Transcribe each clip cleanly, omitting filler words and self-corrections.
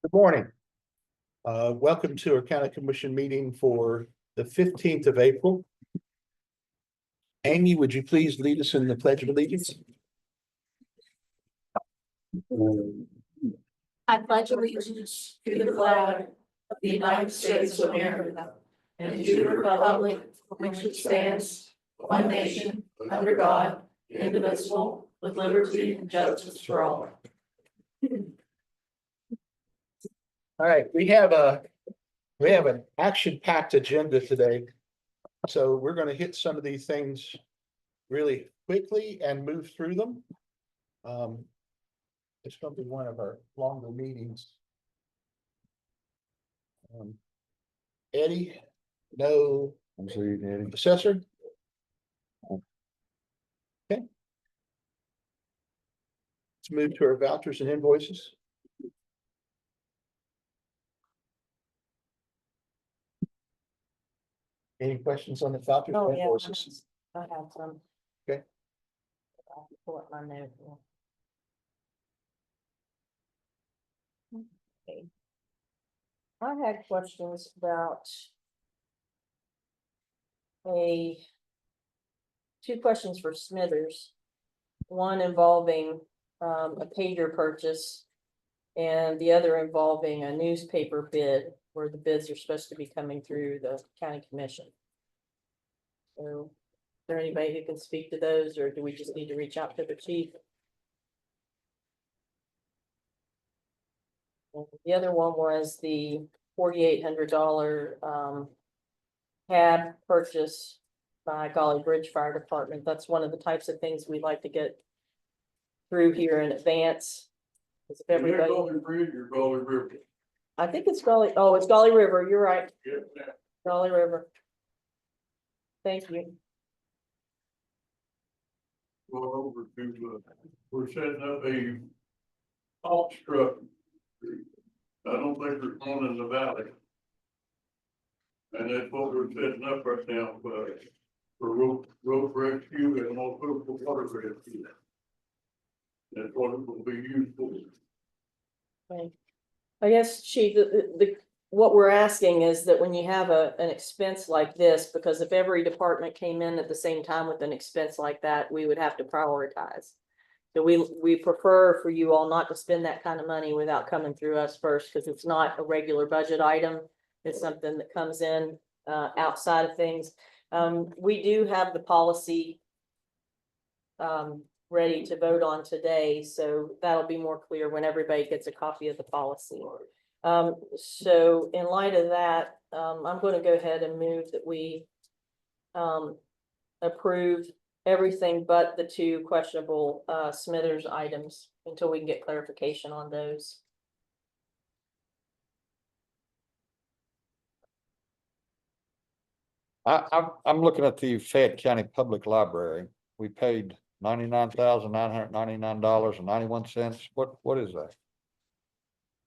Good morning. Welcome to our county commission meeting for the 15th of April. Amy, would you please lead us in the Pledge of Allegiance? I pledge allegiance to the flag of the United States of America and to the republic for which it stands, one nation, under God, indivisible, with liberty and justice for all. All right, we have an action-packed agenda today. So we're going to hit some of these things really quickly and move through them. It's going to be one of our longer meetings. Eddie, no. I'm sorry, Eddie. Assessor? Okay. Let's move to our vouchers and invoices. Any questions on the vouchers and invoices? I have some. Okay. I'll pull up my note. Okay. I had questions about two questions for Smithers. One involving a pager purchase and the other involving a newspaper bid where the bids are supposed to be coming through the county commission. So is there anybody who can speak to those, or do we just need to reach out to the chief? And the other one was the $4,800 cab purchase by Golly Bridge Fire Department. That's one of the types of things we'd like to get through here in advance. Because if everybody, Golden Bridge or Golden River? I think it's Golly, oh, it's Golly River, you're right, Yeah. Golly River. Thank you. Go over to, we're setting up a box truck. I don't think there's one in the valley. And that's what we're setting up right now, for road rescue and also for water rescue. That's what it will be used for. Okay. I guess, Chief, what we're asking is that when you have an expense like this, because if every department came in at the same time with an expense like that, we would have to prioritize. So we prefer for you all not to spend that kind of money without coming through us first, because it's not a regular budget item. It's something that comes in outside of things. We do have the policy ready to vote on today, so that'll be more clear when everybody gets a copy of the policy. So in light of that, I'm going to go ahead and move that we approve everything but the two questionable Smithers items until we can get clarification on those. I'm looking at the Fayette County Public Library. We paid $99,999.91. What is that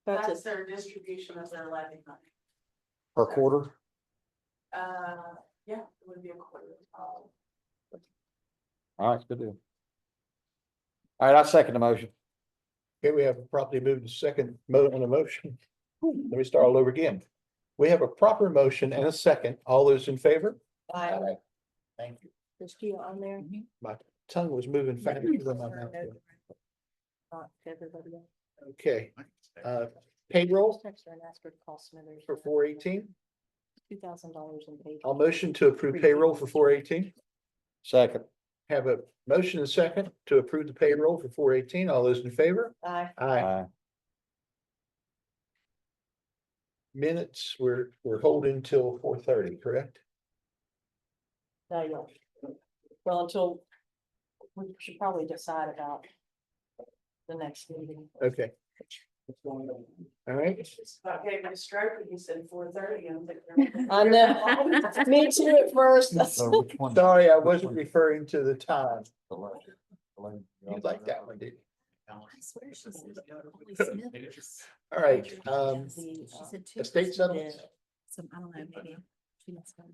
That's their distribution of their levy money. per quarter? Yeah, it would be a quarter. All right, good deal. All right, I second the motion. Okay, we have a properly moved to second on a motion. Let me start all over again. We have a proper motion and a second. All those in favor? Aye. Thank you. Is she on there? My tongue was moving faster than my mouth. Everybody else. Okay, payroll Text her and ask her to call Smithers. for 418. $2,000 in pay. I'll motion to approve payroll for 418. Second. Have a motion and a second to approve the payroll for 418. All those in favor? Aye. Aye. Minutes, we're holding till 4:30, correct? No, you don't. Well, until we should probably decide about the next meeting. Okay. All right. About gave me a stroke and he said 4:30 and I know, me too at first. So which one? Sorry, I wasn't referring to the time. You like that one, didn't you? I swear she said only Smithers. All right, She said two. estate settlements. So I don't know, maybe. She must have.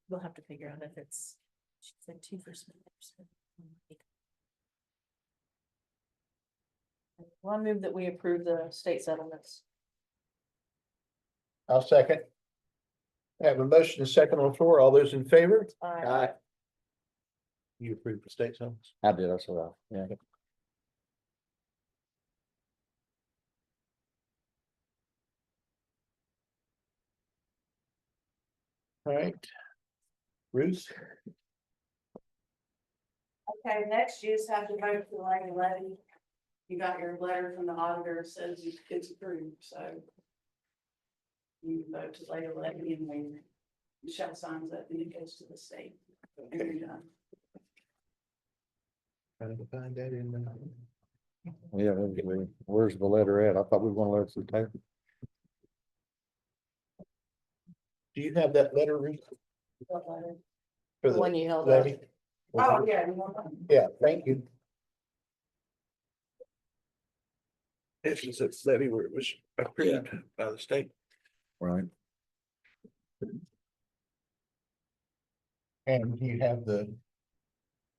We'll have to figure out if it's, she said two for Smithers. Well, I move that we approve the state settlements. I'll second. I have a motion and second on the floor. All those in favor? Aye. You approve the state summons? I did, I saw that, yeah. All right. Ruth? Okay, next you just have to vote for the levy levy. You got your letter from the auditor says it's approved, so. You vote to lay a levy and then Michelle signs it and it goes to the state. And you're done. Trying to find that in Yeah, where's the letter at? I thought we were gonna let it take. Do you have that letter, Ruth? What letter? For The one you held up. levy? Oh, yeah. you want that? Yeah, thank you. This is a levy where it was approved by the state. Right. And you have the,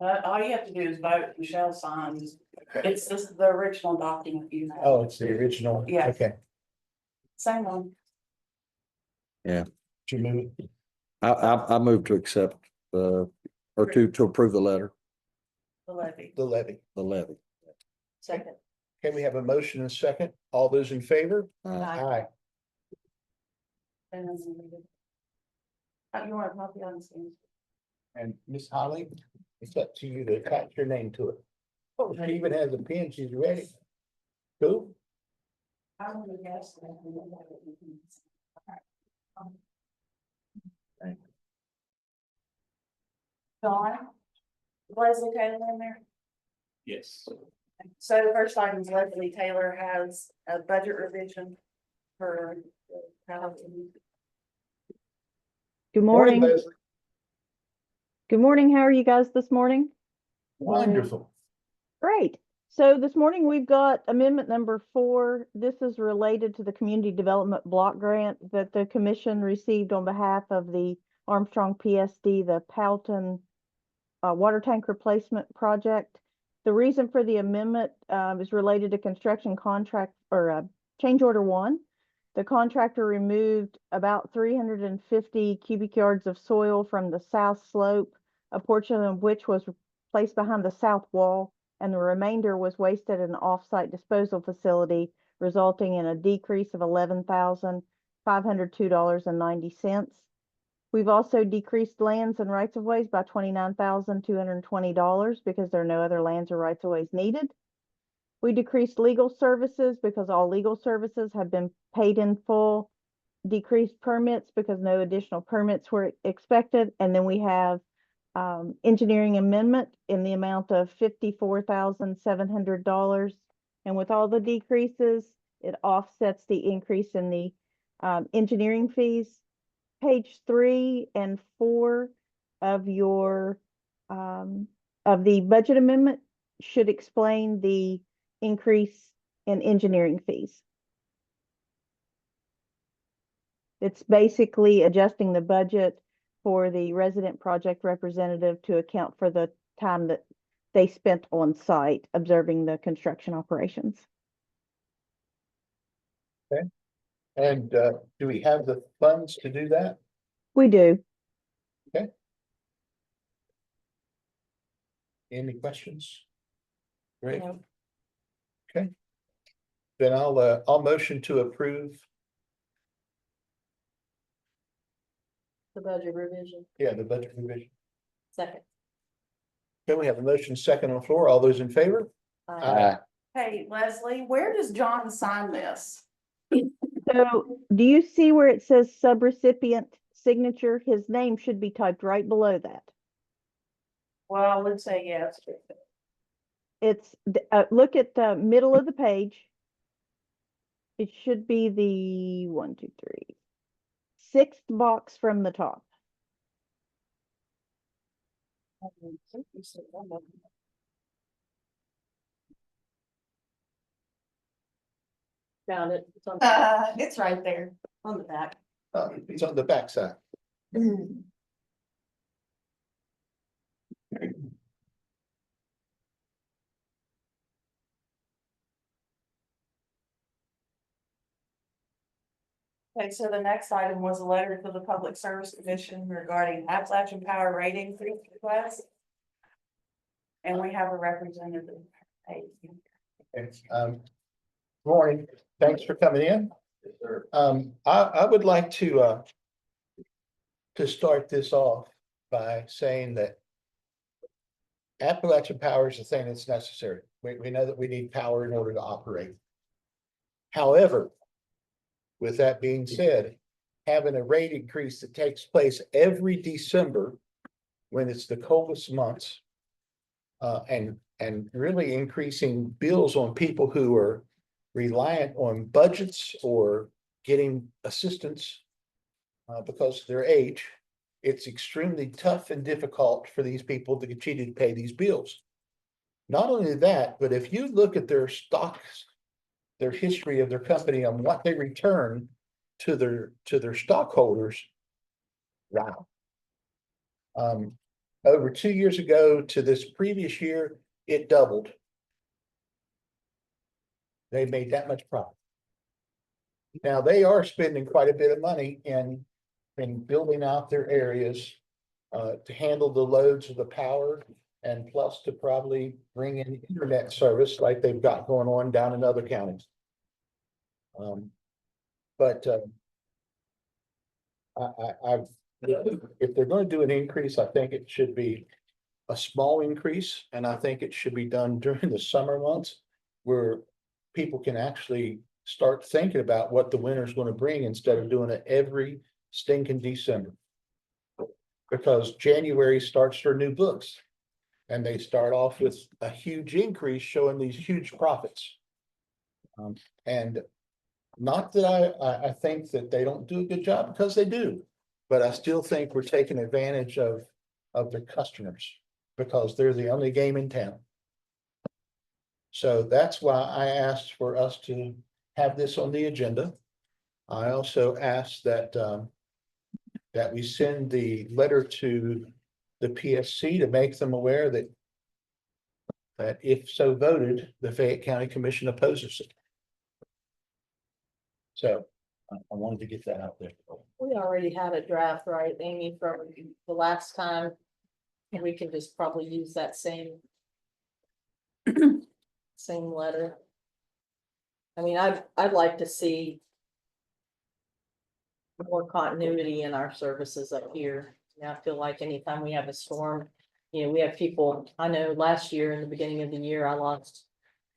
All you have to do is vote, Michelle signs. It's just the original document you have. oh, it's the original. Yeah. Okay. Same one. Did you move it? I moved to accept, or to approve the letter, The levy. The levy. the levy. Second. Can we have a motion and second? All those in favor? Aye. Aye. And then you want a copy on the screen? And Miss Holly, it's up to you to attach your name to it. Oh, she even has a pen. She's ready. Cool. I'm gonna guess. Dawn? Leslie Taylor in there? Yes. So the first item is Leslie Taylor has a budget revision for. Good morning. Leslie. Good morning. How are you guys this morning? Wonderful. Great. So this morning we've got amendment number 4. This is related to the community development block grant that the commission received on behalf of the Armstrong PSD, the Powelton water tank replacement project. The reason for the amendment is related to construction contract or change order 1. The contractor removed about 350 cubic yards of soil from the south slope, a portion of which was placed behind the south wall, and the remainder was wasted in an off-site disposal facility, resulting in a decrease of $11,502.90. We've also decreased lands and rights-of-ways by $29,220 because there are no other lands or rights-of-ways needed. We decreased legal services because all legal services have been paid in full, decreased permits because no additional permits were expected, and then we have engineering amendment in the amount of $54,700. And with all the decreases, it offsets the increase in the engineering fees. Page 3 and 4 of your of the budget amendment should explain the increase in engineering fees. It's basically adjusting the budget for the resident project representative to account for the time that they spent on site observing the construction operations. And do we have the funds to do that? We do. Any questions? Great. No. Okay. Then I'll motion to approve. The budget revision. Yeah, the budget revision. Second. Okay, we have a motion second on the floor. All those in favor? Aye. Hey, Leslie, where does John sign this? So do you see where it says subrecipient signature? His name should be typed right below that. Well, let's say yes. It's, look at the middle of the page. It should be the 1, 2, 3, 6th box from the top. Found it. It's on- It's right there on the back. It's on the backside. Okay, so the next item was a letter to the Public Service Commission regarding Appalachian Power rate increase request. And we have a representative. Hey, Okay, morning, thanks for coming in. I would like to start this off by saying that Appalachian Power is the thing that's necessary. We know that we need power in order to operate. However, with that being said, having a rate increase that takes place every December when it's the coldest months, and really increasing bills on people who are reliant on budgets or getting assistance because of their age, it's extremely tough and difficult for these people to continue to pay these bills. Not only that, but if you look at their stocks, their history of their company and what they return to their stockholders, wow. Over 2 years ago to this previous year, it doubled. They made that much profit. Now they are spending quite a bit of money in building out their areas to handle the loads of the power, and plus to probably bring in internet service like they've got going on down in other counties. But if they're going to do an increase, I think it should be a small increase, and I think it should be done during the summer months where people can actually start thinking about what the winter's going to bring instead of doing it every stinking December. Because January starts their new books and they start off with a huge increase showing these huge profits. And not that I think that they don't do a good job, because they do, but I still think we're taking advantage of their customers because they're the only game in town. So that's why I asked for us to have this on the agenda. I also asked that we send the letter to the PSC to make them aware that if so voted, the Fayette County Commission opposes it. So I wanted to get that out there. We already had a draft, right, Amy, from the last time. And we can just probably use that same letter. I mean, I'd like to see more continuity in our services up here. Yeah, I feel like anytime we have a storm, we have people, I know last year in the beginning of the year, I lost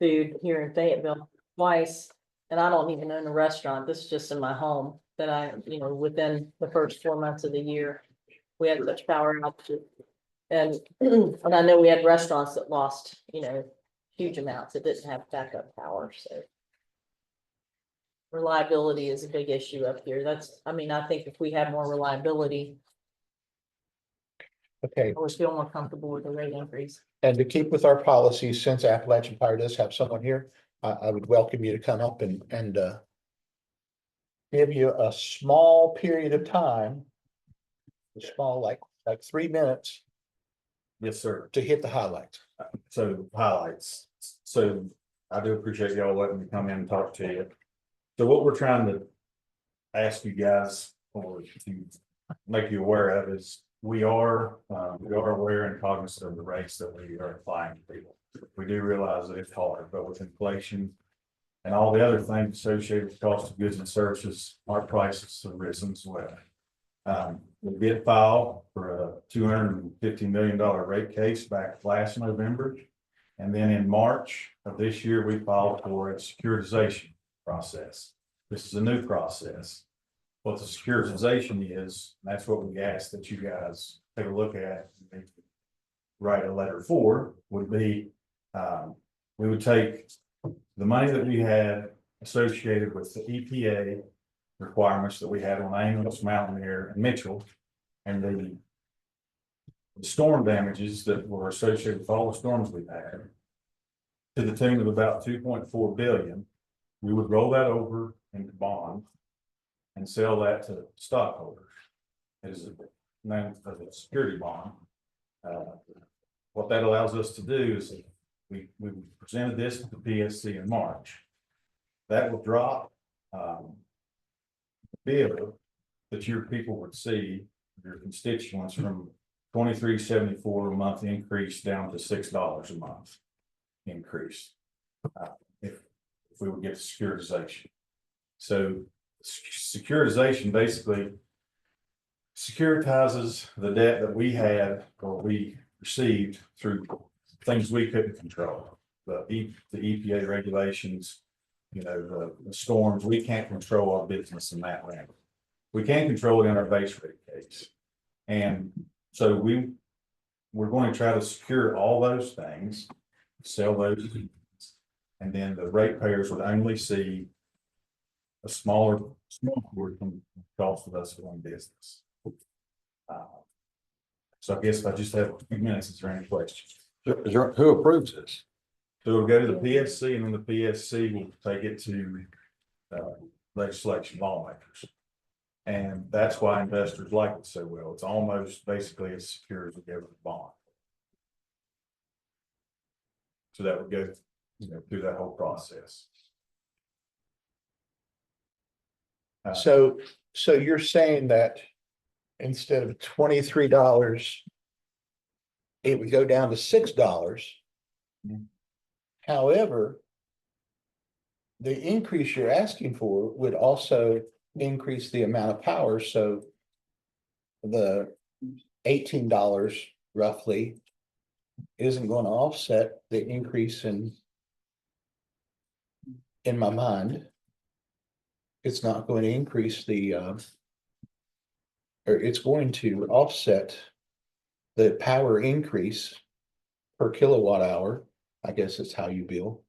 food here in Fayetteville twice. And I don't even own a restaurant. This is just in my home that I, within the first 4 months of the year, we had such power outages. And I know we had restaurants that lost, huge amounts. It didn't have backup power, so. Reliability is a big issue up here. I think if we had more reliability, Okay, I would feel more comfortable with the rate increase. and to keep with our policies, since Appalachian Power does have someone here, I would welcome you to come up and give you a small period of time, small, like 3 minutes Yes, sir. to hit the highlights. So highlights. So I do appreciate y'all letting me come in and talk to you. So what we're trying to ask you guys or to make you aware of is we are aware and cognizant of the rates that we are applying to people. We do realize that it's hard, but with inflation and all the other things associated with cost of goods and services, our prices have risen as well. We did file for a $250 million rate case back last November. And then in March of this year, we filed for a securitization process. This is a new process. What the securitization is, that's what we ask that you guys take a look at and write a letter for, would be we would take the money that we had associated with the EPA requirements that we had on Angels, Mountaineer, and Mitchell, and the storm damages that were associated with all the storms we've had, to the tune of about 2.4 billion. We would roll that over into bond and sell that to stockholders as a security bond. What that allows us to do is we presented this to the PSC in March. That will drop bill that your people would see, your constituents, from $23.74 a month increase down to $6 a month increase. If we would get the securitization. So securitization basically securitizes the debt that we had or we received through things we couldn't control. The EPA regulations, you know, the storms, we can't control our business in that way. We can control it in our base rate case. And so we're going to try to secure all those things, sell those, and then the ratepayers would only see a smaller portion of the cost of us doing business. So I guess if I just have a few minutes, is there any questions? Who approves this? So we'll go to the PSC, and then the PSC will take it to legislation lawmakers. And that's why investors like it so well. It's almost basically as secure as a government bond. So that would go, you know, through that whole process. So you're saying that instead of $23, it would go down to $6. Mhm. However, the increase you're asking for would also increase the amount of power, so the $18 roughly isn't going to offset the increase in my mind. It's not going to increase the or it's going to offset the power increase per kilowatt hour. I guess it's how you bill.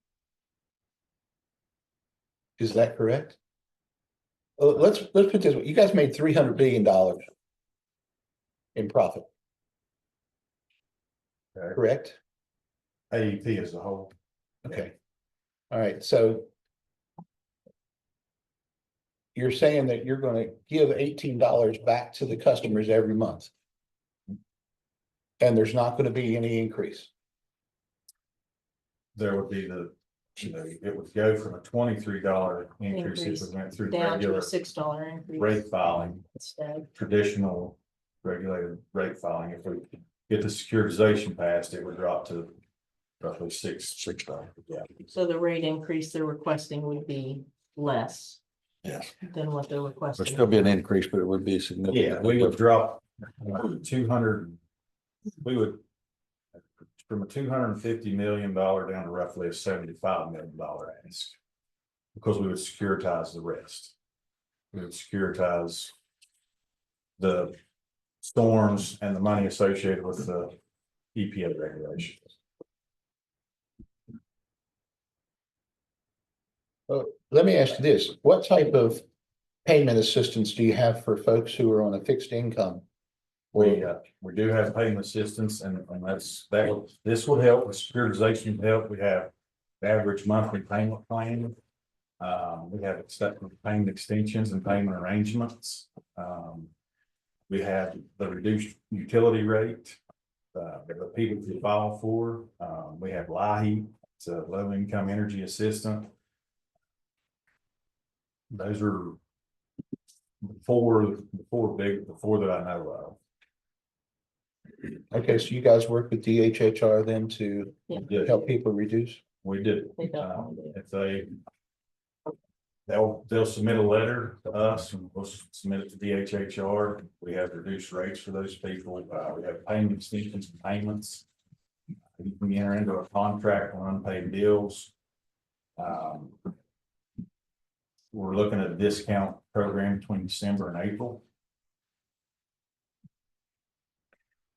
Is that correct? Let's put this way. You guys made $300 billion in profit. Okay. Correct? AEP as a whole. Okay. All right, so you're saying that you're gonna give $18 back to the customers every month. And there's not gonna be any increase. There would be the, you know, it would go from a $23 increase if we went through Down to regular a $6 increase. rate filing, Instead. traditional regulated rate filing. If we get the securitization passed, it would drop to roughly $6. Yeah. So the rate increase they're requesting would be less Yes, than what they're there'd requesting. still be an increase, but it would be Yeah, significant. we would drop 200, we would from a $250 million down to roughly a $75 million ask. Because we would securitize the rest. We would securitize the storms and the money associated with the EPA regulations. Let me ask you this, what type of payment assistance do you have for folks who are on a fixed income? We do have payment assistance, and this would help with securitization would help. We have the average monthly payment plan. We have payment extensions and payment arrangements. We have the reduced utility rate that people can file for. We have LIHEAP, it's a low income energy assistant. Those are the four that I know of. Okay, so you guys work with DHHR then to Yeah. help people reduce? We did. They definitely do. If they'll submit a letter to us and we'll submit it to DHHR. We have reduced rates for those people. We have payment extensions and payments. You can enter into a contract on unpaid bills. We're looking at a discount program between December and April.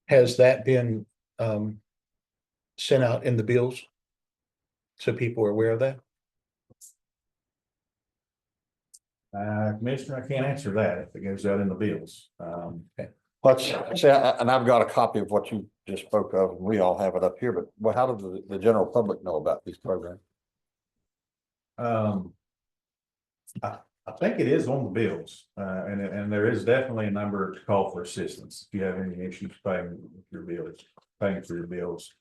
Has that been sent out in the bills? So people are aware of that? Commissioner, I can't answer that if it goes out in the bills. Let's see, and I've got a copy of what you just spoke of, and we all have it up here, but how does the general public know about these programs? I think it is on the bills, and there is definitely a number to call for assistance. If you have any issues paying with your bills, paying for your bills,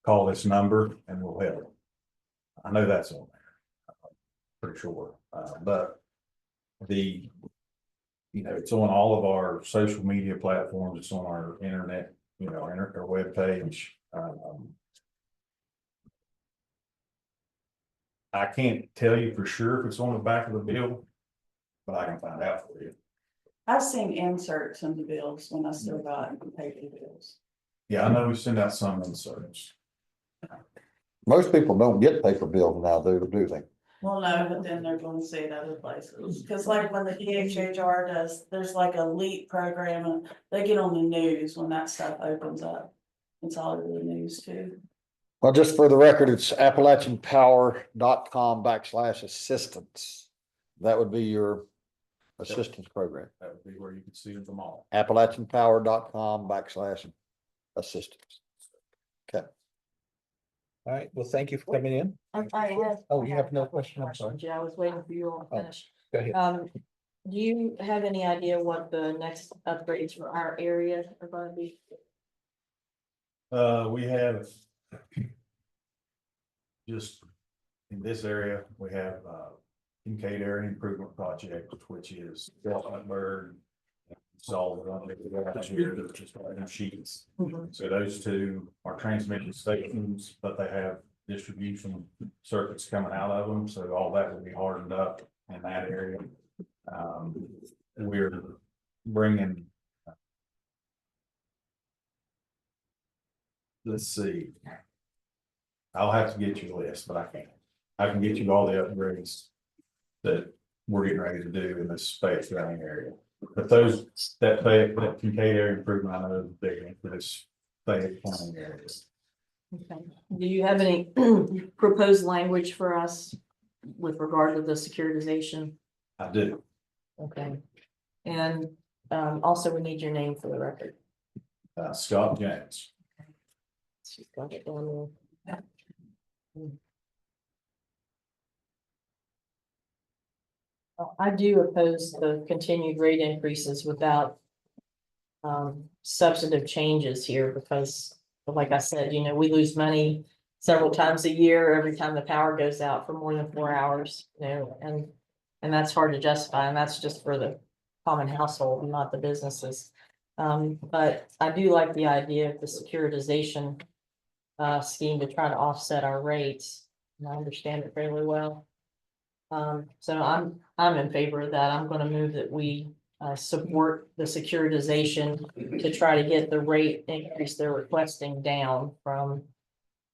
call this number and we'll help. I know that's on there. Pretty sure, but the, you know, it's on all of our social media platforms, it's on our internet, you know, our webpage. I can't tell you for sure if it's on the back of the bill, but I can find out for you. I've seen inserts in the bills when I still got paper bills. Yeah, I know we send out some inserts. Most people don't get paper bills now, do they? Well, no, but then they're gonna see it other places, cause like when the DHHR does, there's like a LEAP program and they get on the news when that stuff opens up. It's all over the news too. Well, just for the record, it's appalachianpower.com/assistance. That would be your assistance program. That would be where you could see them all. appalachianpower.com/assistance. Okay. All right, well, thank you for coming in. Oh, you have no question, I'm sorry. Yeah, I was waiting for you all to Oh. finish. Go ahead. Do you have any idea what the next upgrades for our area are gonna be? We have just in this area, we have Kincaid Area Improvement Project, which is Bird. Solid sheets. So those two are transmission stations, but they have distribution circuits coming out of them, so all that will be hardened up in that area. We're bringing. Let's see. I'll have to get you a list, but I can get you all the upgrades that we're getting ready to do in this space running area. But those, that Kincaid area improvement, I know is big for this Fayette planning areas. Okay. Do you have any proposed language for us with regard to the securitization? I do. Okay. And also we need your name for the record. Scott James. She's got it down there. I do oppose the continued rate increases without substantive changes here because, like I said, you know, we lose money several times a year, every time the power goes out for more than 4 hours, you know, and that's hard to justify, and that's just for the common household, not the businesses. But I do like the idea of the securitization scheme to try to offset our rates, and I understand it fairly well. So I'm in favor of that. I'm gonna move that we support the securitization to try to get the rate increase they're requesting down from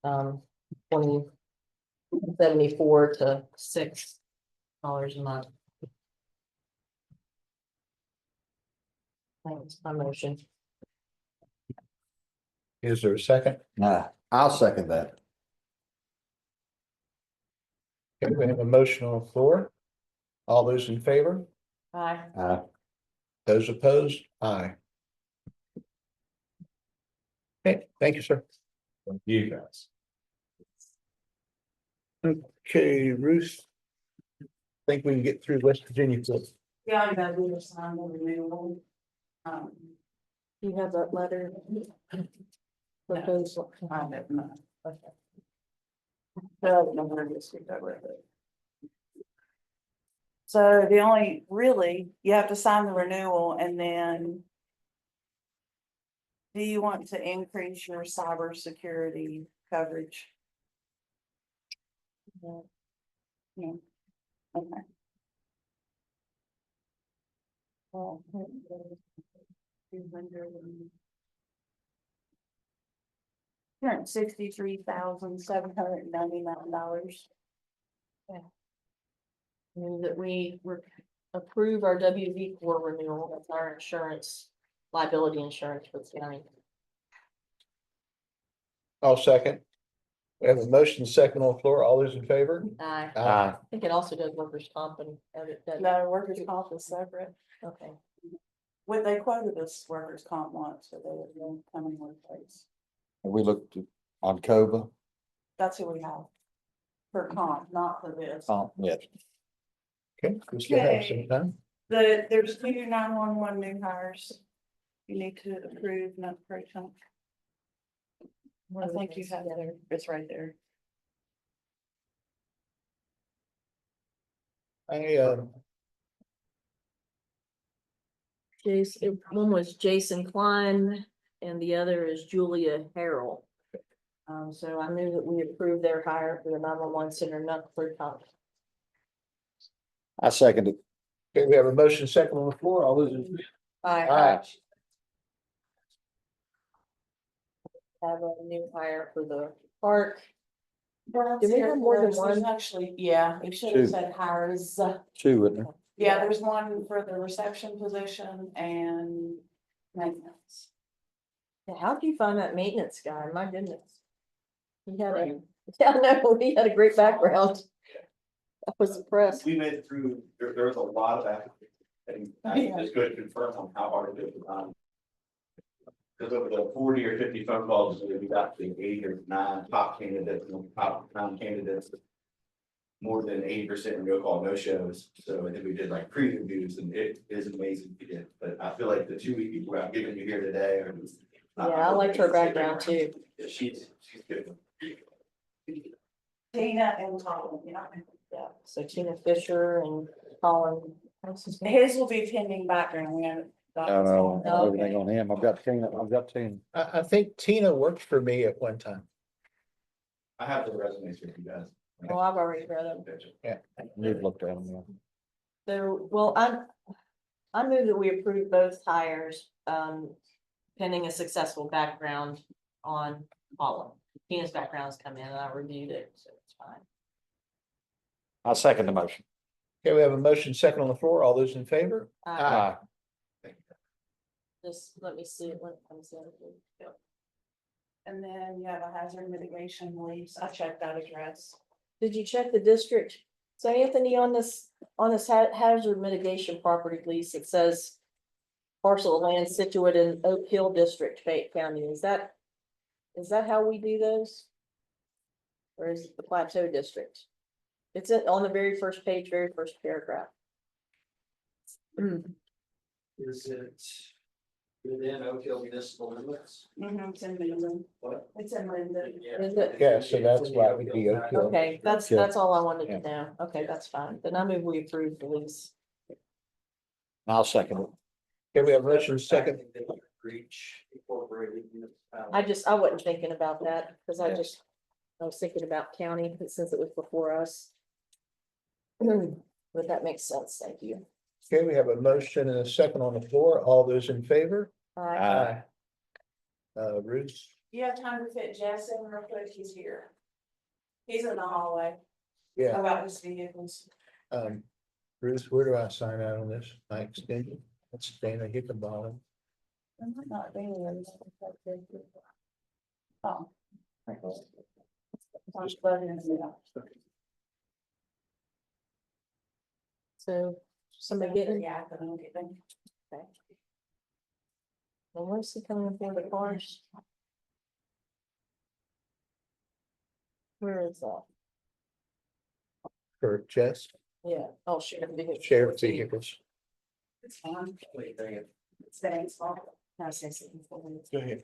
20.74 to $6 a month. That's my motion. Is there a second? Nah, I'll second that. Okay, we have a motion on the floor. All those in favor? Aye. Those opposed? Aye. Okay, thank you, sir. Thank you guys. Okay, Ruth. Think we can get through West Virginia. Yeah, I gotta do the sign the renewal. You have that letter? Proposal. I have not. Okay. So the only, really, you have to sign the renewal and then. Do you want to increase your cybersecurity coverage? No. Okay. Well, 263,799. Move that we approve our WV4 renewal, that's our insurance, liability insurance for the county. I'll second. We have a motion second on the floor. All those in favor? I Aye. think it also does workers' comp and that. No, workers' comp is separate. Okay. What they quoted us workers' comp once, so they would come in one place. We looked on COVA. That's who we have. For comp, not for this. Yes. Okay, we still have some time. There's 2 911 new hires. You need to approve, not approve some. I think you have that, it's right there. Jason, one was Jason Klein and the other is Julia Harrell. So I knew that we approved their hire for the 911 center, not for time. I second it. Okay, we have a motion second on the floor. All those in. Aye. Have a new hire for the park. Well, Do we have more than there's one? Actually, yeah, we should Two. have said hires. Two, wouldn't there? Yeah, there's one for the reception position and maintenance. Yeah, how'd you find that maintenance guy? My goodness. He had a, yeah, I know, he had a great background. I was impressed. We made it through, there was a lot of applicants, and I think it's good to confirm on how hard it is. Because over the 40 or 50 phone calls, we got the 8 or 9 top candidates, and top 9 candidates. More than 80% no call, no shows, so I think we did like pre-reviews, and it is amazing we did, but I feel like the 2 people I'm giving you here today are. Yeah, I liked her background too. Yeah, she's good. Tina and Colin, yeah. Yeah, so Tina Fisher and Colin. what's his name? His will be pending background. We haven't. got No, his no, on. everything on him. I've got Tina. I think Tina worked for me at one time. I have the resumes for you guys. Oh, I've already read them. We've looked at them, yeah. So, well, I move that we approve both hires, pending a successful background on Colin. Tina's background's come in and I reviewed it, so it's fine. I second the motion. Okay, we have a motion second on the floor. All those in favor? Uh, Just let me see it when it comes in. And then you have a hazard mitigation lease. I checked that address. Did you check the district? So Anthony, on this hazard mitigation property lease, it says parcel of land situated in Oak Hill District, Fayette County. Is that how we do those? Or is it the Plateau District? It's on the very first page, very first paragraph. Is it within Oak Hill municipal limits? It's in Minden. What? It's in Minden. Is it? Yeah, so that's why it would be Oak Hill. Okay, that's Yeah. all I wanted to know. Okay, that's fine. Then I move we approve the lease. I'll second it. Okay, we have a motion second. Reach incorporated municipality. I wasn't thinking about that because I was thinking about county since it was before us. But that makes sense. Thank you. Okay, we have a motion and a second on the floor. All those in favor? Aye. Ruth, You have time to fit Jess in real quick? He's here. He's in the hallway yeah, about his vehicles. Ruth, where do I sign out on this? My extension? That's Dana Hickenbottom. It might not be there. Oh. Just plug it in. So somebody getting, Yeah, but I don't get them. well, where's he coming for the cars? Where is that? For Jess, Yeah, oh, sheriff vehicle. sheriff vehicles. It's fine. Wait, dang it. It's Dan's fault. No, it's his. Go ahead.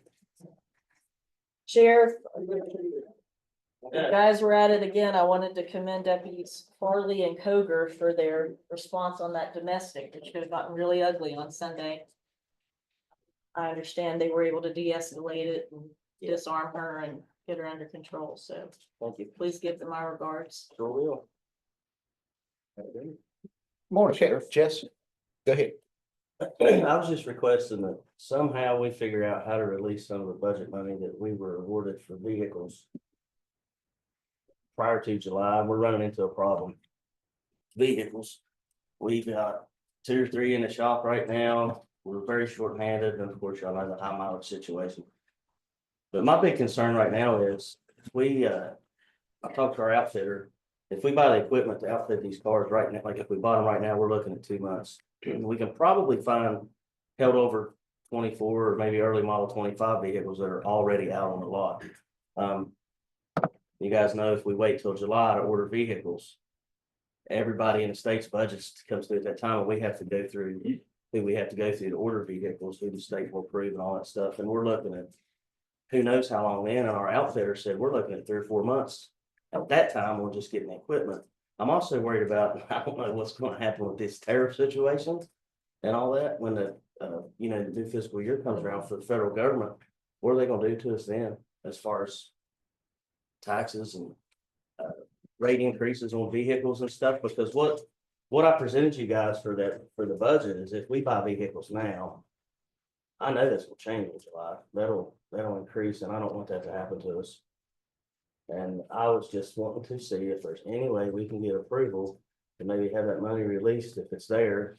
Sheriff. You guys were at it again. I wanted to commend deputies Farley and Koger for their response on that domestic, which could have gotten really ugly on Sunday. I understand they were able to de-escalate it and disarm her and get her under control, so Thank you. please give them my regards. Sure will. Morning, Sheriff. Jess, go ahead. I was just requesting that somehow we figure out how to release some of the budget money that we were awarded for vehicles. Prior to July, we're running into a problem. Vehicles, we've got 2 or 3 in the shop right now. We're very short-handed, and of course, y'all know the high mileage situation. But my big concern right now is, if we, I talked to our outfitter, if we buy the equipment to outfit these cars right now, like if we bought them right now, we're looking at 2 months. We can probably find held over 24 or maybe early model 25 vehicles that are already out on the lot. You guys know if we wait till July to order vehicles, everybody in the state's budgets comes through at that time, and we have to go through who we have to go through to order vehicles, who the state will approve and all that stuff. And we're looking at who knows how long then, and our outfitter said we're looking at 3 or 4 months. At that time, we're just getting the equipment. I'm also worried about, I don't know what's going to happen with this tariff situation and all that, when the you know, the new fiscal year comes around for the federal government, what are they gonna do to us then as far as taxes and rate increases on vehicles and stuff? Because what I presented you guys for the budget is if we buy vehicles now, I know this will change in July. That'll increase, and I don't want that to happen to us. And I was just wanting to see if there's any way we can get approval to maybe have that money released if it's there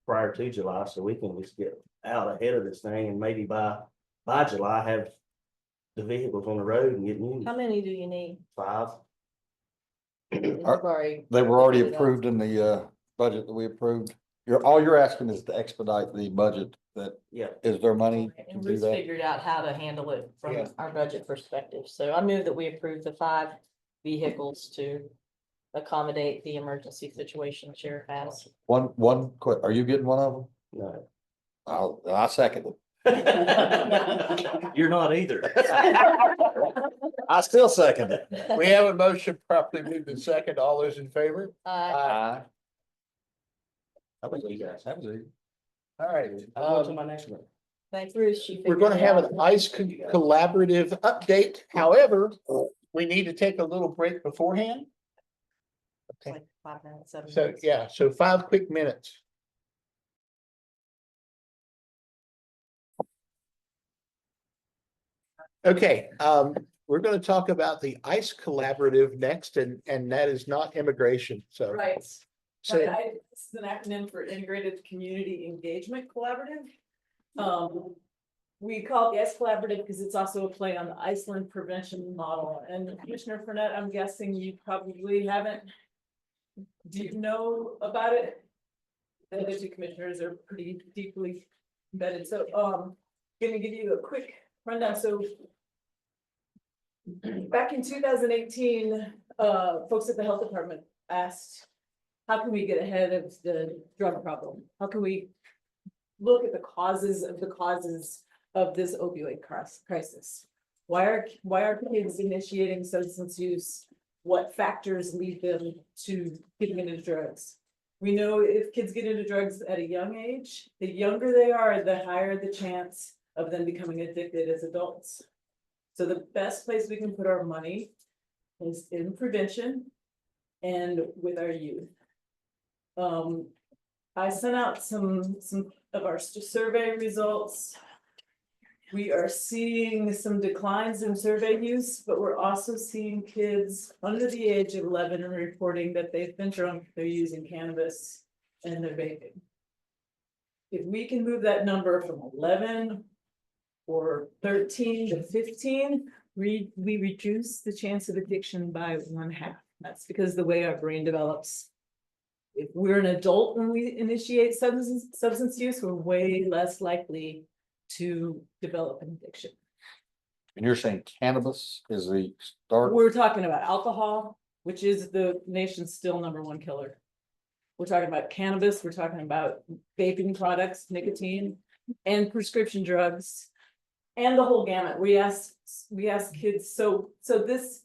prior to July, so we can just get out ahead of this thing and maybe by July have the vehicles on the road and get used. How many do you need? 5. You've already- They were already approved in the budget that we approved. All you're asking is to expedite the budget. That Yeah. is there money to And do Bruce that? figured out how to handle it from Yeah. our budget perspective. So I move that we approve the 5 vehicles to accommodate the emergency situation the sheriff has. One quick, are you getting one of them? No, I second it. you're not either. I still second it. We have a motion properly moved in second. All those in favor? Aye. How about you guys? That was easy. All right. On to my next one. Thanks, Bruce. She We're figured gonna it have out. an ICE collaborative update. However, we need to take a little break beforehand. It's like 5 minutes, 7 So, minutes. yeah, so 5 quick minutes. Okay, we're gonna talk about the ICE collaborative next, and that is not immigration, so. Right. So, This is an acronym for Integrated Community Engagement Collaborative. We call it the ICE Collaborative because it's also a play on the Iceland Prevention Model. And Commissioner Fournette, I'm guessing you probably haven't. Do you know about it? The other 2 commissioners are pretty deeply embedded. So, gonna give you a quick rundown. So back in 2018, folks at the health department asked, how can we get ahead of the drug problem? How can we look at the causes of this opioid crisis? Why are kids initiating substance use? What factors lead them to getting into drugs? We know if kids get into drugs at a young age, the younger they are, the higher the chance of them becoming addicted as adults. So the best place we can put our money is in prevention and with our youth. I sent out some of our survey results. We are seeing some declines in survey use, but we're also seeing kids under the age of 11 reporting that they've been drunk, they're using cannabis, and they're vaping. If we can move that number from 11 or 13 to 15, we reduce the chance of addiction by 1/2. That's because the way our brain develops. If we're an adult when we initiate substance use, we're way less likely to develop an addiction. And you're saying cannabis is the start? We're talking about alcohol, which is the nation's still #1 killer. We're talking about cannabis, we're talking about vaping products, nicotine, and prescription drugs, and the whole gamut. We ask kids, so this,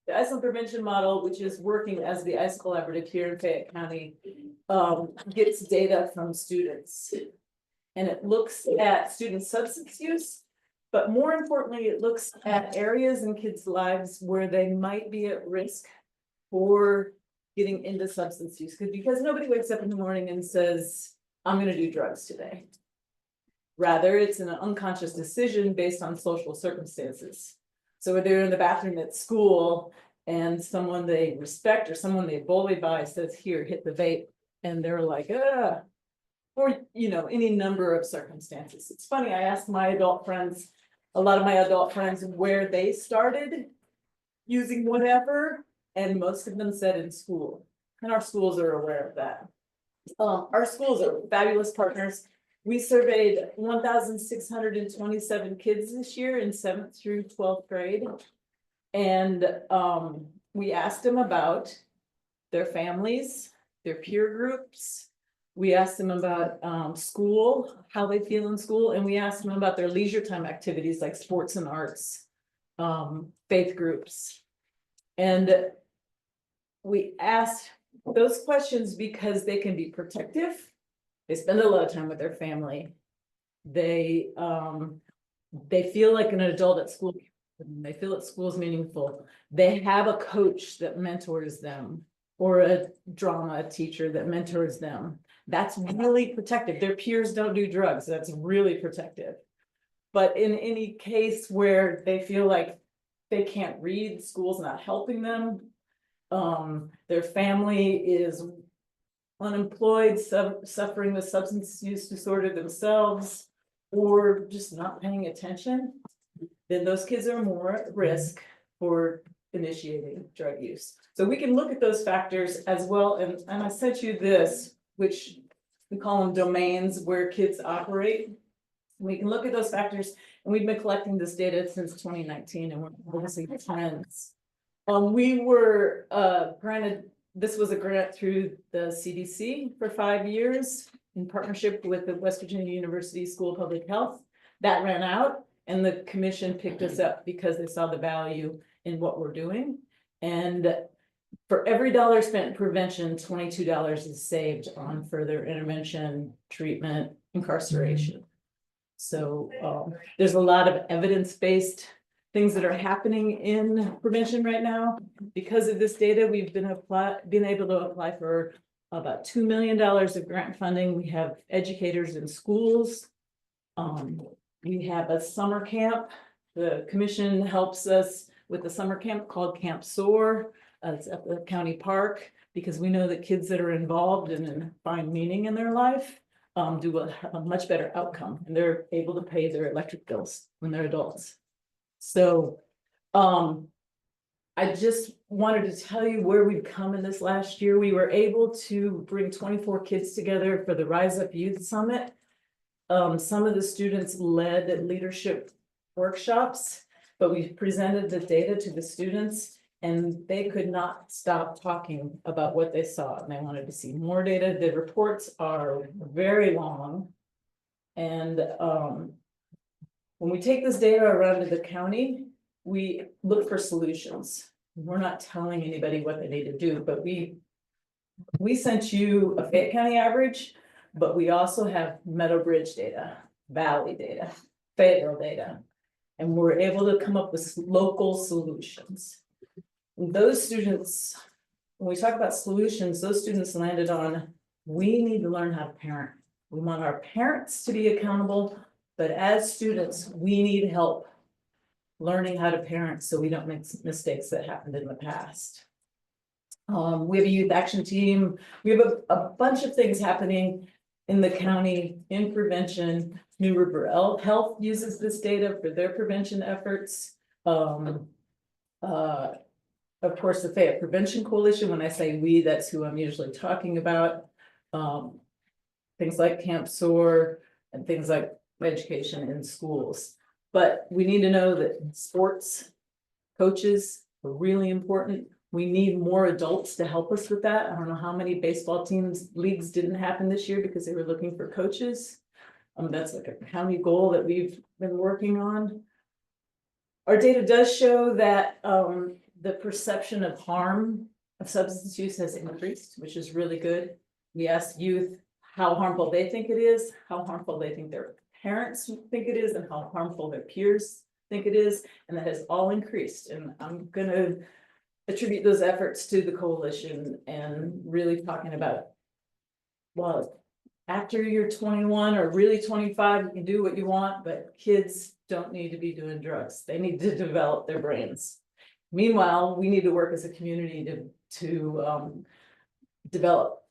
the Iceland Prevention Model, which is working as the ICE Collaborative here in Fayette County, gets data from students. And it looks at student substance use, but more importantly, it looks at areas in kids' lives where they might be at risk for getting into substance use. Because nobody wakes up in the morning and says, I'm gonna do drugs today. Rather, it's an unconscious decision based on social circumstances. So they're in the bathroom at school and someone they respect or someone they bully by says, here, hit the vape. And they're like, or, any number of circumstances. It's funny, I asked my adult friends, a lot of my adult friends where they started using whatever, and most of them said in school. And our schools are aware of that. Our schools are fabulous partners. We surveyed 1,627 kids this year in 7th through 12th grade. And we asked them about their families, their peer groups. We asked them about school, how they feel in school, and we asked them about their leisure time activities like sports and arts, faith groups. And we asked those questions because they can be protective. They spend a lot of time with their family. They feel like an adult at school. They feel at school is meaningful. They have a coach that mentors them or a drama teacher that mentors them. That's really protective. Their peers don't do drugs. That's really protective. But in any case where they feel like they can't read, school's not helping them, their family is unemployed, suffering with substance use disorder themselves, or just not paying attention, then those kids are more at risk for initiating drug use. So we can look at those factors as well, and I sent you this, which we call them domains where kids operate. We can look at those factors, and we've been collecting this data since 2019, and we're noticing trends. We were granted, this was a grant through the CDC for 5 years in partnership with the West Virginia University School of Public Health. That ran out, and the commission picked us up because they saw the value in what we're doing. And for every dollar spent in prevention, $22 is saved on further intervention, treatment, incarceration. So there's a lot of evidence-based things that are happening in prevention right now. Because of this data, we've been able to apply for about $2 million of grant funding. We have educators in schools. We have a summer camp. The commission helps us with the summer camp called Camp SOAR. It's at the county park, because we know that kids that are involved and find meaning in their life do a much better outcome, and they're able to pay their electric bills when they're adults. So I just wanted to tell you where we've come in this last year. We were able to bring 24 kids together for the Rise Up Youth Summit. Some of the students led leadership workshops, but we presented the data to the students, and they could not stop talking about what they saw, and they wanted to see more data. The reports are very long. And when we take this data around to the county, we look for solutions. We're not telling anybody what they need to do, but we sent you a Fayette County average, but we also have Meadow Bridge data, Valley data, Fayetteville data, and we're able to come up with local solutions. Those students, when we talk about solutions, those students landed on, we need to learn how to parent. We want our parents to be accountable, but as students, we need help learning how to parent so we don't make mistakes that happened in the past. We have a youth action team. We have a bunch of things happening in the county in prevention. New River Health uses this data for their prevention efforts. Of course, the Fayette Prevention Coalition, when I say we, that's who I'm usually talking about. Things like Camp SOAR and things like education in schools. But we need to know that sports coaches are really important. We need more adults to help us with that. I don't know how many baseball leagues didn't happen this year because they were looking for coaches. That's like a county goal that we've been working on. Our data does show that the perception of harm of substance use has increased, which is really good. We asked youth how harmful they think it is, how harmful they think their parents think it is, and how harmful their peers think it is, and that has all increased. And I'm gonna attribute those efforts to the coalition and really talking about, well, after you're 21 or really 25, you can do what you want, but kids don't need to be doing drugs. They need to develop their brains. Meanwhile, we need to work as a community to develop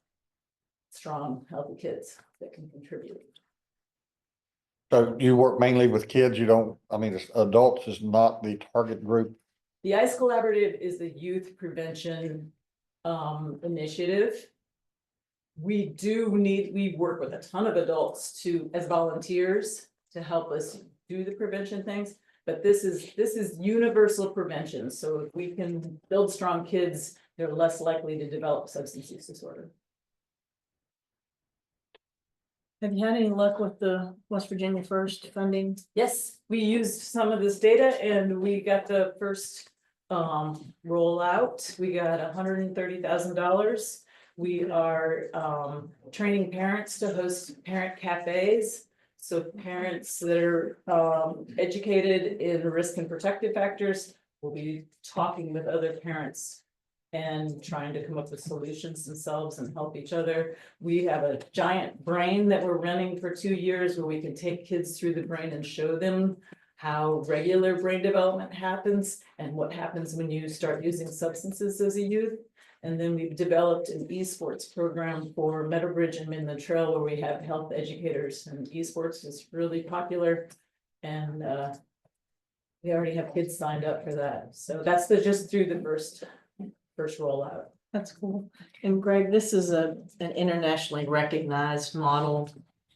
strong, healthy kids that can contribute. So you work mainly with kids, you don't, I mean, adults is not the target group? The ICE Collaborative is the youth prevention initiative. We work with a ton of adults as volunteers to help us do the prevention things, but this is universal prevention. So if we can build strong kids, they're less likely to develop substance use disorder. Have you had any luck with the West Virginia First funding? Yes, we used some of this data and we got the first rollout. We got $130,000. We are training parents to host parent cafes. So parents that are educated in risk and protective factors will be talking with other parents and trying to come up with solutions themselves and help each other. We have a giant brain that we're running for 2 years where we can take kids through the brain and show them how regular brain development happens and what happens when you start using substances as a youth. And then we've developed an esports program for Meadowbridge and Midland Trail where we have health educators, and esports is really popular. And we already have kids signed up for that. So that's just through the first rollout. That's cool. And Greg, this is an internationally recognized model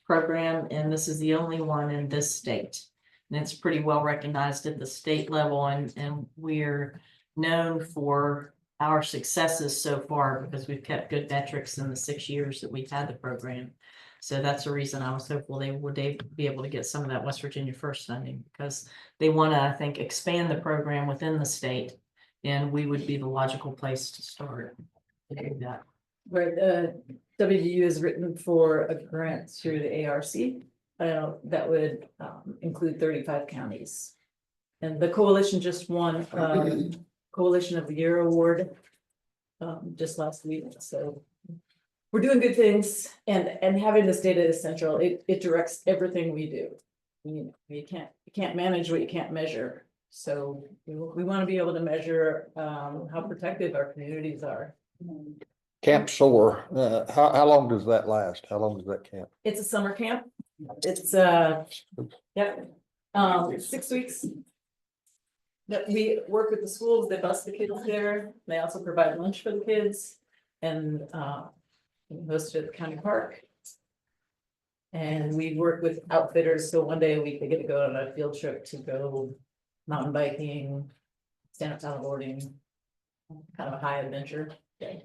program, and this is the only one in this state. And it's pretty well recognized at the state level, and we're known for our successes so far because we've kept good metrics in the 6 years that we've had the program. So that's the reason I was hopeful they would be able to get some of that West Virginia First funding, because they want to, I think, expand the program within the state. And we would be the logical place to start to do that. Right, WVU is written for a grant through the ARC. That would include 35 counties. And the coalition just won Coalition of the Year award just last week. So we're doing good things, and having this data is central. It directs everything we do. You can't manage what you can't measure. So we want to be able to measure how protective our communities are. Camp SOAR, how long does that last? How long does that camp? It's a summer camp. It's 6 weeks. That we work with the schools, they bus the kids there. They also provide lunch for the kids, and hosted at the county park. And we work with outfitters, so one day a week they get to go on a field trip to go mountain biking, stand up paddleboarding, kind of a high adventure day.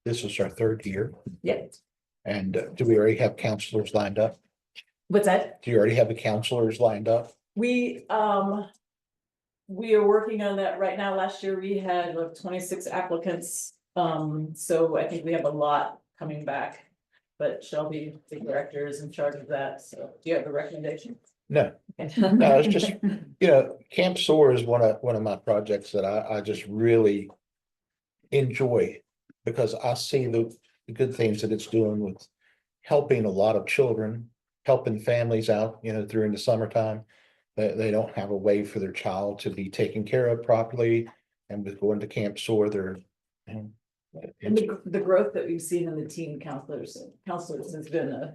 This is our 3rd year. Yeah. And do we already have counselors lined up? What's that? Do you already have the counselors lined up? We are working on that right now. Last year we had 26 applicants. So I think we have a lot coming back, but Shelby, the director, is in charge of that. So do you have a recommendation? No, no, it's just, Camp SOAR is one of my projects that I just really enjoy, because I see the good things that it's doing with helping a lot of children, helping families out, during the summertime. They don't have a way for their child to be taken care of properly, and with going to Camp SOAR, they're. And the growth that we've seen in the teen counselors has been a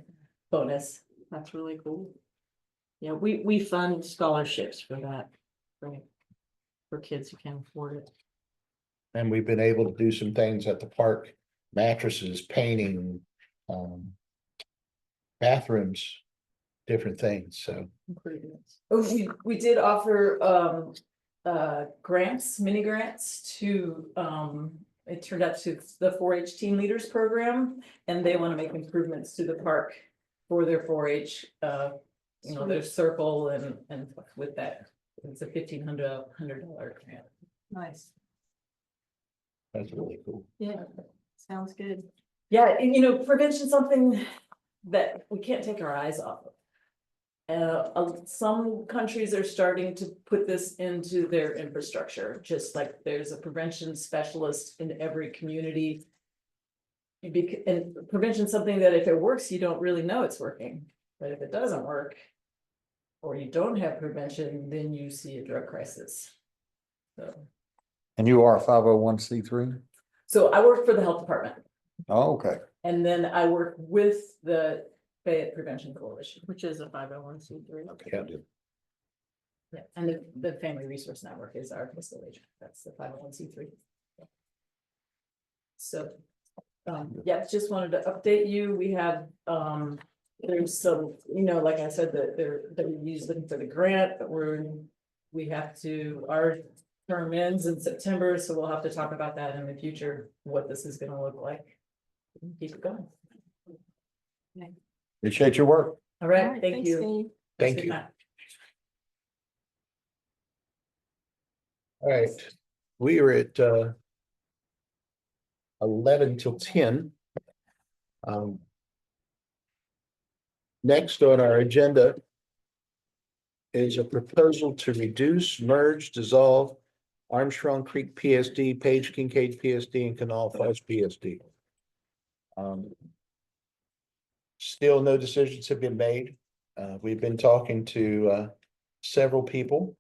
bonus. That's really cool. Yeah, we fund scholarships for that, right? For kids who can't afford it. And we've been able to do some things at the park, mattresses, painting, bathrooms, different things, so. Improvements. Oh, we did offer grants, mini grants to it turned out to the 4-H team leaders program, and they want to make improvements to the park for their 4-H their circle, and with that it's a $1,500 grant. Nice. That's really cool. Yeah, sounds good. Yeah, and prevention, something that we can't take our eyes off of. Some countries are starting to put this into their infrastructure, just like there's a prevention specialist in every community. And prevention is something that if it works, you don't really know it's working, but if it doesn't work, or you don't have prevention, then you see a drug crisis. So. And you are a 501c3? So I work for the health department. Oh, okay. And then I work with the Fayette Prevention Coalition, Which is a 501c3. Okay, I do. yeah, and the Family Resource Network is our fiscal agent. That's the 501c3. So, yeah, just wanted to update you. We have, there's some, like I said, that they're usually looking for the grant, but we have to, our term ends in September, so we'll have to talk about that in the future, what this is gonna look like. Keep it going. Appreciate your work. All right, thank you. Thank you. All right, we are at 11 till 10. Next on our agenda is a proposal to reduce, merge, dissolve Armstrong Creek PSD, Page Kincaid PSD, and Canal Falls PSD. Still no decisions have been made. We've been talking to several people.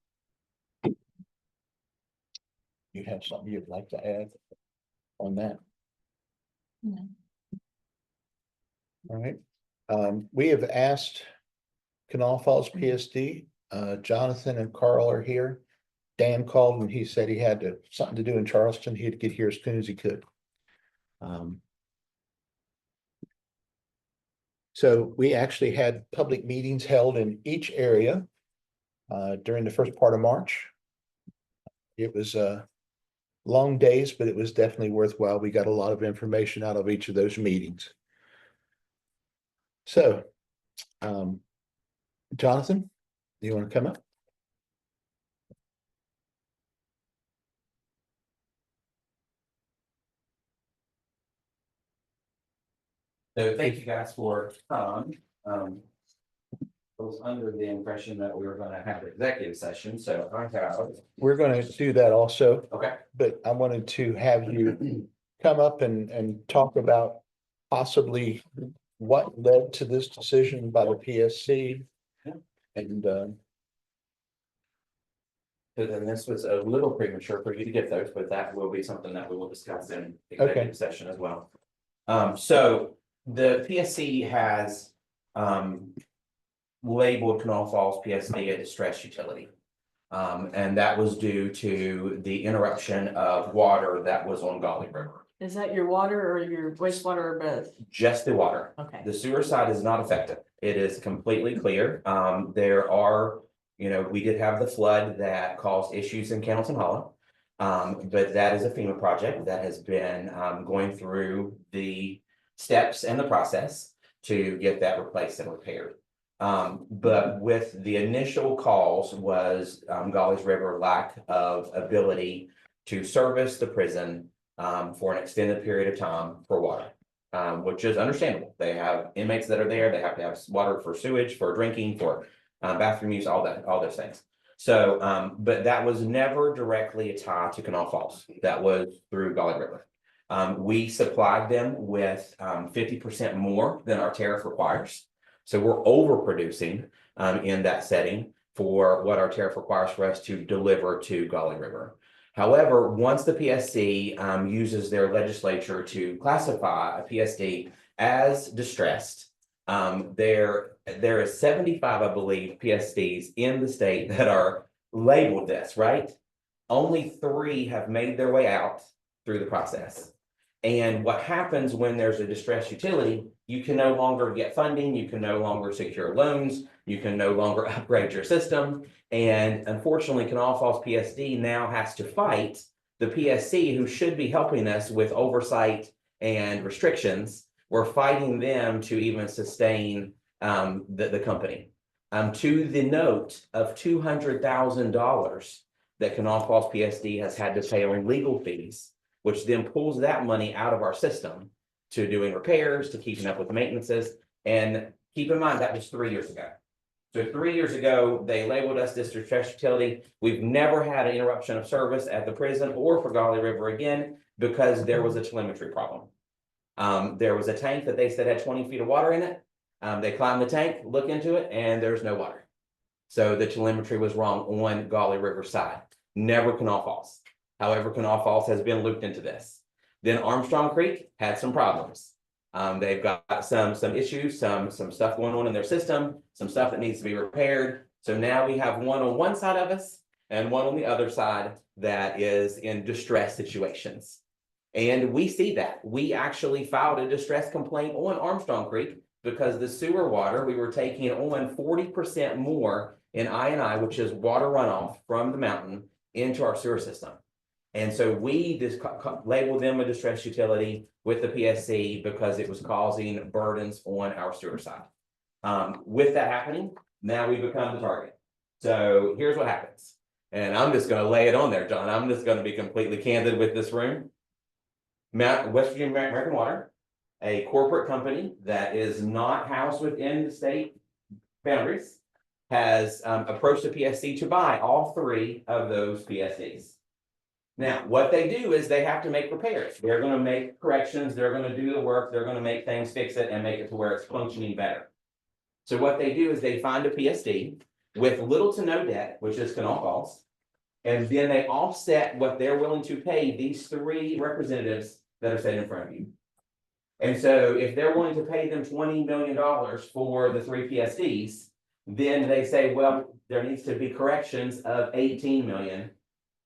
You have something you'd like to add on that? No. All right. We have asked Canal Falls PSD, Jonathan and Carl are here. Dan called and he said he had something to do in Charleston. He'd get here as soon as he could. So we actually had public meetings held in each area during the first part of March. It was long days, but it was definitely worthwhile. We got a lot of information out of each of those meetings. So, Jonathan, do you want to come up? So thank you guys for, I was under the impression that we were gonna have an executive session, so I have. We're going to do that also, Okay. but I wanted to have you come up and talk about possibly what led to this decision by the PSC. And And this was a little premature for you to get those, but that will be something that we will discuss in executive session as well. So the PSC has, labeled Canal Falls PSD a distress utility. And that was due to the interruption of water that was on Golly River. Is that your water or your wastewater or both? Just the water. Okay. The sewer side is not affected. It is completely clear. There are, we did have the flood that caused issues in Cannleton Hollow. But that is a FEMA project that has been going through the steps and the process to get that replaced and repaired. But with the initial cause was Golly's River lack of ability to service the prison for an extended period of time for water, which is understandable. They have inmates that are there. They have to have water for sewage, for drinking, for bathroom use, all those things. So, but that was never directly a tie to Canal Falls. That was through Golly River. We supplied them with 50% more than our tariff requires. So we're overproducing in that setting for what our tariff requires for us to deliver to Golly River. However, once the PSC uses their legislature to classify a PSD as distressed, there is 75, I believe, PSDs in the state that are labeled this, right? Only 3 have made their way out through the process. And what happens when there's a distressed utility, you can no longer get funding, you can no longer secure loans, you can no longer upgrade your system. And unfortunately, Canal Falls PSD now has to fight the PSC, who should be helping us with oversight and restrictions. We're fighting them to even sustain the company. To the note of $200,000 that Canal Falls PSD has had to pay on legal fees, which then pulls that money out of our system to doing repairs, to keeping up with the maintenances. And keep in mind, that was 3 years ago. So 3 years ago, they labeled us this distress utility. We've never had an interruption of service at the prison or for Golly River again, because there was a telemetry problem. There was a tank that they said had 20 feet of water in it. They climbed the tank, look into it, and there's no water. So the telemetry was wrong on Golly River side, never Canal Falls. However, Canal Falls has been looped into this. Then Armstrong Creek had some problems. They've got some issues, some stuff going on in their system, some stuff that needs to be repaired. So now we have one on one side of us and one on the other side that is in distress situations. And we see that. We actually filed a distress complaint on Armstrong Creek because the sewer water, we were taking on 40% more in I&I, which is water runoff from the mountain into our sewer system. And so we just labeled them a distress utility with the PSC because it was causing burdens on our sewer side. With that happening, now we become the target. So here's what happens. And I'm just going to lay it on there, John. I'm just going to be completely candid with this room. West Virginia American Water, a corporate company that is not housed within the state boundaries, has approached the PSC to buy all 3 of those PSCs. Now, what they do is they have to make repairs. They're gonna make corrections, they're gonna do the work, they're gonna make things, fix it, and make it to where it's functioning better. So what they do is they find a PSD with little to no debt, which is Canal Falls. And then they offset what they're willing to pay these 3 representatives that are sitting in front of you. And so if they're willing to pay them $20 million for the 3 PSDs, then they say, well, there needs to be corrections of 18 million.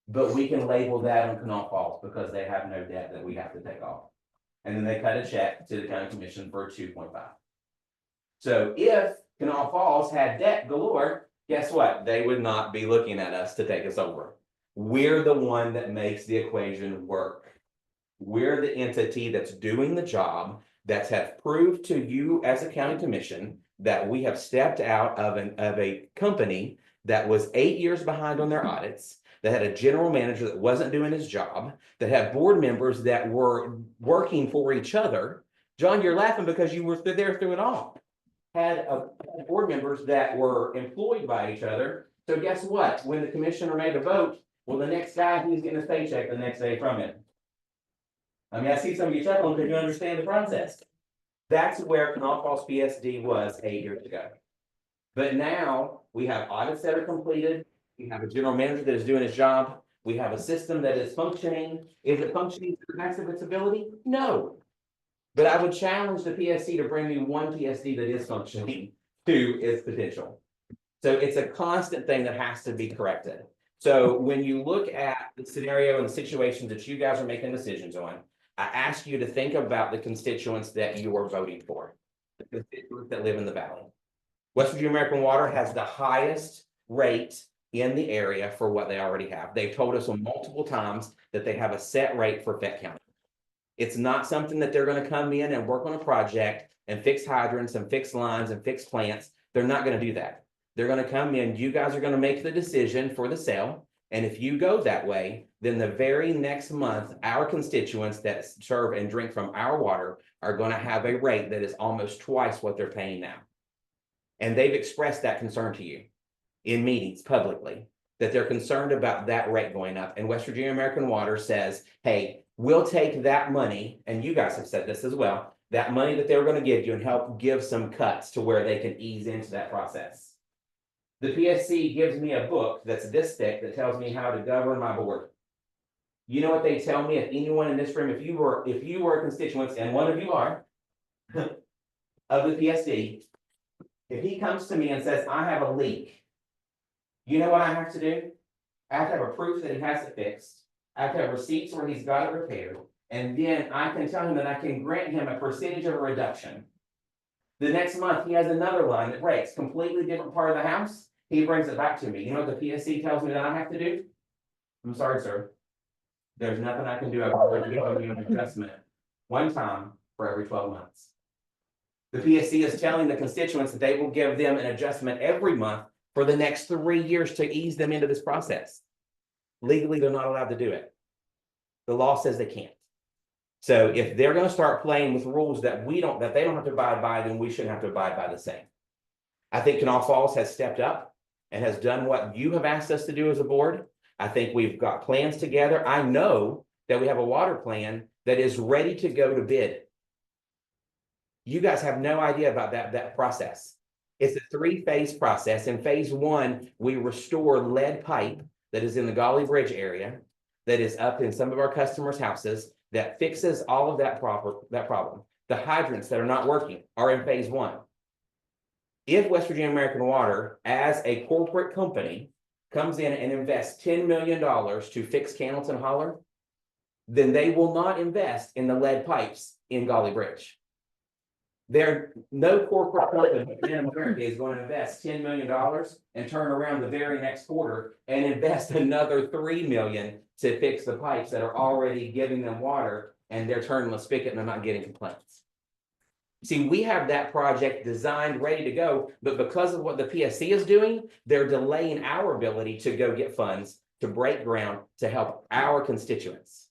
But we can label that on Canal Falls because they have no debt that we have to take off. And then they cut a check to the county commission for 2.5. So if Canal Falls had debt galore, guess what? They would not be looking at us to take us over. We're the one that makes the equation work. We're the entity that's doing the job, that have proved to you as a county commission that we have stepped out of a company that was 8 years behind on their audits, that had a general manager that wasn't doing his job, that had board members that were working for each other. John, you're laughing because you were there through it all. Had board members that were employed by each other. So guess what? When the commissioner made a vote, well, the next guy, he's getting his paycheck the next day from it. I mean, I see some of you chuckling because you understand the process. That's where Canal Falls PSD was 8 years ago. But now we have audits that are completed. We have a general manager that is doing his job. We have a system that is functioning. Is it functioning to the max of its ability? No. But I would challenge the PSC to bring me one PSD that is functioning to its potential. So it's a constant thing that has to be corrected. So when you look at the scenario and the situations that you guys are making decisions on, I ask you to think about the constituents that you are voting for, the constituents that live in the valley. West Virginia American Water has the highest rate in the area for what they already have. They've told us multiple times that they have a set rate for Fayette County. It's not something that they're going to come in and work on a project and fix hydrants and fix lines and fix plants. They're not going to do that. They're going to come in. You guys are going to make the decision for the sale. And if you go that way, then the very next month, our constituents that serve and drink from our water are going to have a rate that is almost twice what they're paying now. And they've expressed that concern to you in meetings publicly, that they're concerned about that rate going up. And West Virginia American Water says, hey, we'll take that money, and you guys have said this as well, that money that they're going to give you and help give some cuts to where they can ease into that process. The PSC gives me a book that's this thick that tells me how to govern my board. You know what they tell me? If anyone in this room, if you were a constituent, and one of you are, of the PSD, if he comes to me and says, I have a leak, you know what I have to do? I have to have a proof that he has it fixed. I have to have receipts where he's got it repaired. And then I can tell him that I can grant him a percentage of a reduction. The next month, he has another line that breaks, completely different part of the house. He brings it back to me. You know what the PSC tells me that I have to do? I'm sorry, sir. There's nothing I can do. I've already given you an adjustment one time for every 12 months. The PSC is telling the constituents that they will give them an adjustment every month for the next 3 years to ease them into this process. Legally, they're not allowed to do it. The law says they can't. So if they're going to start playing with rules that they don't have to abide by, then we shouldn't have to abide by the same. I think Canal Falls has stepped up and has done what you have asked us to do as a board. I think we've got plans together. I know that we have a water plan that is ready to go to bid. You guys have no idea about that process. It's a 3-phase process. In phase 1, we restore lead pipe that is in the Golly Bridge area, that is up in some of our customers' houses, that fixes all of that problem. The hydrants that are not working are in phase 1. If West Virginia American Water, as a corporate company, comes in and invests $10 million to fix Cannleton Holler, then they will not invest in the lead pipes in Golly Bridge. No corporate company in America is going to invest $10 million and turn around the very next quarter and invest another $3 million to fix the pipes that are already giving them water, and they're turning the spigot and they're not getting complaints. See, we have that project designed, ready to go, but because of what the PSC is doing, they're delaying our ability to go get funds to break ground to help our constituents.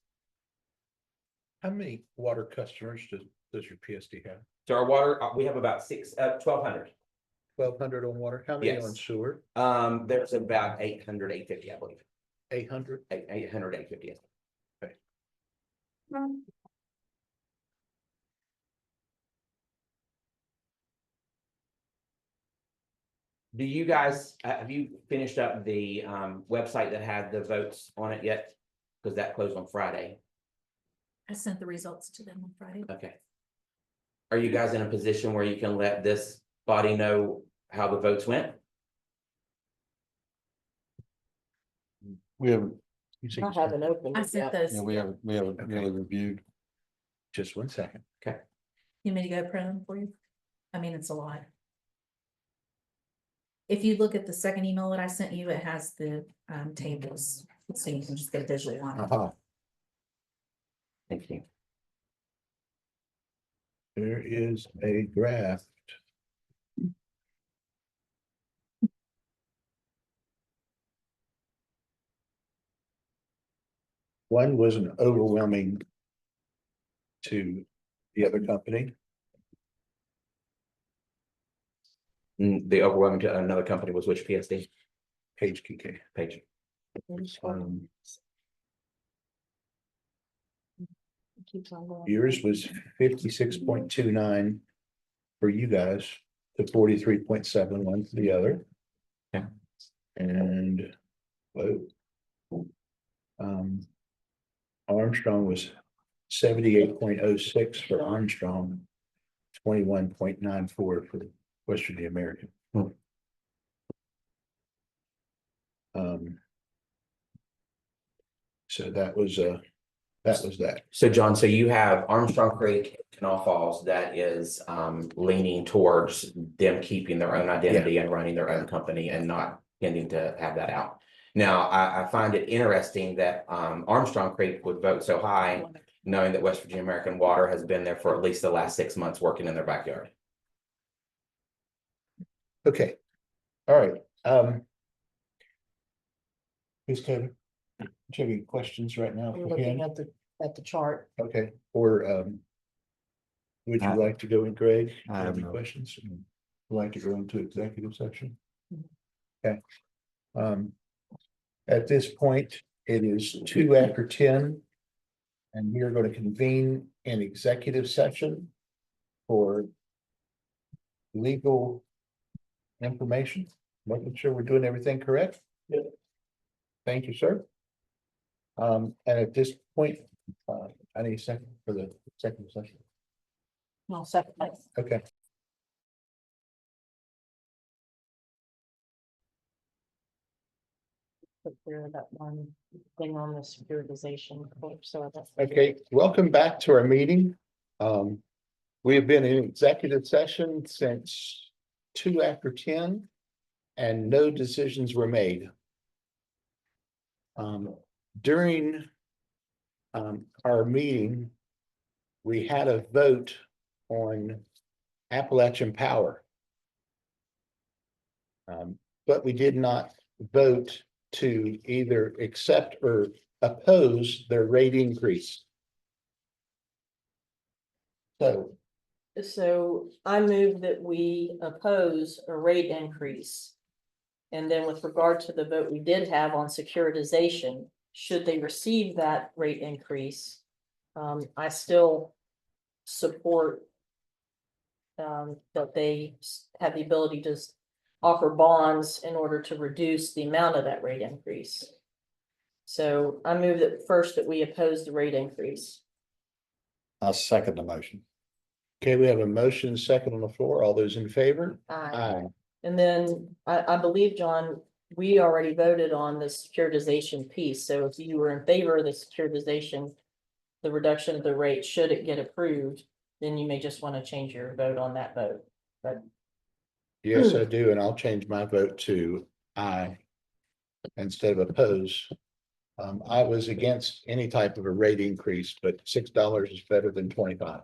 How many water customers does your PSD have? So our water, we have about 1,200. 1,200 on water. How many on Yes. sewer? There's about 800, 850, I believe. 800? 800, 850. Do you guys, have you finished up the website that had the votes on it yet? Because that closed on Friday. I sent the results to them on Friday. Okay. Are you guys in a position where you can let this body know how the votes went? We have, I haven't opened I it sent yet. those. yeah, we haven't really reviewed. Just 1 second. Okay. You want me to go print them for you? I mean, it's a lot. If you look at the second email that I sent you, it has the tables, so you can just get a visual on it. Uh-huh. Thank you. There is a draft. One was an overwhelming to the other company. The overwhelming to another company was which PSD Page KK. page? Um, Keeps on going. yours was 56.29 for you guys to 43.71 for the other. Okay. And whoa. Armstrong was 78.06 for Armstrong, 21.94 for West Virginia American. So that was that. So John, so you have Armstrong Creek, Canal Falls, that is leaning towards them keeping their own identity and running their own company and not tending to have that out. Now, I find it interesting that Armstrong Creek would vote so high, knowing that West Virginia American Water has been there for at least the last 6 months working in their backyard. Okay, all right. Who's Kevin? Do you have any questions right now? I'm for looking him? at the chart. Okay, or would you like to go in, Greg? I Have have any no- questions? Would you like to go into executive section? Mm-hmm. Okay. At this point, it is 2 after 10. And we are going to convene an executive session for legal information, making sure we're doing everything correct. Yeah. Thank you, sir. And at this point, I need a second for the second session. No, second. Okay. Put there that one thing on the securitization. So that's. Okay, welcome back to our meeting. We have been in executive session since 2 after 10 and no decisions were made. During our meeting, we had a vote on Appalachian Power. But we did not vote to either accept or oppose their rate increase. So I move that we oppose a rate increase. And then with regard to the vote we did have on securitization, should they receive that rate increase, I still support that they have the ability to offer bonds in order to reduce the amount of that rate increase. So I move that first that we oppose the rate increase. I second the motion. Okay, we have a motion second on the floor. All those in favor? Aye. And then I believe, John, we already voted on the securitization piece. So if you were in favor of the securitization, the reduction of the rate, should it get approved, then you may just want to change your vote on that vote. But Yes, I do, and I'll change my vote to aye instead of oppose. I was against any type of a rate increase, but $6 is better than 25.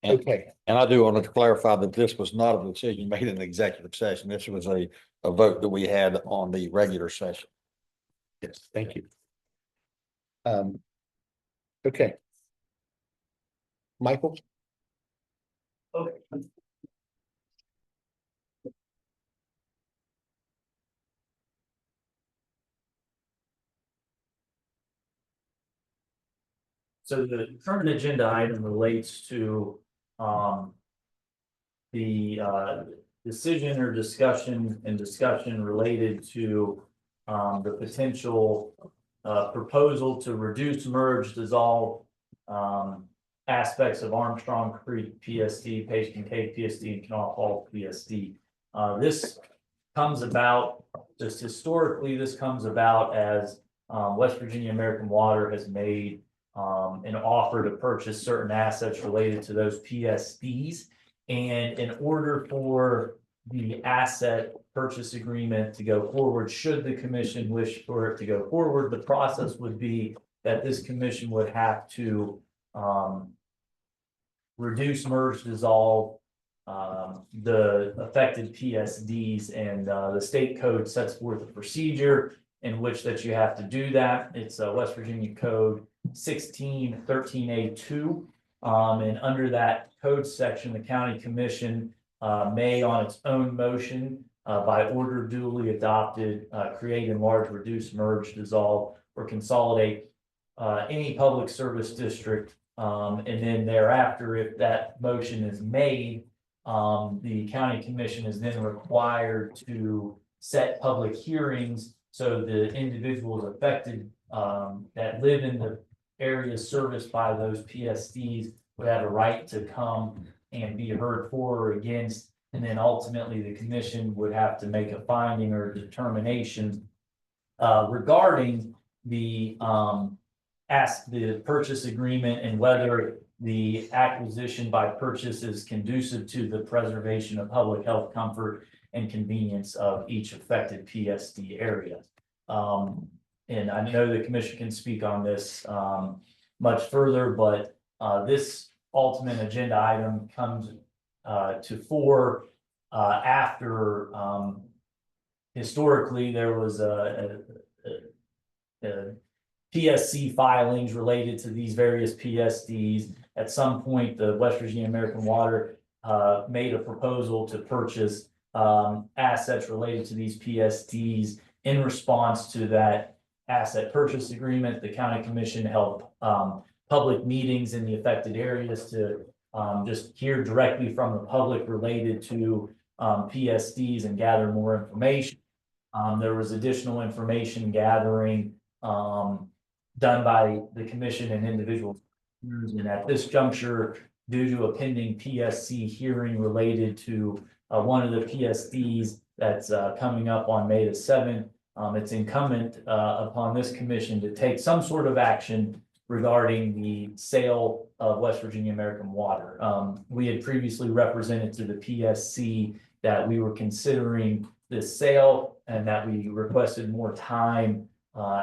And- Okay, And I do want to clarify that this was not a decision made in executive session. This was a vote that we had on the regular session. yes, thank you. Okay. Michael? Okay. So the current agenda item relates to, the, decision or discussion related to, the potential, proposal to reduce, merge, dissolve, aspects of Armstrong Creek PSD, Page Kincaid PSD, and Kanawha Falls PSD. This comes about, just historically, this comes about as West Virginia American Water has made an offer to purchase certain assets related to those PSDs. And in order for the asset purchase agreement to go forward, should the commission wish for it to go forward, the process would be that this commission would have to reduce, merge, dissolve the affected PSDs, and the state code sets forth a procedure in which that you have to do that. It's West Virginia Code 1613A2. And under that code section, the county commission may, on its own motion, by order duly adopted, create, enlarge, reduce, merge, dissolve, or consolidate any public service district. And then thereafter, if that motion is made, the county commission is then required to set public hearings so the individuals affected that live in the areas serviced by those PSDs would have a right to come and be heard for or against. And then ultimately the commission would have to make a finding or determination regarding the purchase agreement and whether the acquisition by purchase is conducive to the preservation of public health, comfort, and convenience of each affected PSD area. And I know the commission can speak on this much further, but this ultimate agenda item comes to fore after historically there was a PSC filings related to these various PSDs. At some point, the West Virginia American Water made a proposal to purchase assets related to these PSDs. In response to that asset purchase agreement, the county commission held public meetings in the affected areas to just hear directly from the public related to PSDs and gather more information. There was additional information gathering done by the commission and individuals. And at this juncture, due to a pending PSC hearing related to one of the PSDs that's coming up on May the 7th, it's incumbent upon this commission to take some sort of action regarding the sale of West Virginia American Water. We had previously represented to the PSC that we were considering this sale and that we requested more time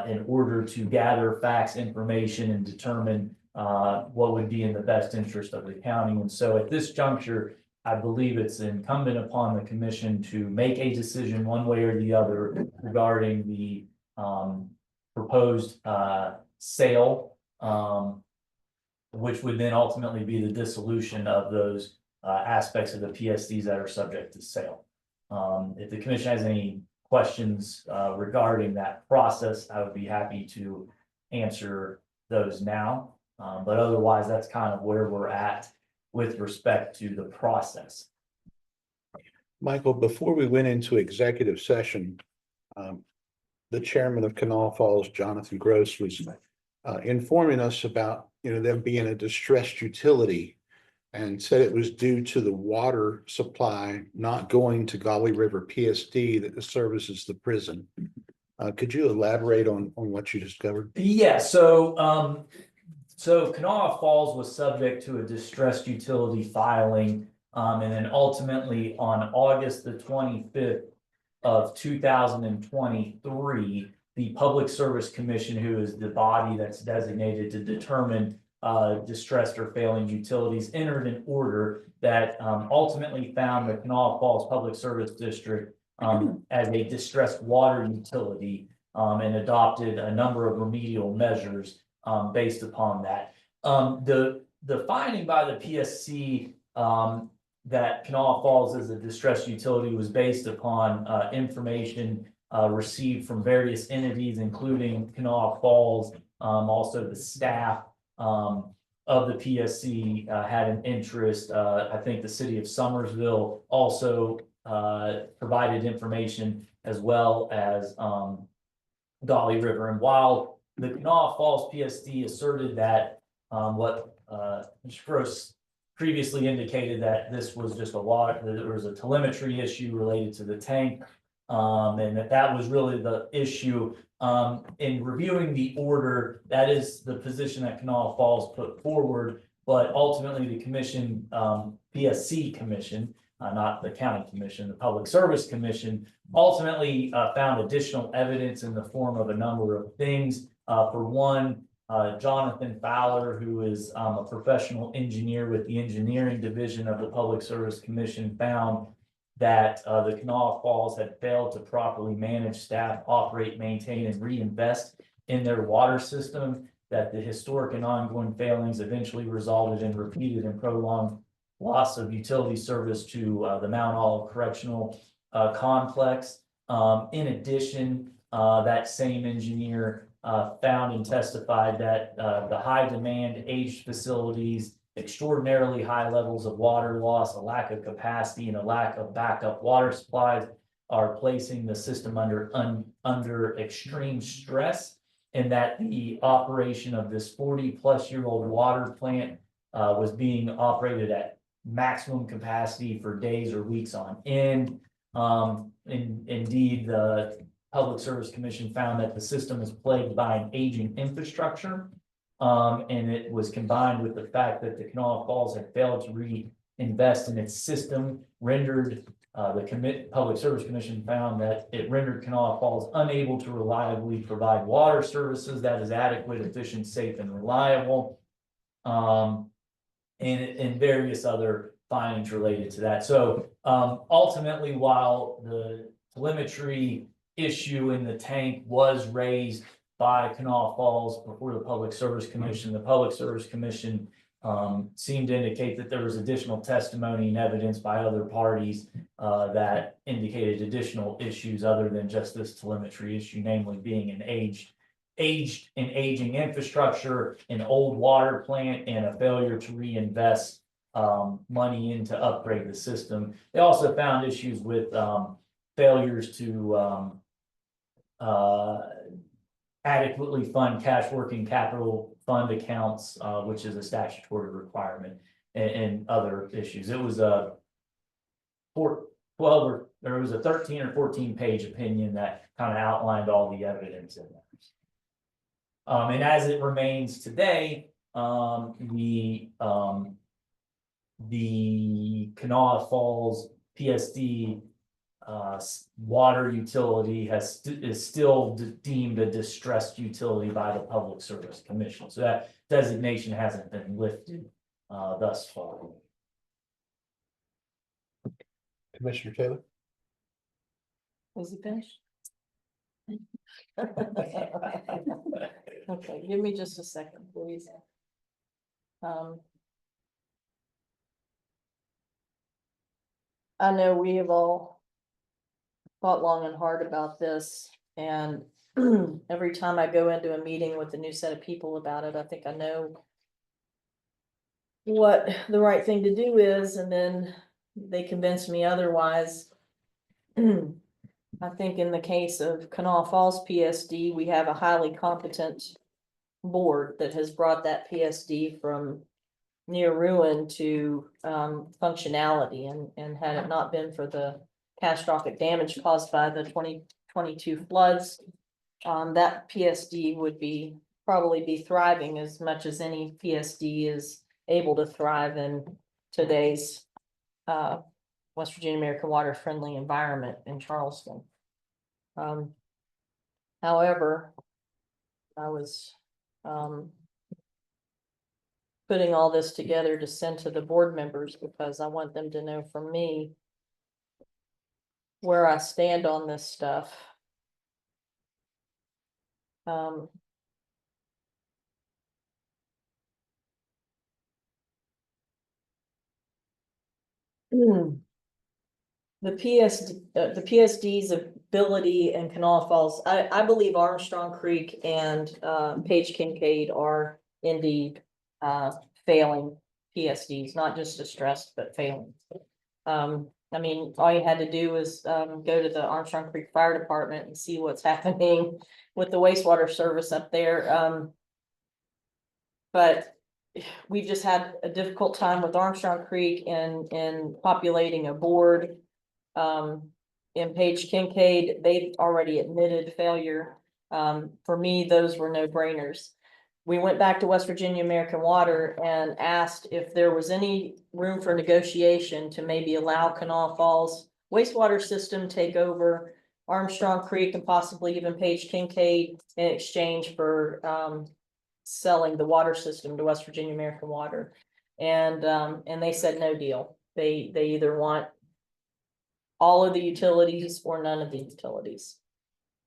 in order to gather facts, information, and determine what would be in the best interest of the county. And so at this juncture, I believe it's incumbent upon the commission to make a decision one way or the other regarding the proposed sale, which would then ultimately be the dissolution of those aspects of the PSDs that are subject to sale. If the commission has any questions regarding that process, I would be happy to answer those now. But otherwise, that's kind of where we're at with respect to the process. Michael, before we went into executive session, the chairman of Kanawha Falls, Jonathan Gross, was informing us about, them being a distressed utility, and said it was due to the water supply not going to Gauley River PSD that services the prison. Could you elaborate on what you discovered? Yeah, so Kanawha Falls was subject to a distressed utility filing, and then ultimately on August the 25th of 2023, the Public Service Commission, who is the body that's designated to determine distressed or failing utilities, entered an order that ultimately found the Kanawha Falls Public Service District as a distressed water utility, and adopted a number of remedial measures based upon that. The finding by the PSC that Kanawha Falls is a distressed utility was based upon information received from various entities, including Kanawha Falls, also the staff, of the PSC had an interest. I think the city of Somersville also provided information, as well as Dolly River. And while the Kanawha Falls PSD asserted that what Mr. Gross previously indicated that this was just a water, that there was a telemetry issue related to the tank, and that was really the issue. In reviewing the order, that is the position that Kanawha Falls put forward, but ultimately the commission, PSC commission, not the county commission, the Public Service Commission, ultimately found additional evidence in the form of a number of things. For one, Jonathan Fowler, who is a professional engineer with the engineering division of the Public Service Commission, found that the Kanawha Falls had failed to properly manage, staff, operate, maintain, and reinvest in their water system, that the historic and ongoing failings eventually resulted in repeated and prolonged loss of utility service to the Mount Olive Correctional Complex. In addition, that same engineer found and testified that the high demand aged facilities, extraordinarily high levels of water loss, a lack of capacity, and a lack of backup water supplies are placing the system under extreme stress, and that the operation of this 40-plus-year-old water plant was being operated at maximum capacity for days or weeks on end. Indeed, the Public Service Commission found that the system is plagued by an aging infrastructure. And it was combined with the fact that the Kanawha Falls had failed to reinvest in its system, rendered the Public Service Commission found that it rendered Kanawha Falls unable to reliably provide water services that is adequate, efficient, safe, and reliable. And various other findings related to that. So ultimately, while the telemetry issue in the tank was raised by Kanawha Falls before the Public Service Commission, the Public Service Commission seemed to indicate that there was additional testimony and evidence by other parties that indicated additional issues other than just this telemetry issue, namely being an aging infrastructure, an old water plant, and a failure to reinvest money in to upgrade the system. They also found issues with failures to adequately fund cash working capital fund accounts, which is a statutory requirement, and other issues. It was a 13 or 14 page opinion that kind of outlined all the evidence in there. And as it remains today, the Kanawha Falls PSD water utility is still deemed a distressed utility by the Public Service Commission. So that designation hasn't been lifted thus far. Commissioner Taylor? Is he finished? Okay, give me just a second, please. I know we have all thought long and hard about this, and every time I go into a meeting with a new set of people about it, I think I know what the right thing to do is, and then they convince me otherwise. I think in the case of Kanawha Falls PSD, we have a highly competent board that has brought that PSD from near ruin to functionality, and had it not been for the catastrophic damage caused by the 2022 floods, that PSD would probably be thriving as much as any PSD is able to thrive in today's West Virginia American Water Friendly environment in Charleston. However, I was putting all this together to send to the board members because I want them to know from me where I stand on this stuff. The PSD's ability in Kanawha Falls, I believe Armstrong Creek and Page Kincaid are indeed failing PSDs, not just distressed, but failing. I mean, all you had to do was, go to the Armstrong Creek Fire Department and see what's happening with the wastewater service up there. But we've just had a difficult time with Armstrong Creek and populating a board. In Page Kincaid, they've already admitted failure. For me, those were no brainers. We went back to West Virginia American Water and asked if there was any room for negotiation to maybe allow Kanawha Falls wastewater system take over Armstrong Creek and possibly even Page Kincaid in exchange for selling the water system to West Virginia American Water. And they said no deal. They either want all of the utilities or none of the utilities.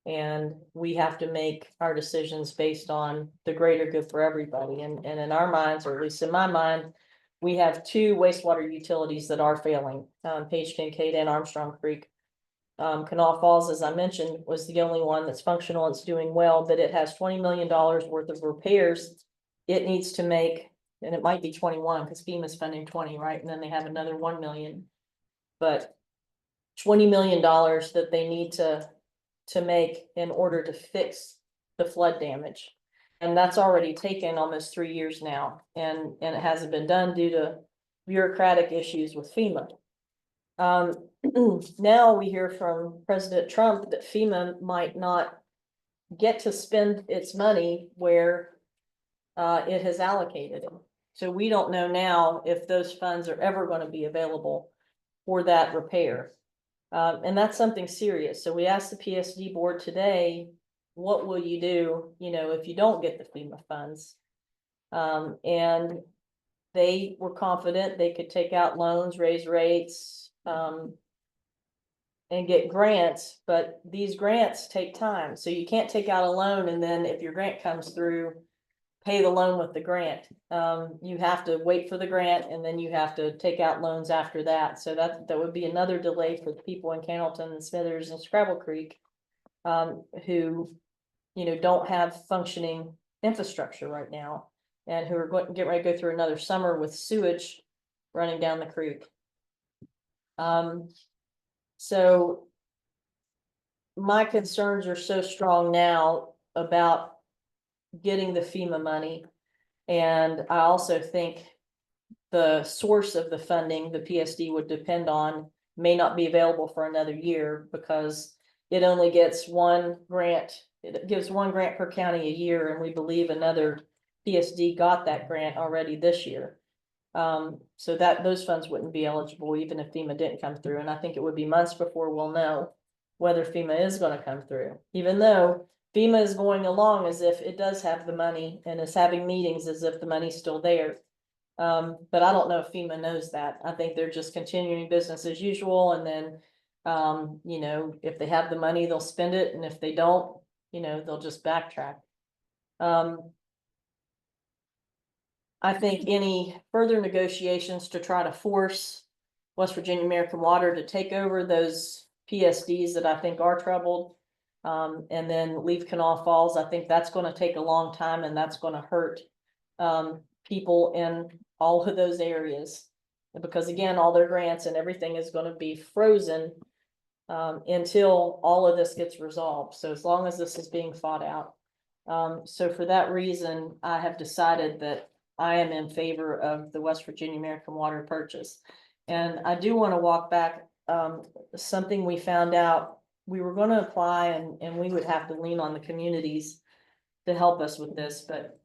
And we have to make our decisions based on the greater good for everybody. And in our minds, or at least in my mind, we have two wastewater utilities that are failing, Page Kincaid and Armstrong Creek. Kanawha Falls, as I mentioned, was the only one that's functional. It's doing well, but it has $20 million worth of repairs it needs to make, and it might be 21 because FEMA's funding 20, right? And then they have another 1 million, but $20 million that they need to make in order to fix the flood damage. And that's already taken almost 3 years now, and it hasn't been done due to bureaucratic issues with FEMA. Now we hear from President Trump that FEMA might not get to spend its money where it has allocated it. So we don't know now if those funds are ever going to be available for that repair. And that's something serious. So we asked the PSD board today, what will you do, if you don't get the FEMA funds? And they were confident they could take out loans, raise rates, and get grants, but these grants take time. So you can't take out a loan and then if your grant comes through, pay the loan with the grant. You have to wait for the grant and then you have to take out loans after that. So that would be another delay for the people in Cannleton and Smithers and Scrabble Creek, who, don't have functioning infrastructure right now and who are going to get ready to go through another summer with sewage running down the creek. So my concerns are so strong now about getting the FEMA money. And I also think the source of the funding the PSD would depend on may not be available for another year because it only gets one grant. It gives one grant per county a year, and we believe another PSD got that grant already this year. So that those funds wouldn't be eligible even if FEMA didn't come through. And I think it would be months before we'll know whether FEMA is going to come through, even though FEMA is going along as if it does have the money and is having meetings as if the money's still there. But I don't know if FEMA knows that. I think they're just continuing business as usual. And then, if they have the money, they'll spend it. And if they don't, they'll just backtrack. I think any further negotiations to try to force West Virginia American Water to take over those PSDs that I think are troubled, and then leave Kanawha Falls, I think that's going to take a long time and that's going to hurt people in all of those areas. Because again, all their grants and everything is going to be frozen until all of this gets resolved. So as long as this is being fought out. So for that reason, I have decided that I am in favor of the West Virginia American Water purchase. And I do want to walk back something we found out. We were going to apply and we would have to lean on the communities to help us with this, but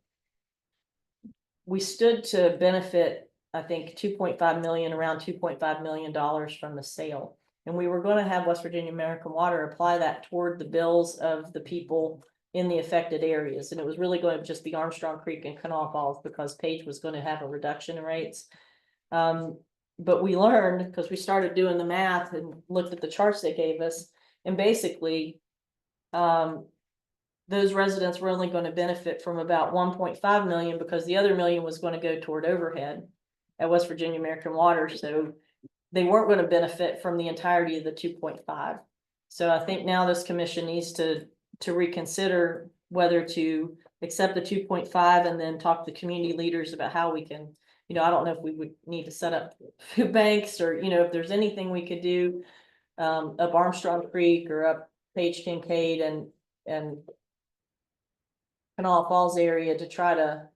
we stood to benefit, I think, 2.5 million, around $2.5 million from the sale. And we were going to have West Virginia American Water apply that toward the bills of the people in the affected areas. And it was really going to just be Armstrong Creek and Kanawha Falls because Page was going to have a reduction in rates. But we learned, because we started doing the math and looked at the charts they gave us, and basically those residents were only going to benefit from about 1.5 million because the other million was going to go toward overhead at West Virginia American Water. So they weren't going to benefit from the entirety of the 2.5. So I think now this commission needs to reconsider whether to accept the 2.5 and then talk to community leaders about how we can, I don't know if we would need to set up food banks or, if there's anything we could do up Armstrong Creek or up Page Kincaid and Kanawha Falls area to try to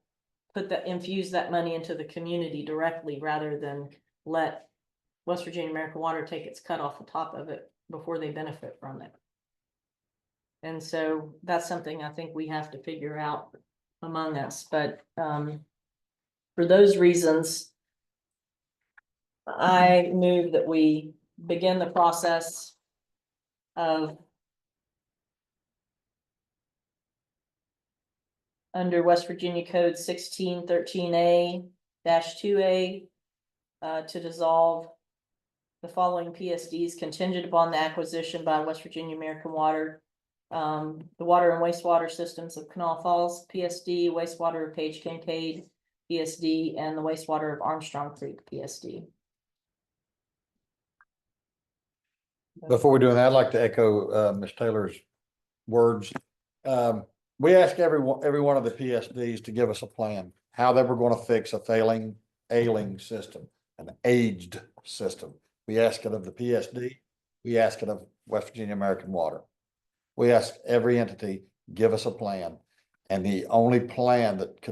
infuse that money into the community directly rather than let West Virginia American Water take its cut off the top of it before they benefit from it. And so that's something I think we have to figure out among us, but for those reasons, I move that we begin the process of under West Virginia Code 1613A-2A to dissolve the following PSDs contingent upon the acquisition by West Virginia American Water. The water and wastewater systems of Kanawha Falls PSD, wastewater of Page Kincaid PSD, and the wastewater of Armstrong Creek PSD. Before we do that, I'd like to echo Ms. Taylor's words. We ask every one of the PSDs to give us a plan, how they were going to fix a ailing system, an aged system. We ask it of the PSD. We ask it of West Virginia American Water. We ask every entity, give us a plan. And the only plan that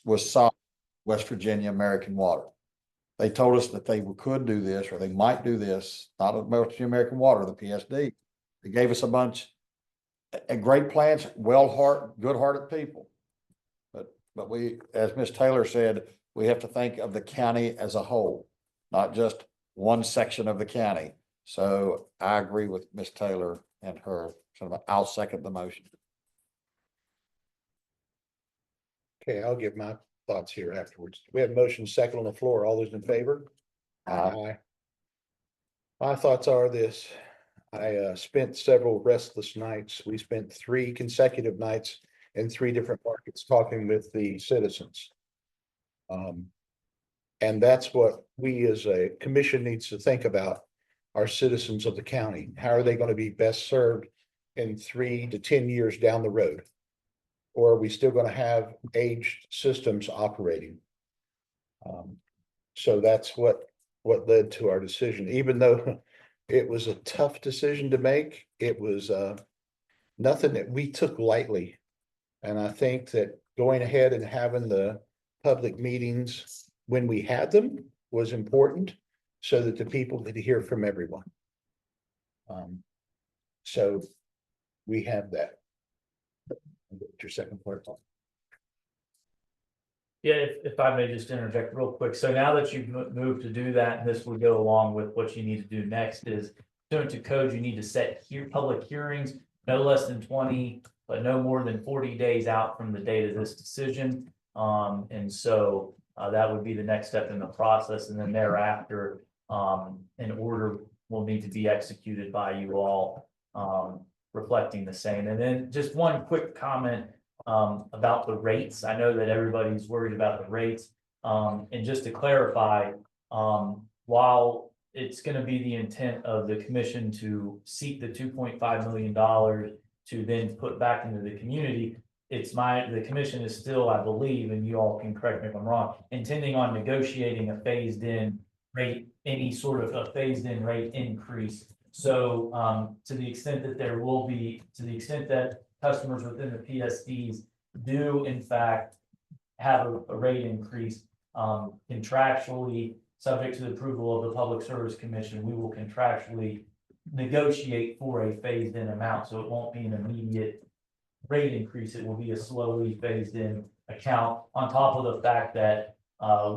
was sought, West Virginia American Water. They told us that they could do this, or they might do this, not at West Virginia American Water, the PSD. They gave us a bunch of great plans, good-hearted people. But we, as Ms. Taylor said, we have to think of the county as a whole, not just one section of the county. So I agree with Ms. Taylor and her. So I'll second the motion. Okay, I'll give my thoughts here afterwards. We have motion second on the floor. All those in favor? Aye. My thoughts are this. I spent several restless nights. We spent 3 consecutive nights in 3 different markets talking with the citizens. And that's what we as a commission needs to think about, our citizens of the county. How are they going to be best served in 3 to 10 years down the road? Or are we still going to have aged systems operating? So that's what led to our decision, even though it was a tough decision to make. It was nothing that we took lightly. And I think that going ahead and having the public meetings when we had them was important so that the people could hear from everyone. So we have that. Your second part. Yeah, if I may just interject real quick. So now that you've moved to do that, and this will go along with what you need to do next is pursuant to code, you need to set public hearings no less than 20, but no more than 40 days out from the date of this decision. And so that would be the next step in the process. And then thereafter, an order will need to be executed by you all, reflecting the same. And then just one quick comment about the rates. I know that everybody's worried about the rates. And just to clarify, while it's going to be the intent of the commission to seek the $2.5 million to then put back into the community, the commission is still, I believe, and you all can correct me if I'm wrong, intending on negotiating a phased in rate, any sort of a phased in rate increase. So to the extent that that customers within the PSDs do in fact have a rate increase, contractually, subject to the approval of the Public Service Commission, we will contractually negotiate for a phased in amount. So it won't be an immediate rate increase. It will be a slowly phased in account, on top of the fact that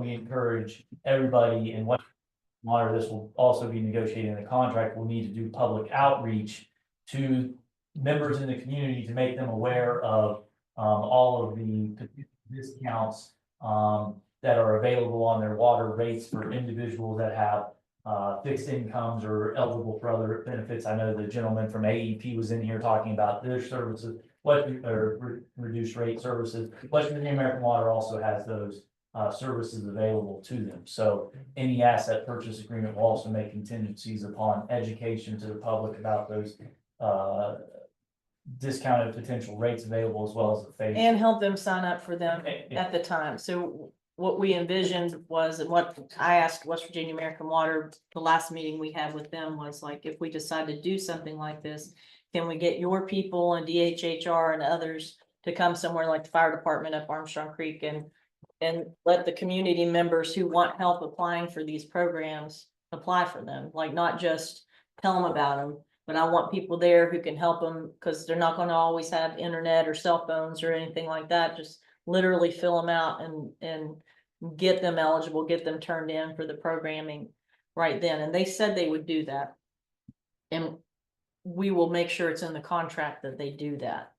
we encourage everybody in what Water, this will also be negotiating the contract. We'll need to do public outreach to members in the community to make them aware of all of the discounts that are available on their water rates for individuals that have fixed incomes or eligible for other benefits. I know the gentleman from AEP was in here talking about their services, reduced rate services. West Virginia American Water also has those services available to them. So any asset purchase agreement will also make contingencies upon education to the public about those discounted potential rates available as well as the phase. And help them sign up for them Yeah. at the time. So what we envisioned was, and what I asked West Virginia American Water, the last meeting we had with them was like, if we decide to do something like this, can we get your people and DHHR and others to come somewhere like the fire department up Armstrong Creek and let the community members who want help applying for these programs apply for them, like not just tell them about them. But I want people there who can help them, because they're not gonna always have internet or cell phones or anything like that. Just literally fill them out and get them eligible, get them turned in for the programming right then. And they said they would do that. And we will make sure it's in the contract that they do that.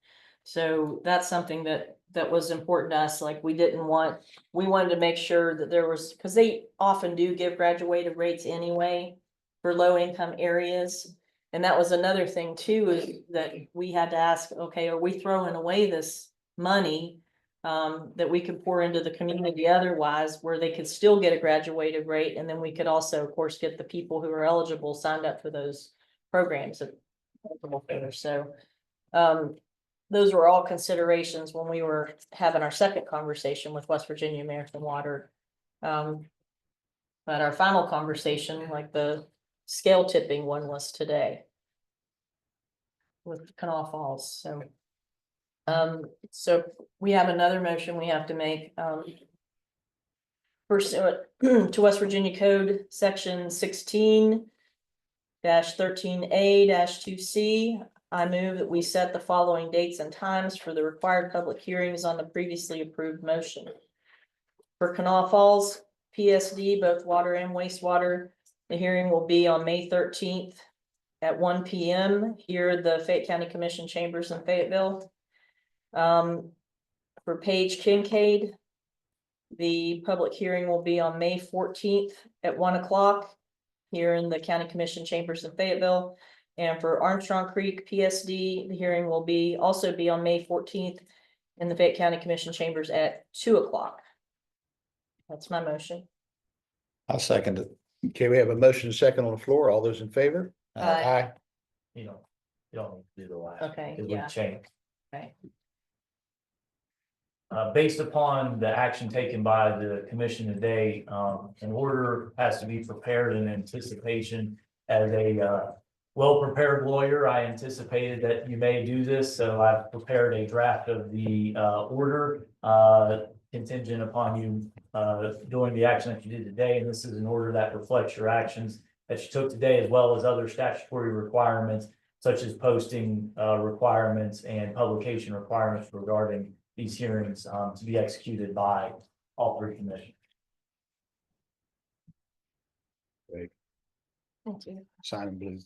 So that's something that was important to us. Like, we wanted to make sure that there was, because they often do give graduated rates anyway for low income areas. And that was another thing too, is that we had to ask, okay, are we throwing away this money that we could pour into the community otherwise, where they could still get a graduated rate? And then we could also, of course, get the people who are eligible signed up for those programs. So those were all considerations when we were having our second conversation with West Virginia American Water. But our final conversation, like the scale tipping one, was today with Kanawha Falls. So we have another motion we have to make, pursuant to West Virginia Code Section 16-13A-2C. I move that we set the following dates and times for the required public hearings on the previously approved motion. For Kanawha Falls PSD, both water and wastewater, the hearing will be on May 13th at 1 p.m. here at the Fayette County Commission chambers in Fayetteville. For Paige Kincaid, the public hearing will be on May 14th at 1 o'clock here in the County Commission chambers in Fayetteville. And for Armstrong Creek PSD, the hearing will also be on May 14th in the Fayette County Commission chambers at 2 o'clock. That's my motion. I'll second it. Okay, we have a motion second on the floor. All those in favor? Aye. You don't need to do the last. Okay, Because yeah. we changed. Okay. Based upon the action taken by the commission today, an order has to be prepared in anticipation. As a well-prepared lawyer, I anticipated that you may do this, so I've prepared a draft of the order contingent upon you doing the action that you did today. And this is an order that reflects your actions that you took today, as well as other statutory requirements, such as posting requirements and publication requirements regarding these hearings to be executed by all three commissioners. Thank you. Sign in blue.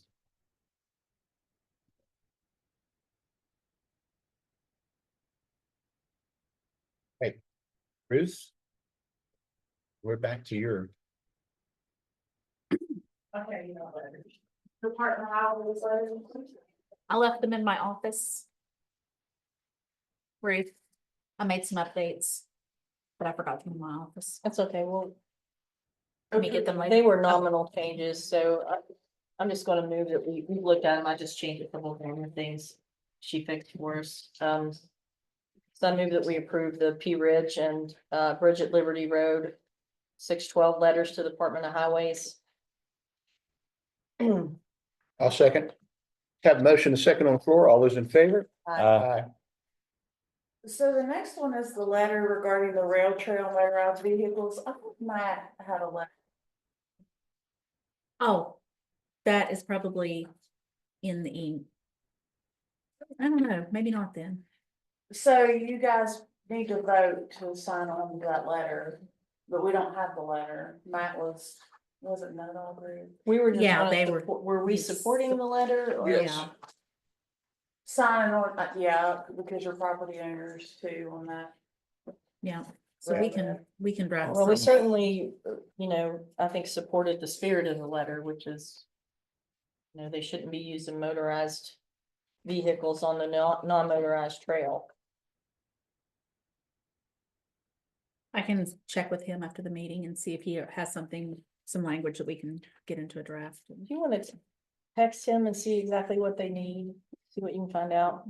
Hey, Bruce. We're back to your. Okay, you know, Department of Highways letters. I left them in my office. Ruth, I made some updates, but I forgot them in my office. That's okay. Well, Let me get them later. they were nominal changes, so I'm just gonna move that we looked at them. I just changed a couple of other things she fixed for us. So I move that we approve the P Ridge and Bridget Liberty Road 612 letters to the Department of Highways. I'll second. Have a motion a second on the floor. All those in favor? Aye. So the next one is the letter regarding the rail trail motorized vehicles. I think Matt had a letter. Oh, that is probably in the ink. I don't know, maybe not then. So you guys need to vote to sign on to that letter, but we don't have the letter. Matt was it not all agreed? We were just Yeah, gonna they were we supporting the letter? Or? Yeah. Sign on, yeah, because you're property owners too on that. Yeah, so we can draft. Well, we something. certainly, I think supported the spirit of the letter, which is, they shouldn't be using motorized vehicles on the non-motorized trail. I can check with him after the meeting and see if he has some language that we can get into a draft. Do you want to text him and see exactly what they need? See what you can find out?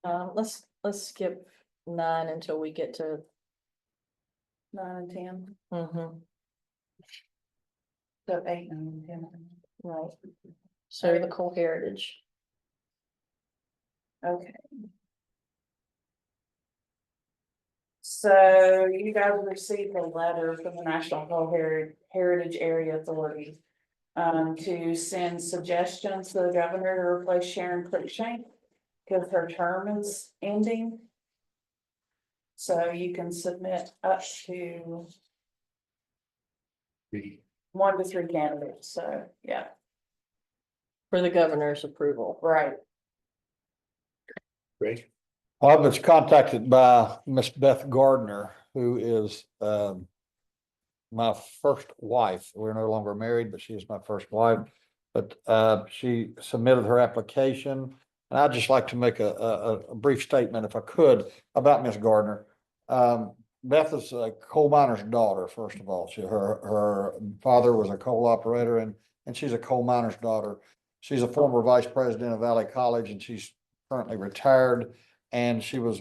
Let's skip 9 until we get to. 9 and 10, Mhm, so 8, 9, and 10. right. So the Cole Heritage. Okay. So you guys received a letter from the National Heritage Area Authority to send suggestions to the governor to replace Sharon Cruikshank because her term is ending. So you can submit up to 1 to 3 candidates, so, yeah, For the governor's approval. right. Great. I was contacted by Miss Beth Gardner, who is, my first wife. We're no longer married, but she is my first wife. But, she submitted her application. And I'd just like to make a brief statement, if I could, about Miss Gardner. Beth is a coal miner's daughter, first of all. Her father was a coal operator and she's a coal miner's daughter. She's a former vice president of Valley College and she's currently retired. And she was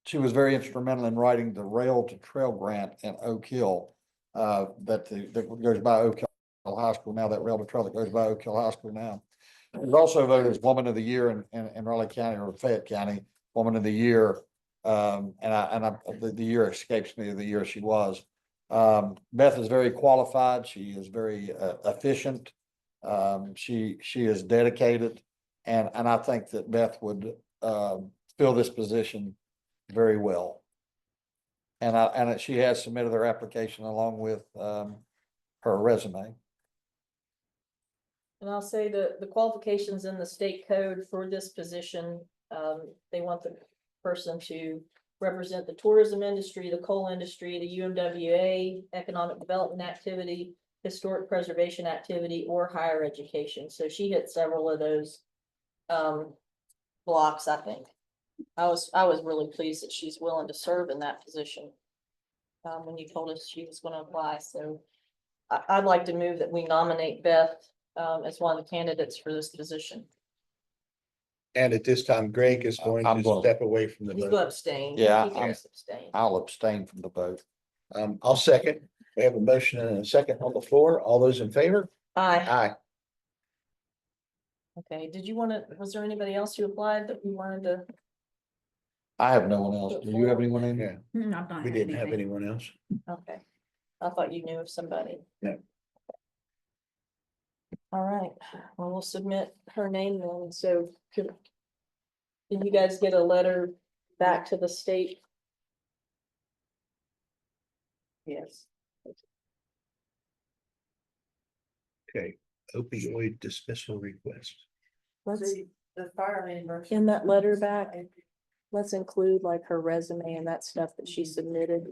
very instrumental in writing the Rail to Trail grant in Oak Hill. That goes by Oak Hill High School now, that Rail to Trail that goes by Oak Hill High School now. She was also voted as Woman of the Year in Raleigh County or Fayette County, Woman of the Year. The year escapes me, the year she was. Beth is very qualified. She is very efficient. She is dedicated. And I think that Beth would fill this position very well. And she has submitted her application along with her resume. And I'll say the qualifications in the state code for this position, they want the person to represent the tourism industry, the coal industry, the UMWA, economic development activity, historic preservation activity, or higher education. So she hit several of those blocks, I think. I was really pleased that she's willing to serve in that position. When you told us she was gonna apply, so I'd like to move that we nominate Beth as one of the candidates for this position. And at this time, Greg is going I'm to going- step away from the He's vote. gonna abstain. Yeah, He has to abstain. I'll abstain from the vote. I'll second. We have a motion and a second on the floor. All those in favor? Aye. Aye. Okay, was there anybody else who applied that we wanted to? I have no one else. Do you have anyone in? Yeah, I've not we had didn't have anything. anyone else. Okay, I thought you knew of somebody. No. All right, well, we'll submit her name then, so can you guys get a letter back to the state? Yes. Okay, opioid dismissal request. Let's, The fire reimbursement. in that letter back, let's include like her resume and that stuff that she submitted.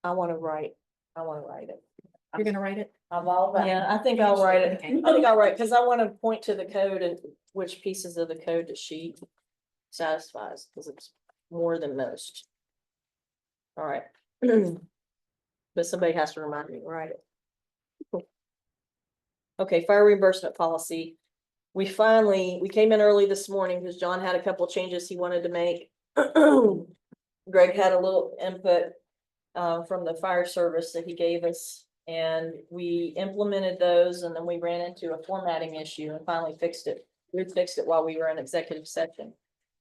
I wanna write it. You're gonna write it? I'm all about. Yeah, I think I'll write it. Okay. I think I'll write, because I want to point to the code and which pieces of the code that she satisfies, because it's more than most. All right. But somebody has to remind me to write it. Okay, fire reimbursement policy. We came in early this morning because John had a couple changes he wanted to make. Greg had a little input from the fire service that he gave us. And we implemented those and then we ran into a formatting issue and finally fixed it. We fixed it while we were in executive session.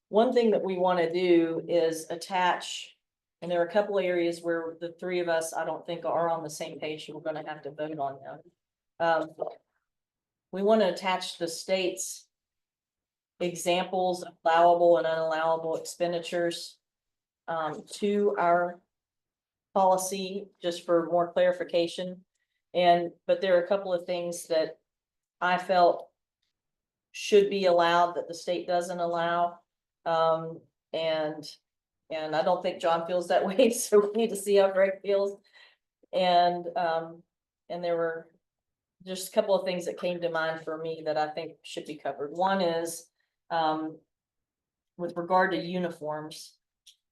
One thing that we want to do is attach, and there are a couple areas where the three of us, I don't think are on the same page, so we're going to have to vote on them. We want to attach the state's examples of allowable and unallowable expenditures to our policy, just for more clarification. But there are a couple of things that I felt should be allowed that the state doesn't allow. And I don't think John feels that way, so we need to see how Greg feels. And there were just a couple of things that came to mind for me that I think should be covered. One is with regard to uniforms.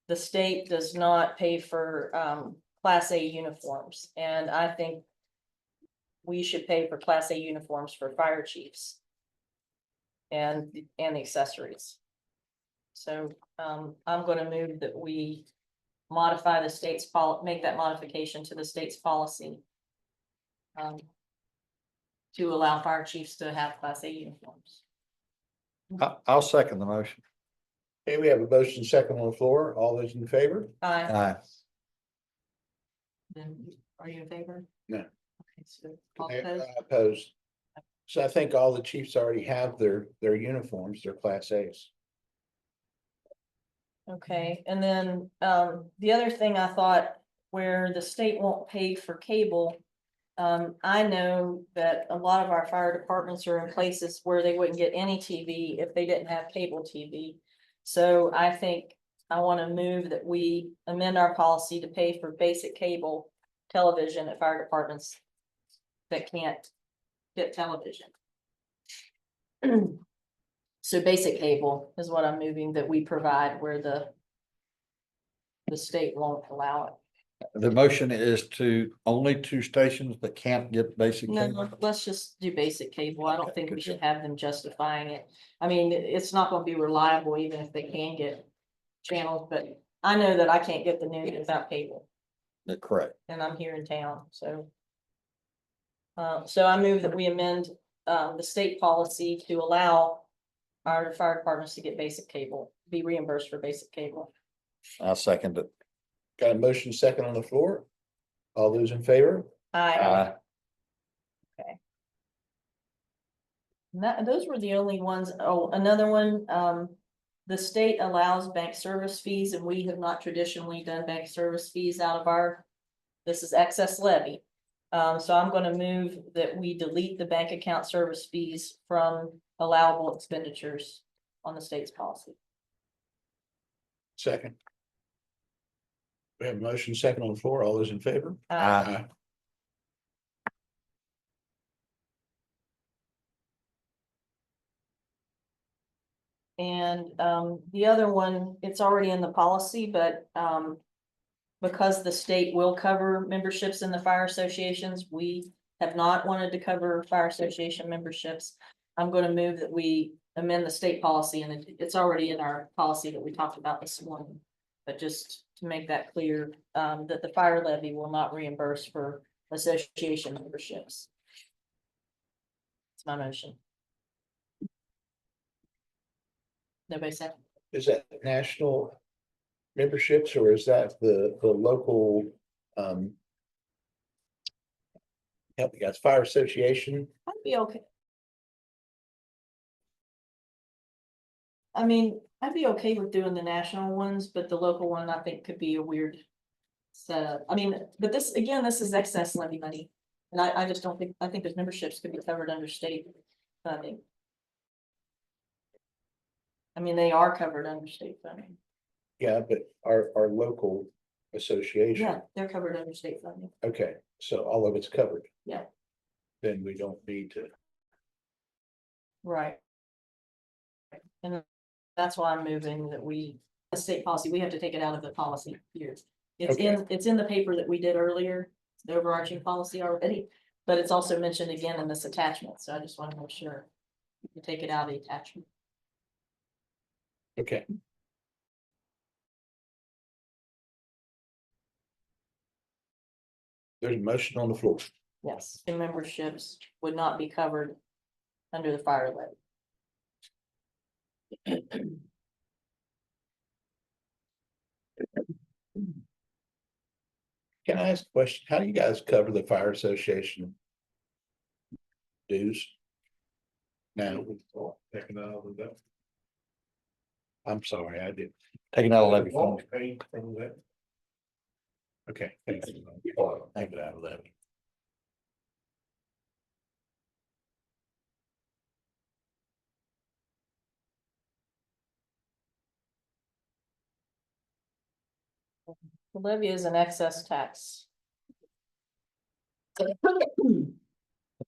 The state does not pay for Class A uniforms, and I think we should pay for Class A uniforms for fire chiefs. and the accessories. So, I'm gonna move that we modify the state's make that modification to the state's policy. To allow fire chiefs to have Class A uniforms. I'll second the motion. Okay, we have a motion second on the floor. All those in favor? Aye. Then, are you in favor? No. Okay, so all opposed? Opposed. So I think all the chiefs already have their uniforms, their Class A's. Okay, and then, the other thing I thought, where the state won't pay for cable. I know that a lot of our fire departments are in places where they wouldn't get any TV if they didn't have cable TV. So I think I want to move that we amend our policy to pay for basic cable television at fire departments that can't get television. So basic cable is what I'm moving, that we provide where the state won't allow it. The motion is to only 2 stations that can't get basic No, cable. let's just do basic cable. I don't think we should have them justifying it. I mean, it's not gonna be reliable even if they can get channels, but I know that I can't get the news without cable, Correct. and I'm here in town, so. So I move that we amend, the state policy to allow our fire departments to get basic cable, be reimbursed for basic cable. I'll second it. Got a motion second on the floor. All those in favor? Aye. And those were the only ones. Oh, another one, the state allows bank service fees, and we have not traditionally done bank service fees out of our, this is excess levy. So I'm gonna move that we delete the bank account service fees from allowable expenditures on the state's policy. Second. We have a motion second on the floor. All those in favor? Aye. And the other one, it's already in the policy, but because the state will cover memberships in the fire associations, we have not wanted to cover fire association memberships. I'm going to move that we amend the state policy, and it's already in our policy that we talked about this morning. But just to make that clear, that the fire levy will not reimburse for association memberships. It's my motion. Nobody said? Is that national memberships or is that the local? Help me guys, fire association? I'd be okay. I mean, I'd be okay with doing the national ones, but the local one I think could be a weird setup. I mean, but this, again, this is excess levy money. And I just don't think, I think those memberships could be covered under state funding. I mean, they are covered under state funding. Yeah, but our local association. Yeah, they're covered under state funding. Okay, so all of it's covered. Yeah. Then we don't need to. Right. And that's why I'm moving that the state policy, we have to take it out of the policy here. It's in the paper that we did earlier, the overarching policy already, but it's also mentioned again in this attachment, so I just want to make sure you take it out of the attachment. Okay. There's a motion on the floor. Yes, the memberships would not be covered under the fire levy. Can I ask a question? How do you guys cover the fire association dues? Now. I'm sorry, I did. Taking out a levy fund. Okay. Take it out of that. The levy is an excess tax. The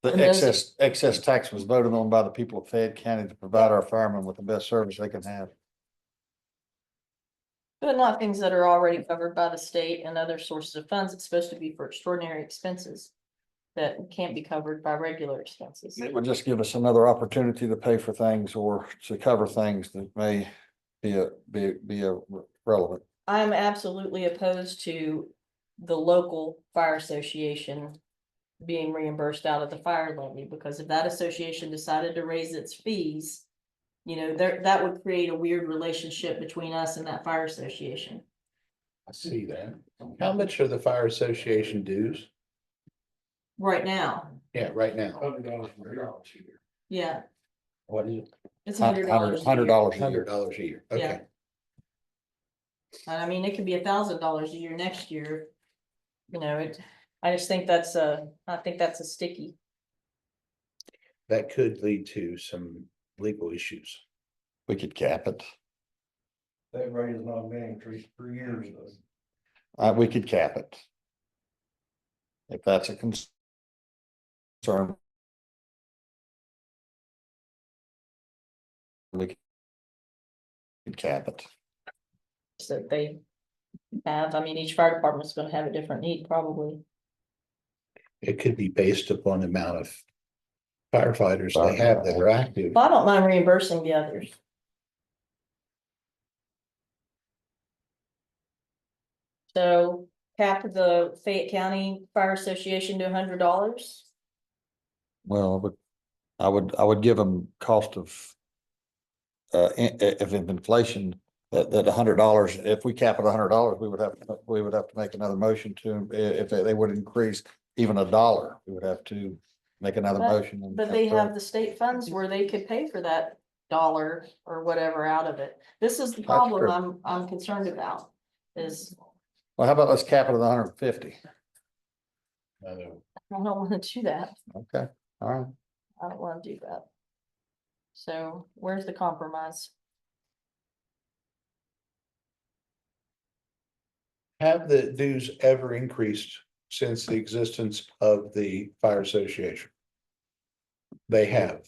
And those- excess tax was voted on by the people of Fayette County to provide our firemen with the best service they can have. But not things that are already covered by the state and other sources of funds. It's supposed to be for extraordinary expenses. that can't be covered by regular expenses. It would just give us another opportunity to pay for things or to cover things that may be relevant. I'm absolutely opposed to the local fire association being reimbursed out of the fire levy, because if that association decided to raise its fees, you know, that would create a weird relationship between us and that fire association. I see that. How much are the fire association dues? Right now, Yeah, right now. $100. yeah, What is it? it's $100. $100 a year. $100 a year. Yeah. Okay. And I mean, it could be $1,000 a year next year. You know, I just think I think that's a sticky. That could lead to some legal issues. We could cap it. That rate has not been increased for years though. We could cap it. If that's a concern. We could cap it. That they have. I mean, each fire department's gonna have a different need probably. It could be based upon the amount of firefighters they have that are active. Well, I don't mind reimbursing the others. So cap the Fayette County Fire Association to $100. Well, but I would give them cost of. If inflation, that $100, if we cap it $100, we would have to make another motion to, if they would increase even $1, we would have to make another motion. But they have the state funds where they could pay for that dollar or whatever out of it. This is the problem I'm concerned about is. Well, how about let's cap it at 150? I I don't wanna do that. Okay, all right. I don't wanna do that. So where's the compromise? Have the dues ever increased since the existence of the fire association? They have.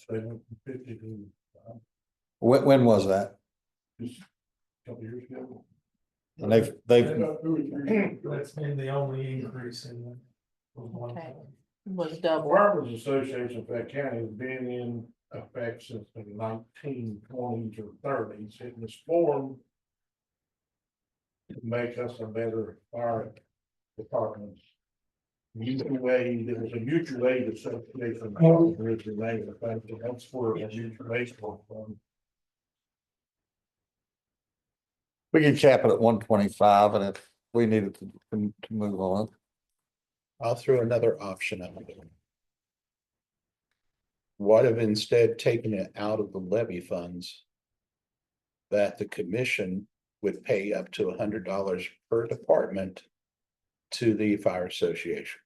When was that? Couple years ago. And they've, That's been the only increase in. Okay. Was double. Farmers Association of Fayette County has been in effect since the 1920s or 30s. It was formed to make us a better fire department. Mutual aid, it was a mutual aid association. Originally, that's where the mutual aid came from. we could cap it at 125, and if we needed to move on. I'll throw another option out there. What if instead taking it out of the levy funds? That the commission would pay up to $100 per department to the fire association.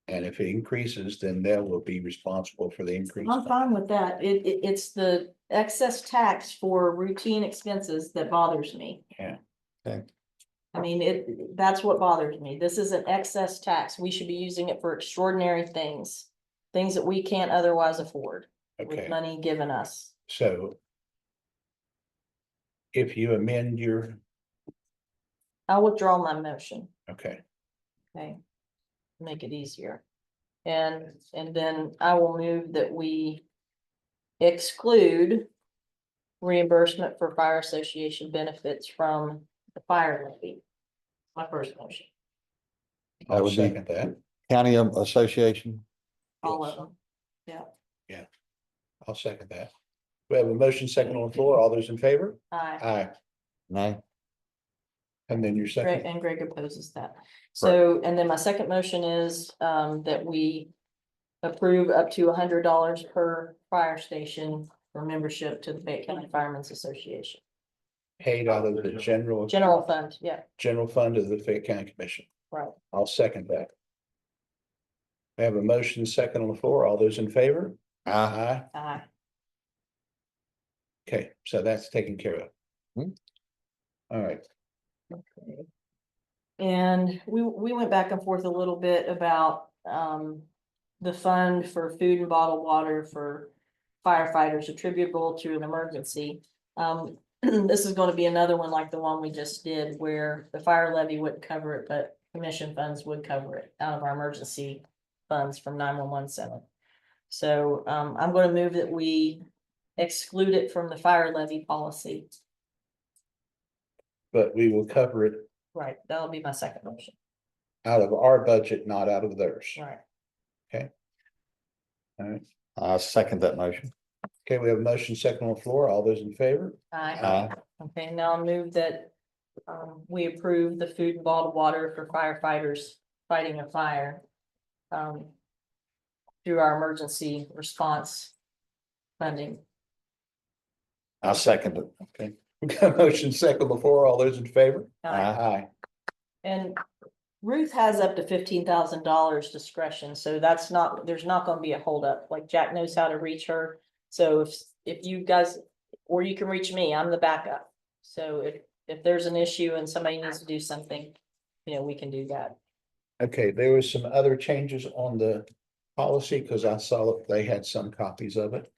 And if it increases, then they will be responsible for the increase. I'm fine with that. It's the excess tax for routine expenses that bothers me. Yeah. Okay. I mean, that's what bothers me. This is an excess tax. We should be using it for extraordinary things. Things that we can't otherwise afford with Okay, money given us. so. If you amend your, I'll withdraw my motion, okay, okay? Make it easier. And then I will move that we exclude reimbursement for fire association benefits from the fire levy. My first motion, That I'll would be second that. county association. all Yes. of them. Yeah, I'll second that. We have a motion second on the floor. All those in favor? Aye. Nay. And then your second, And Greg opposes that. So, and then my second motion is, that we approve up to $100 per fire station for membership to the Fayette County Firemen's Association. paid out of the general Fund, yeah, fund of the Fayette County Commission. right. I'll second that. We have a motion second on the floor. All those in favor? Aye. Aye. Okay, so that's taken care of. Hmm. All right, Okay. And we went back and forth a little bit about, the fund for food and bottled water for firefighters attributable to an emergency. This is gonna be another one like the one we just did where the fire levy wouldn't cover it, but commission funds would cover it out of our emergency funds from 911 center. So, I'm gonna move that we exclude it from the fire levy policy. But we will cover it Right, that'll be my second motion. out of our budget, not out of theirs. Right. All right. I second that motion. Okay, we have a motion second on the floor. All those in favor? Aye. Okay, now I'll move that, we approve the food and bottled water for firefighters fighting a fire. Through our emergency response funding. I second it. Okay, we got a motion second on the floor. All those in favor? Aye. And Ruth has up to $15,000 discretion, so that's not, there's not gonna be a holdup, like Jack knows how to reach her. So if you guys, or you can reach me, I'm the backup. So if there's an issue and somebody needs to do something, we can do that. Okay, there was some other changes on the policy, because I saw that they had some copies of it.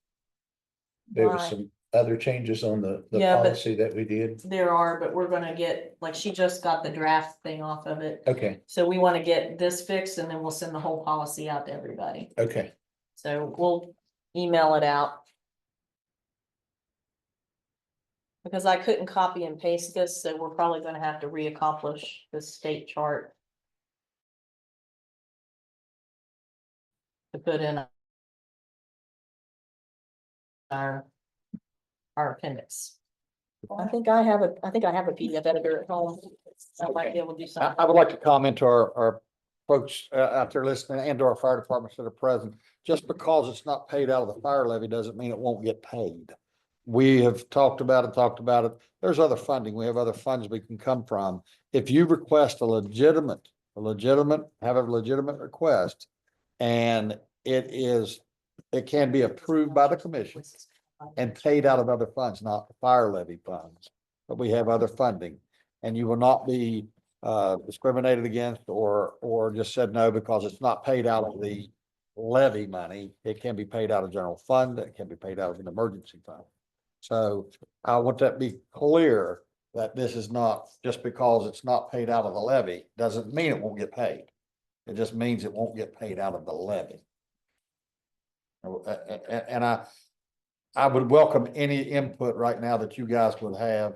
There was Why? some other changes on the Yeah, but- policy that we did. There are, but we're gonna get, like, she just got the draft thing off of it. Okay, So we wanna get this fixed and then we'll send the whole policy out to everybody. okay. So we'll email it out. Because I couldn't copy and paste this, so we're probably gonna have to reaccomplish this state chart. To put in our appendix. I think I have a PDF editor at home. I might be able to do I something. would like to comment to our folks out there listening and to our fire departments that are present. Just because it's not paid out of the fire levy doesn't mean it won't get paid. We have talked about it. There's other funding. We have other funds we can come from. If you request have a legitimate request, and it can be approved by the commission and paid out of other funds, not the fire levy funds. But we have other funding, and you will not be discriminated against or just said no because it's not paid out of the levy money. It can be paid out of general fund. It can be paid out of an emergency fund. So I want that to be clear that this is not just because it's not paid out of the levy, doesn't mean it won't get paid. It just means it won't get paid out of the levy. And I would welcome any input right now that you guys would have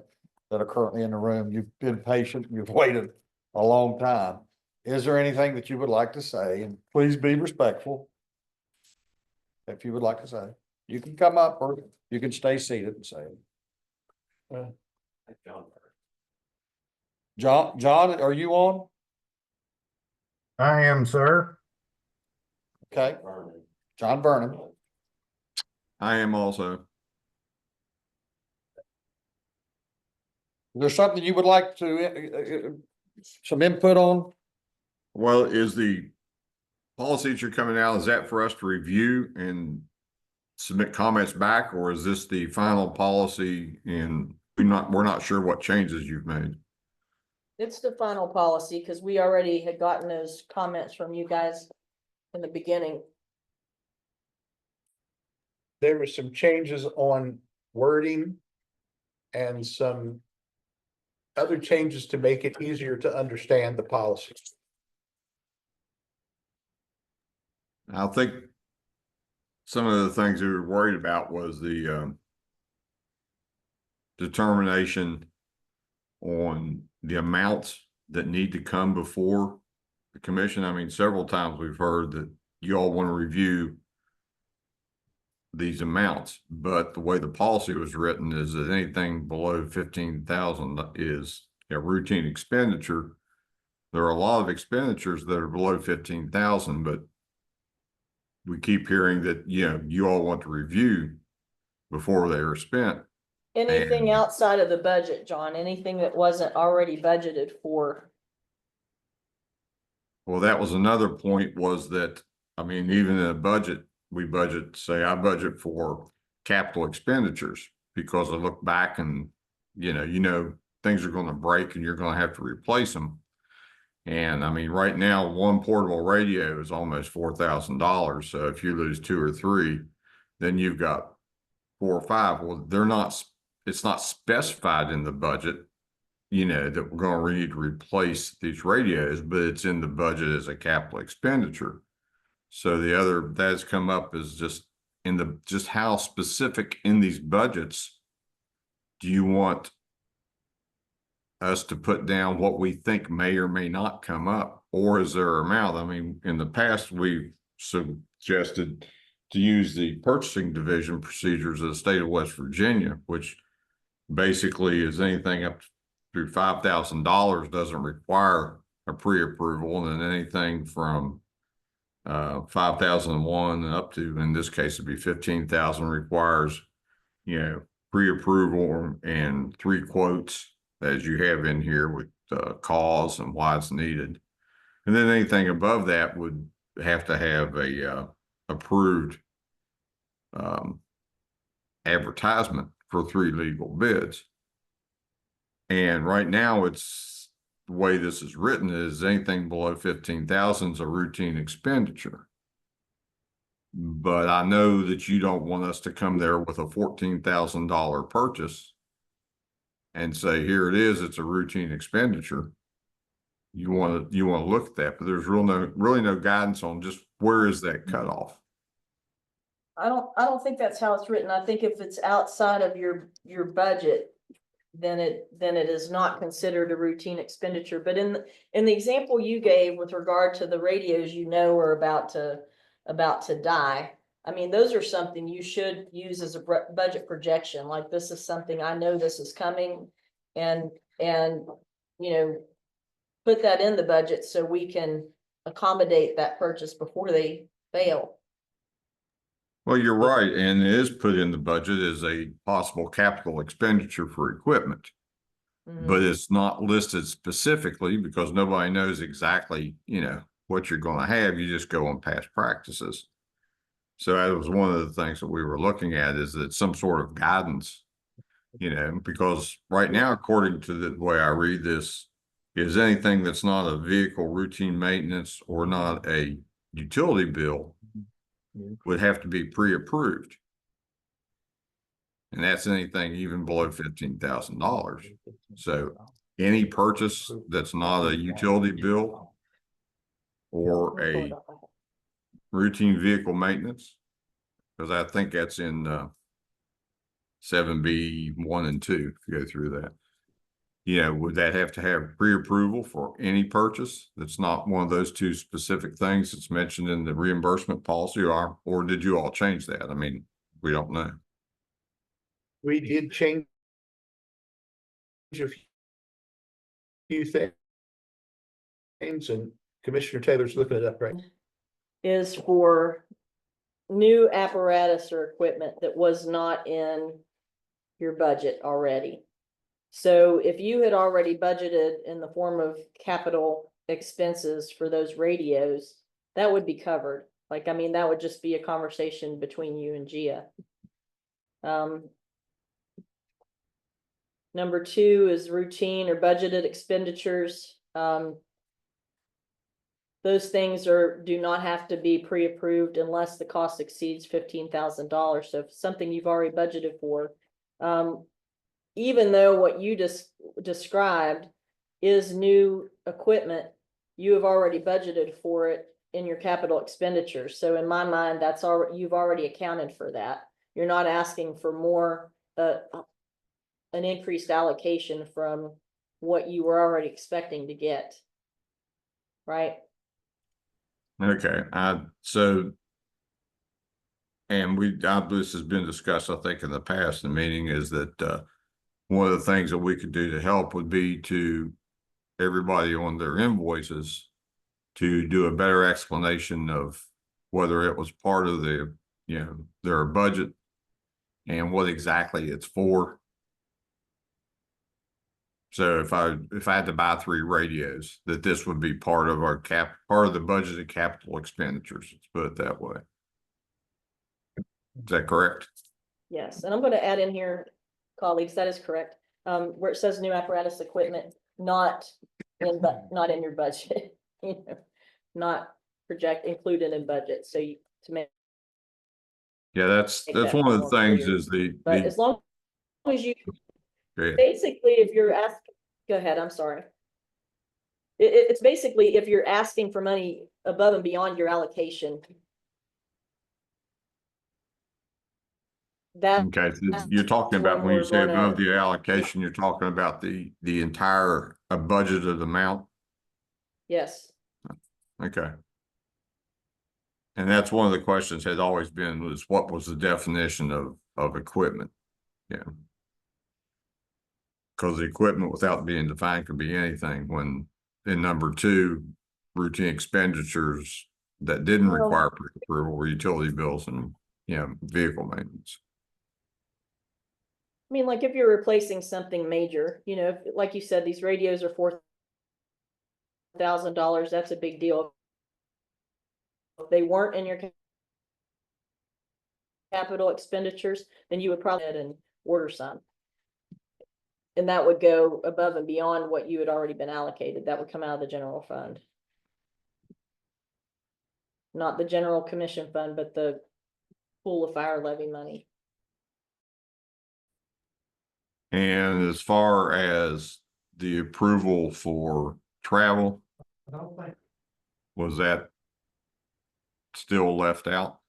that are currently in the room. You've been patient, you've waited a long time. Is there anything that you would like to say? And please be respectful. If you would like to say, you can come up or you can stay seated and say it. John, are you on? I am, sir. Okay, John Vernon. I am also. Is there something you would like to, some input on? Well, is the policy that you're coming out, is that for us to review and submit comments back, or is this the final policy and we're not sure what changes you've made? It's the final policy, because we already had gotten those comments from you guys in the beginning. There were some changes on wording and some other changes to make it easier to understand the policy. I think some of the things we were worried about was the determination on the amounts that need to come before the commission. I mean, several times we've heard that you all want to review these amounts, but the way the policy was written is that anything below 15,000 is a routine expenditure. There are a lot of expenditures that are below 15,000, but we keep hearing that, you all want to review before they are spent. Anything outside of the budget, John, anything that wasn't already budgeted for. Well, that was another point, was that, I mean, even in a budget, I budget for capital expenditures, because I look back and, things are going to break and you're going to have to replace them. And I mean, right now, one portable radio is almost $4,000. So if you lose 2 or 3, then you've got 4 or 5. Well, it's not specified in the budget, that we're going to need to replace these radios, but it's in the budget as a capital expenditure. So the other that has come up is just just how specific in these budgets do you want us to put down what we think may or may not come up, or is there an amount? I mean, in the past, we suggested to use the purchasing division procedures of the state of West Virginia, which basically is anything up through $5,000 doesn't require a pre-approval, and then anything from 5,001 up to, in this case, it'd be 15,000 requires, pre-approval and 3 quotes, as you have in here with cause and why it's needed. And then anything above that would have to have a approved advertisement for 3 legal bids. And right now it's the way this is written is anything below 15,000 is a routine expenditure. But I know that you don't want us to come there with a $14,000 purchase and say, here it is, it's a routine expenditure. You want to look at that, but there's really no guidance on just where is that cutoff. I don't think that's how it's written. I think if it's outside of your budget, then it is not considered a routine expenditure. But in the example you gave with regard to the radios, are about to die. I mean, those are something you should use as a budget projection. Like, this is something I know this is coming, and put that in the budget so we can accommodate that purchase before they fail. Well, you're right, and it is put in the budget as a possible capital expenditure for equipment. But it's not listed specifically because nobody knows exactly, what you're going to have. You just go on past practices. So that was one of the things that we were looking at, is that some sort of guidance, because right now, according to the way I read this, is anything that's not a vehicle routine maintenance or not a utility bill would have to be pre-approved. And that's anything even below $15,000. So any purchase that's not a utility bill or a routine vehicle maintenance, because I think that's in 7B1 and 2, if you go through that. Would that have to have pre-approval for any purchase that's not one of those 2 specific things that's mentioned in the reimbursement policy, or did you all change that? I mean, we don't know. We did change a few things, and Commissioner Taylor's looking it up right. Is for new apparatus or equipment that was not in your budget already. So if you had already budgeted in the form of capital expenses for those radios, that would be covered. Like, I mean, that would just be a conversation between you and Gia. Number 2 is routine or budgeted expenditures. Those things do not have to be pre-approved unless the cost exceeds $15,000. So if something you've already budgeted for, even though what you just described is new equipment, you have already budgeted for it in your capital expenditures. So in my mind, you've already accounted for that. You're not asking for more, an increased allocation from what you were already expecting to get. Right? Okay, this has been discussed, I think, in the past. The meeting is that one of the things that we could do to help would be to everybody on their invoices to do a better explanation of whether it was part of their budget and what exactly it's for. So if I had to buy 3 radios, that this would be part of our part of the budgeted capital expenditures. Let's put it that way. Is that correct? Yes, and I'm going to add in here, colleagues, that is correct. Where it says new apparatus equipment, not in your budget, not included in budget. So to make. Yeah, that's one of the things is but as long as you, basically, if you're asking, go ahead, I'm sorry. It's basically, if you're asking for money above and beyond your allocation, That. Okay, so you're talking about, when you say above the allocation, you're talking about the entire budgeted amount? Yes, Okay. And that's one of the questions had always been, was what was the definition of equipment? Yeah. Because the equipment without being defined could be anything, when in number two, routine expenditures that didn't Well- require pre-approval were utility bills and, vehicle maintenance. I mean, like if you're replacing something major, like you said, these radios are $4,000, that's a big deal. If they weren't in your capital expenditures, then you would probably head and order some. And that would go above and beyond what you had already been allocated. That would come out of the general fund. Not the general commission fund, but the pool of fire levy money. And as far as the approval for travel, was that still left out?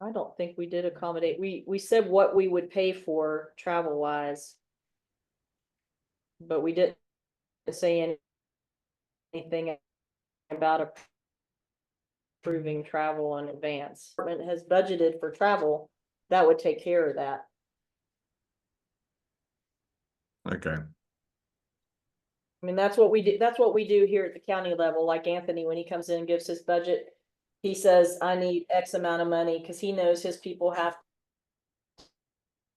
I don't think we did accommodate. We said what we would pay for travel wise. But we didn't say anything about approving travel in advance. Department has budgeted for travel, that would take care of that. Okay. I mean, that's what we do, that's what we do here at the county level, like Anthony, when he comes in and gives his budget. He says, I need X amount of money, because he knows his people have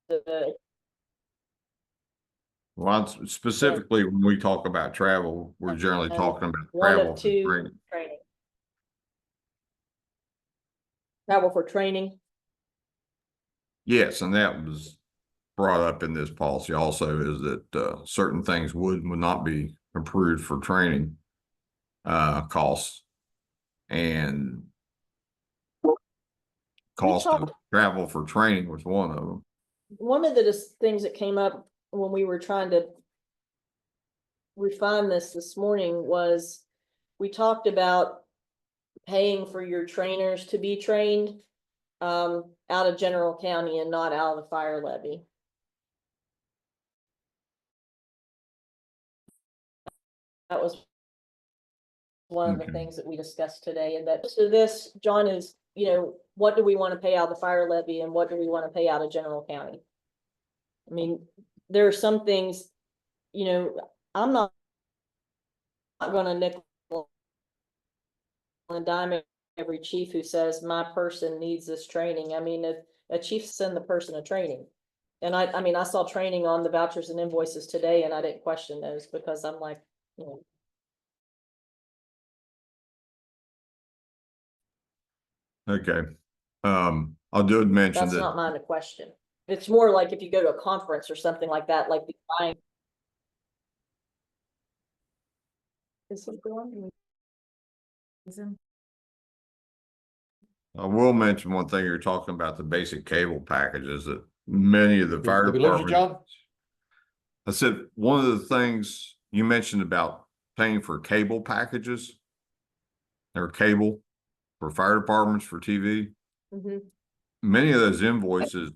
to. Well, specifically, when we talk about travel, we're generally talking about travel for training. Travel for training. Yes, and that was brought up in this policy also, is that certain things would not be approved for training costs, and cost of travel for training was one of them. One of the things that came up when we were trying to refine this morning was, we talked about paying for your trainers to be trained out of general county and not out of the fire levy. That was one of the things that we discussed today, and that, so this, John, is, what do we want to pay out of the fire levy and what do we want to pay out of general county? I mean, there are some things, I'm not gonna nickel and dime every chief who says my person needs this training. I mean, if a chief send the person a training. And I mean, I saw training on the vouchers and invoices today, and I didn't question those, because I'm like, Okay. I did mention that's that. not mine to question. It's more like if you go to a conference or something like that, like buying. Is it going? I will mention one thing. You're talking about the basic cable packages that many of the fire Did we lose you, departments. John? I said, one of the things you mentioned about paying for cable packages or cable for fire departments for TV. Mhm. Many of those invoices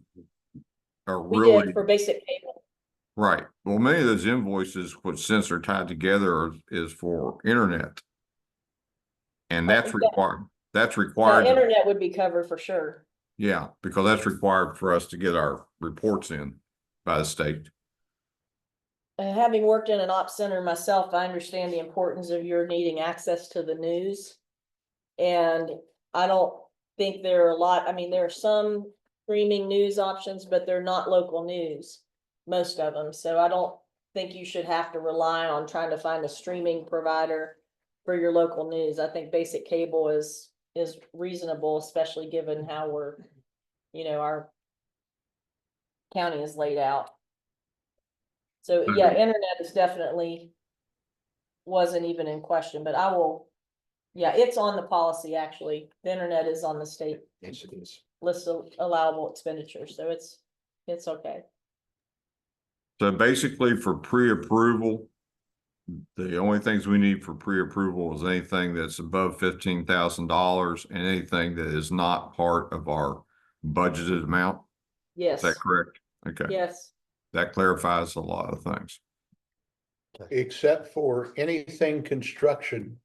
are We really did for basic cable. right. Well, many of those invoices, which since they're tied together, is for internet. And that's required. That's required. Internet would be covered for sure. Yeah, because that's required for us to get our reports in by the state. Having worked in an ops center myself, I understand the importance of your needing access to the news. And I don't think there are a lot, I mean, there are some streaming news options, but they're not local news, most of them. So I don't think you should have to rely on trying to find a streaming provider for your local news. I think basic cable is reasonable, especially given how we're, our county is laid out. So yeah, internet is definitely wasn't even in question, but yeah, it's on the policy, actually. The internet is on the state. Yes, it is. List of allowable expenditures, so it's okay. So basically for pre-approval, the only things we need for pre-approval is anything that's above $15,000 and anything that is not part of our budgeted amount. Is Yes, that correct? Okay, yes. that clarifies a lot of things. Except for anything construction.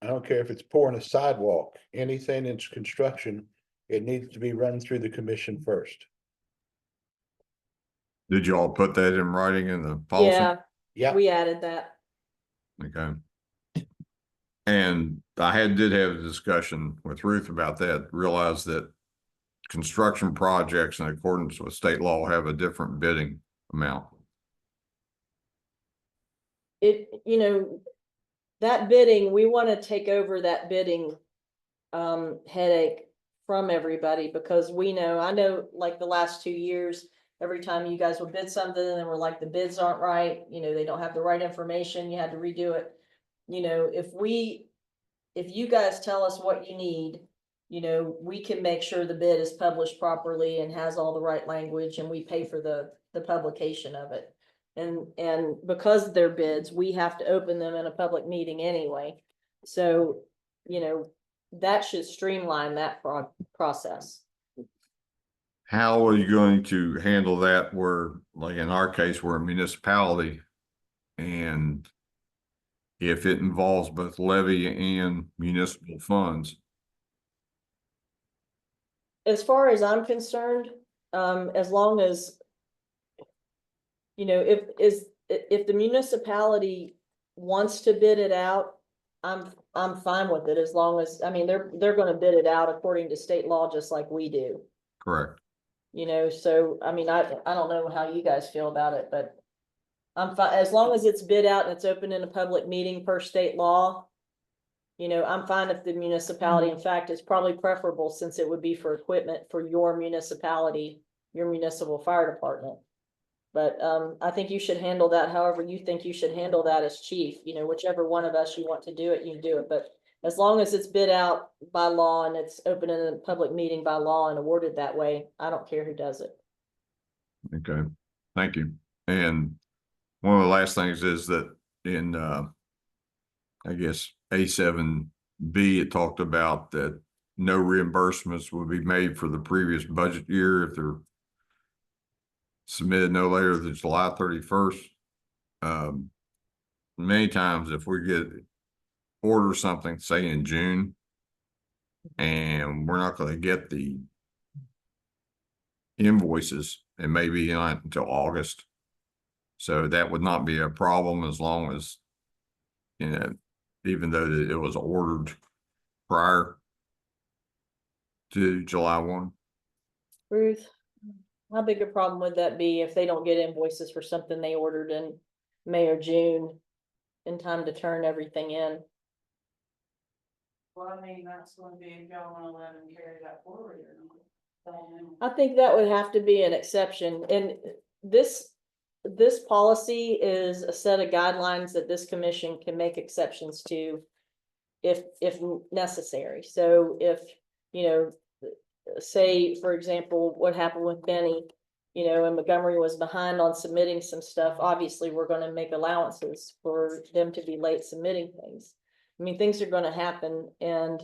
I don't care if it's pouring a sidewalk, anything that's construction, it needs to be run through the commission first. Did you all put that in writing in the policy? Yeah, Yeah, we added that. Okay. And did have a discussion with Ruth about that, realized that construction projects in accordance with state law have a different bidding amount. That bidding, we want to take over that bidding headache from everybody because I know like the last 2 years, every time you guys would bid something and we're like, the bids aren't right, they don't have the right information, you had to redo it. If you guys tell us what you need, we can make sure the bid is published properly and has all the right language and we pay for the publication of it. And because they're bids, we have to open them in a public meeting anyway. So, that should streamline that process. How are you going to handle that where, like in our case, we're a municipality and if it involves both levy and municipal funds? As far as I'm concerned, as long as, if the municipality wants to bid it out, I'm fine with it as long as, they're gonna bid it out according to state law, just like we do. Correct. So, I don't know how you guys feel about it, but I'm fine, as long as it's bid out and it's open in a public meeting per state law. I'm fine if the municipality, in fact, it's probably preferable since it would be for equipment for your municipality, your municipal fire department. But, I think you should handle that however you think you should handle that as chief, whichever one of us you want to do it, you do it, but as long as it's bid out by law and it's open in a public meeting by law and awarded that way, I don't care who does it. Okay, thank you. And one of the last things is that in, I guess, A7B, it talked about that no reimbursements will be made for the previous budget year if they're submitted no later than July 31st. Many times if we order something, say in June, and we're not going to get the invoices, it may be not until August. So that would not be a problem as long as, even though it was ordered prior to July 1. Ruth, how big a problem would that be if they don't get invoices for something they ordered in May or June in time to turn everything in? Well, that's gonna be if y'all wanna let them carry that forward or not. I think that would have to be an exception, and this policy is a set of guidelines that this commission can make exceptions to if necessary. So if, say, for example, what happened with Benny, and Montgomery was behind on submitting some stuff, obviously, we're gonna make allowances for them to be late submitting things. Things are gonna happen and,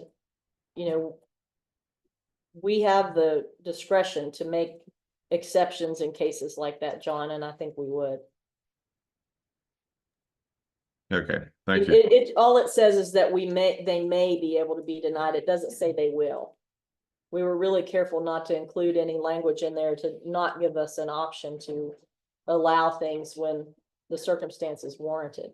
we have the discretion to make exceptions in cases like that, John, and I think we would. Okay, thank you. All it says is that they may be able to be denied. It doesn't say they will. We were really careful not to include any language in there to not give us an option to allow things when the circumstances warranted.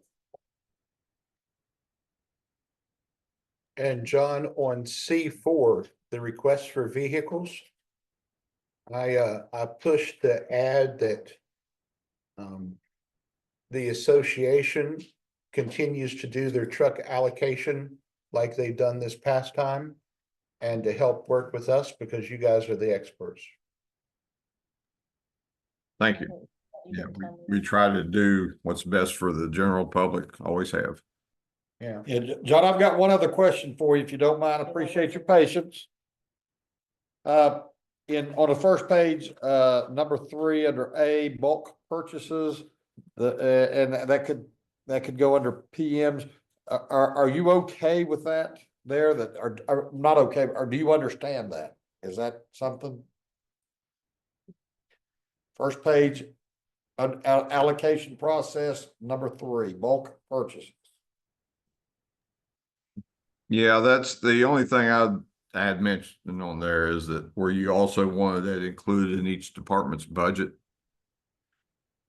and John, on C4, the request for vehicles. I pushed the ad that the association continues to do their truck allocation like they've done this past time, and to help work with us because you guys are the experts. Thank you. Yeah, we try to do what's best for the general public, always have. Yeah. John, I've got one other question for you, if you don't mind. I appreciate your patience. On the first page, number 3 under A, bulk purchases, and that could that could go under PMs. Are you okay with that there? That are not okay, or do you understand that? Is that something? First page, allocation process, number 3, bulk purchases. Yeah, that's the only thing I had mentioned on there is that where you also wanted that included in each department's budget.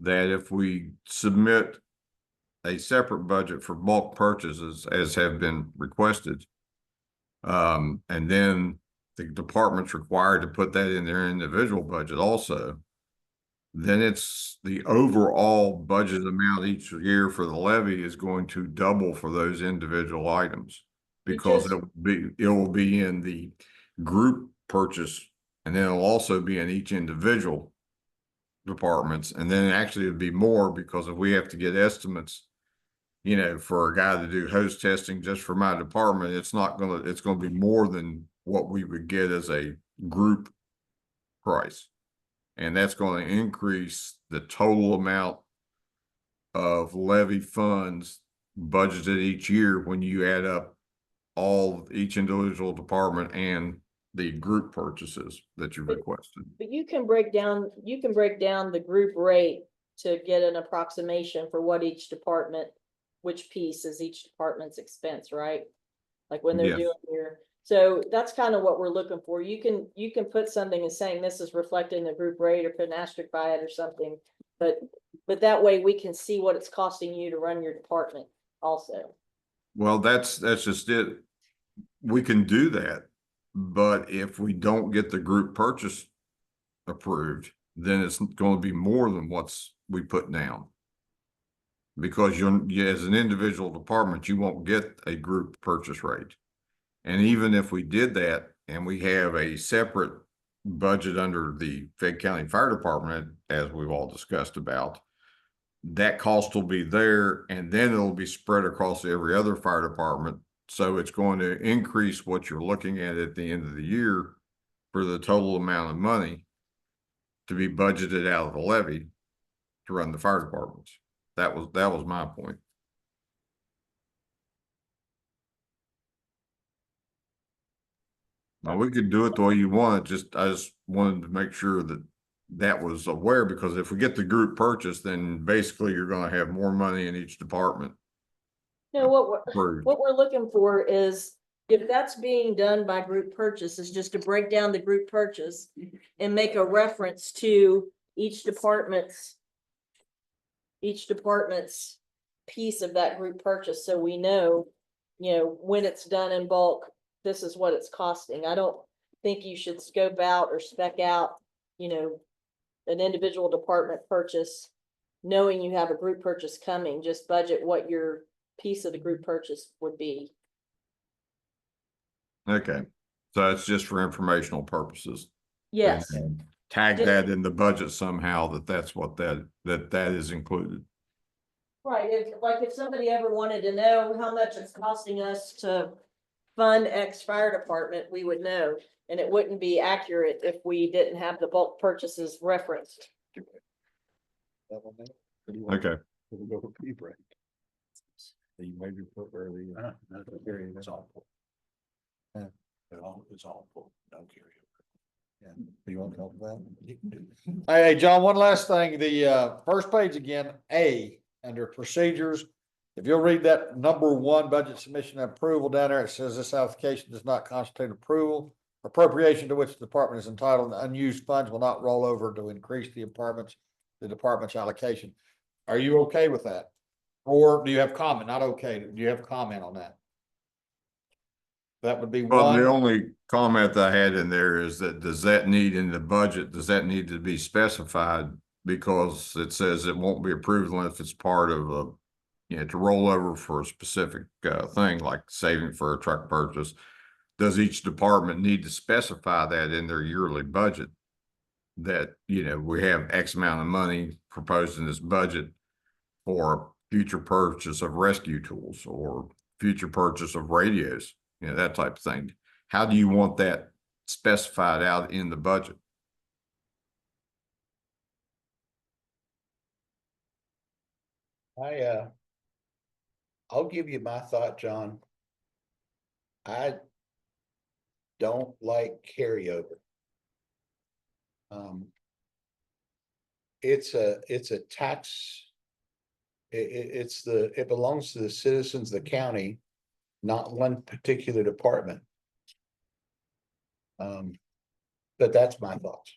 That if we submit a separate budget for bulk purchases as have been requested, and then the department's required to put that in their individual budget also, then it's the overall budget amount each year for the levy is going to double for those individual items. Because it will be in the group purchase, and then it'll also be in each individual departments, and then actually it'd be more because if we have to get estimates, you know, for a guy to do hose testing just for my department, it's gonna be more than what we would get as a group price. And that's going to increase the total amount of levy funds budgeted each year when you add up each individual department and the group purchases that you requested. But you can break down the group rate to get an approximation for what each department, which piece is each department's expense, right? Like when they're Yes. doing so that's kind of what we're looking for. You can put something and saying this is reflecting the group rate or put an asterisk by it or something. But that way we can see what it's costing you to run your department also. Well, that's just it. We can do that, but if we don't get the group purchase approved, then it's going to be more than we put down. Because as an individual department, you won't get a group purchase rate. And even if we did that and we have a separate budget under the Fayette County Fire Department, as we've all discussed about, that cost will be there and then it'll be spread across every other fire department. So it's going to increase what you're looking at the end of the year for the total amount of money to be budgeted out of the levy to run the fire departments. That was my point. Now we could do it the way you want it. I just wanted to make sure that was aware, because if we get the group purchase, then basically you're going to have more money in each department. No, what we're looking for is if that's being done by group purchase, is just to break down the group purchase and make a reference to each department's piece of that group purchase, so we know, when it's done in bulk, this is what it's costing. I don't think you should scope out or spec out, an individual department purchase, knowing you have a group purchase coming. Just budget what your piece of the group purchase would be. Okay, so it's just for informational purposes. Yes. And tag that in the budget somehow that's what that is included. Right, if somebody ever wanted to know how much it's costing us to fund X fire department, we would know, and it wouldn't be accurate if we didn't have the bulk purchases referenced. Okay. We'll go for pre-break. You maybe put early. It's awful. Yeah, it's awful. Don't carry it. Yeah, you want to talk about it? Hey, John, one last thing, the first page again, A, under procedures. If you'll read that number 1, budget submission and approval down there, it says this application does not constitute approval. Appropriation to which the department is entitled, unused funds will not roll over to increase the department's allocation. Are you okay with that? Or do you have comment? Not okay. Do you have comment on that? That would be Well, one. the only comment I had in there is that does that need to be specified? Because it says it won't be approved unless it's part of to roll over for a specific thing like saving for a truck purchase. Does each department need to specify that in their yearly budget? That, we have X amount of money proposed in this budget for future purchase of rescue tools or future purchase of radios, that type of thing. How do you want that specified out in the budget? I'll give you my thought, John. I don't like carryover. It's a tax. It belongs to the citizens of the county, not one particular department. But that's my thoughts.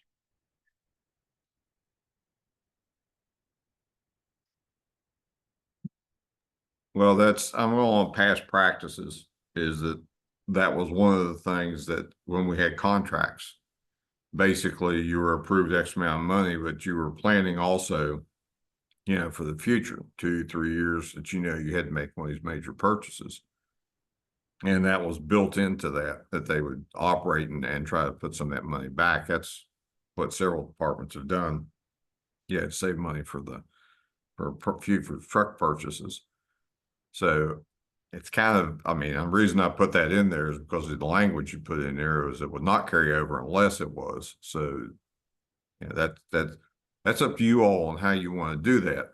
Well, I'm on past practices, is that was one of the things that when we had contracts, basically you were approved X amount of money, but you were planning also, for the future, 2, 3 years that, you had to make one of these major purchases. And that was built into that they would operate and try to put some of that money back. That's what several departments have done. Yeah, to save money for future truck purchases. So it's kind of, the reason I put that in there is because of the language you put in there was it would not carry over unless it was. So, that's up to you all on how you want to do that.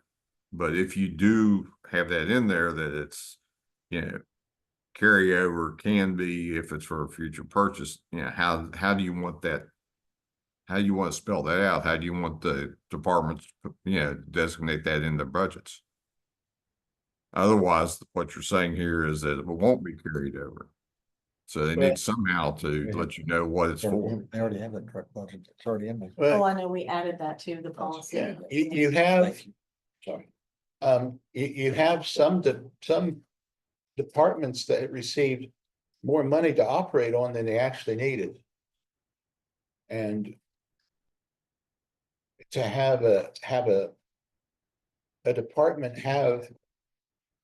But if you do have that in there, that it's, carryover can be if it's for a future purchase, how do you want that? How do you want to spell that out? How do you want the departments, designate that in their budgets? Otherwise, what you're saying here is that it won't be carried over. So they need somehow to let you know what it's for. They already have that truck budget. It's already in there. Oh, Well, I know, we added that to the policy. yeah, you have, sorry. You have some departments that received more money to operate on than they actually needed. And to have a department have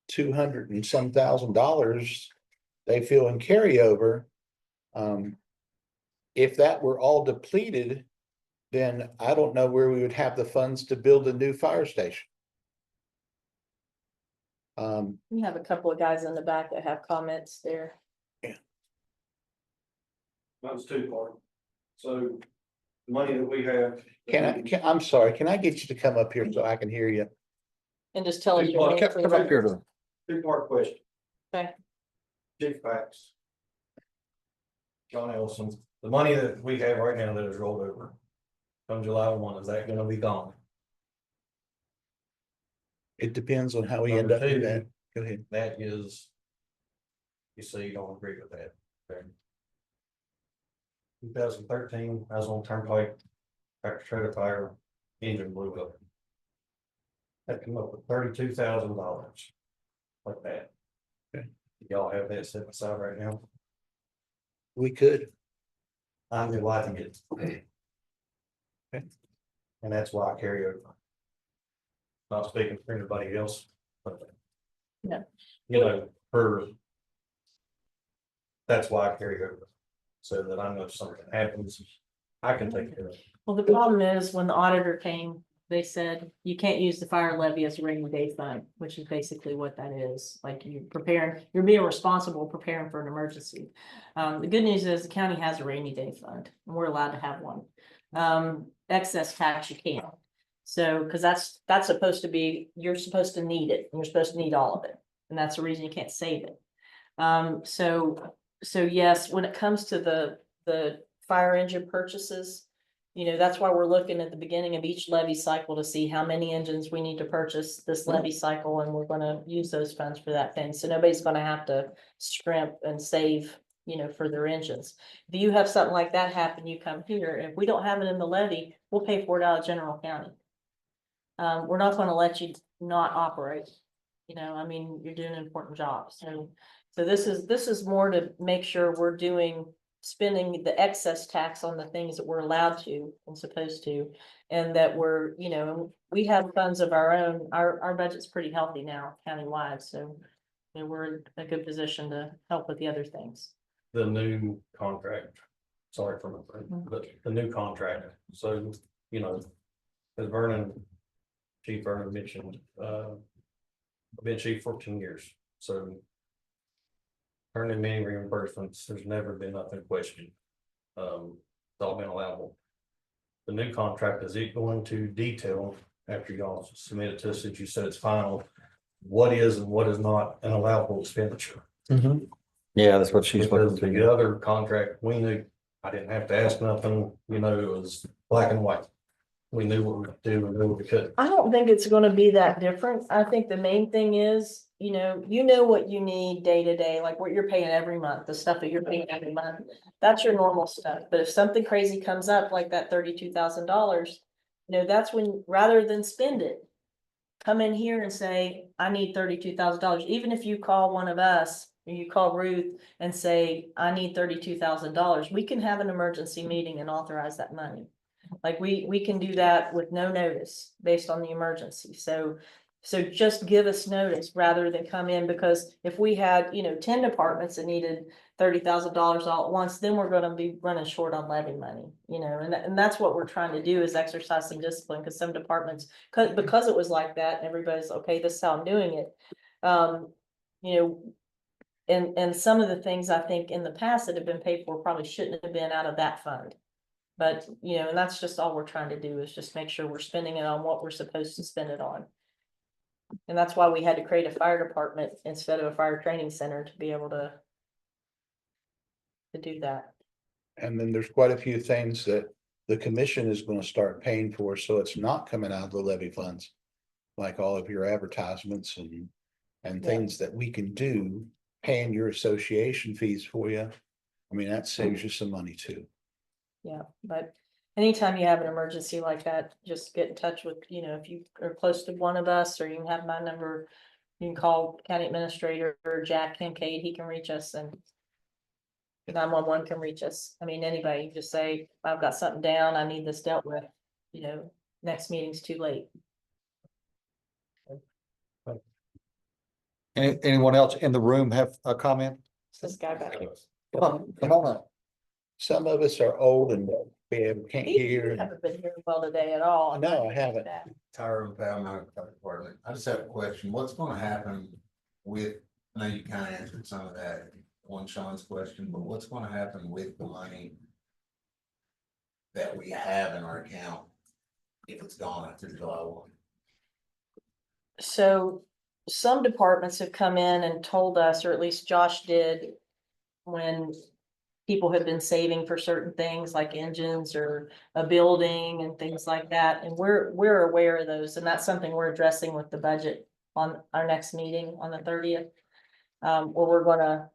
200 and some $1,000 they feel in carryover. If that were all depleted, then I don't know where we would have the funds to build a new fire station. We have a couple of guys in the back that have comments there. That was two-part. So the money that we have. I'm sorry, can I get you to come up here so I can hear you? And just tell us your Well, name. Come up here to. Two-part question. Okay. Chief Facts. John Ellison, the money that we have right now that is rolled over. Come July 1, is that gonna be gone? It depends on how we end up with that. Go ahead. That is. You say you don't agree with that. Okay. 2013, I was on Turnpike, tractor trailer fire, engine blew up. That came up with $32,000. Like that. Okay. Y'all have that set aside right now? We could. I'm delighted to get. Okay. And that's why I carry over. Not speaking for anybody else, but. No. That's why I carry over. So that I know if something happens, I can take care of it. Well, the problem is when the auditor came, they said you can't use the fire levy as a rainy day fund, which is basically what that is. Like you're being responsible preparing for an emergency. The good news is the county has a rainy day fund and we're allowed to have one. Excess tax you can't. So, because that's supposed to be, you're supposed to need it, and you're supposed to need all of it, and that's the reason you can't save it. So yes, when it comes to the fire engine purchases, that's why we're looking at the beginning of each levy cycle to see how many engines we need to purchase this levy cycle, and we're gonna use those funds for that thing. So nobody's gonna have to scrimp and save, for their engines. If you have something like that happen, you come here. If we don't have it in the levy, we'll pay for it out of general county. We're not gonna let you not operate. You're doing an important job. So this is more to make sure we're spending the excess tax on the things that we're allowed to and supposed to, and that we're, we have funds of our own. Our budget's pretty healthy now countywide, so we're in a good position to help with the other things. The new contract, sorry for my friend, but the new contract, so, as Chief Vernon mentioned, I've been chief 14 years, so earning many reimbursements, there's never been nothing questioned. It's all been allowable. The new contract, is it going to detail after y'all submit it to us, that you said it's final, what is and what is not an allowable expenditure. Yeah, that's what she's Because looking the to. other contract, we knew, I didn't have to ask nothing, you know, it was black and white. We knew what we could do, we knew what we couldn't. I don't think it's gonna be that different. I think the main thing is, you know what you need day to day, like what you're paying every month, the stuff that you're paying every month. That's your normal stuff. But if something crazy comes up like that $32,000, that's when, rather than spend it, come in here and say, I need $32,000. Even if you call one of us, or you call Ruth and say, I need $32,000, we can have an emergency meeting and authorize that money. Like we can do that with no notice based on the emergency. So just give us notice rather than come in, because if we had, 10 departments that needed $30,000 all at once, then we're gonna be running short on levy money, and that's what we're trying to do, is exercise some discipline, because some departments, because it was like that, and everybody's, okay, this is how I'm doing it. And some of the things I think in the past that have been paid for probably shouldn't have been out of that fund. But, and that's just all we're trying to do, is just make sure we're spending it on what we're supposed to spend it on. And that's why we had to create a fire department instead of a fire training center, to be able to do that. And then there's quite a few things that the commission is gonna start paying for, so it's not coming out of the levy funds. Like all of your advertisements and Yeah. things that we can do, paying your association fees for you. I mean, that saves you some money too. Yeah, but anytime you have an emergency like that, just get in touch with, if you are close to one of us, or you can have my number. You can call County Administrator or Jack Kincaid, he can reach us, and 911 can reach us. I mean, anybody, you just say, I've got something down, I need this dealt with, next meeting's too late. Anyone else in the room have a comment? It's this guy back here. Come on up. Some of us are old and can't You hear. haven't been here well today at all. No, I haven't. Tyrone Powell, Department. I just have a question. What's gonna happen with, I know you kind of answered some of that on Sean's question, but what's gonna happen with the money that we have in our account if it's gone after July 1? So some departments have come in and told us, or at least Josh did, when people have been saving for certain things like engines or a building and things like that. And we're aware of those. And that's something we're addressing with the budget on our next meeting on the 30th. Where we're gonna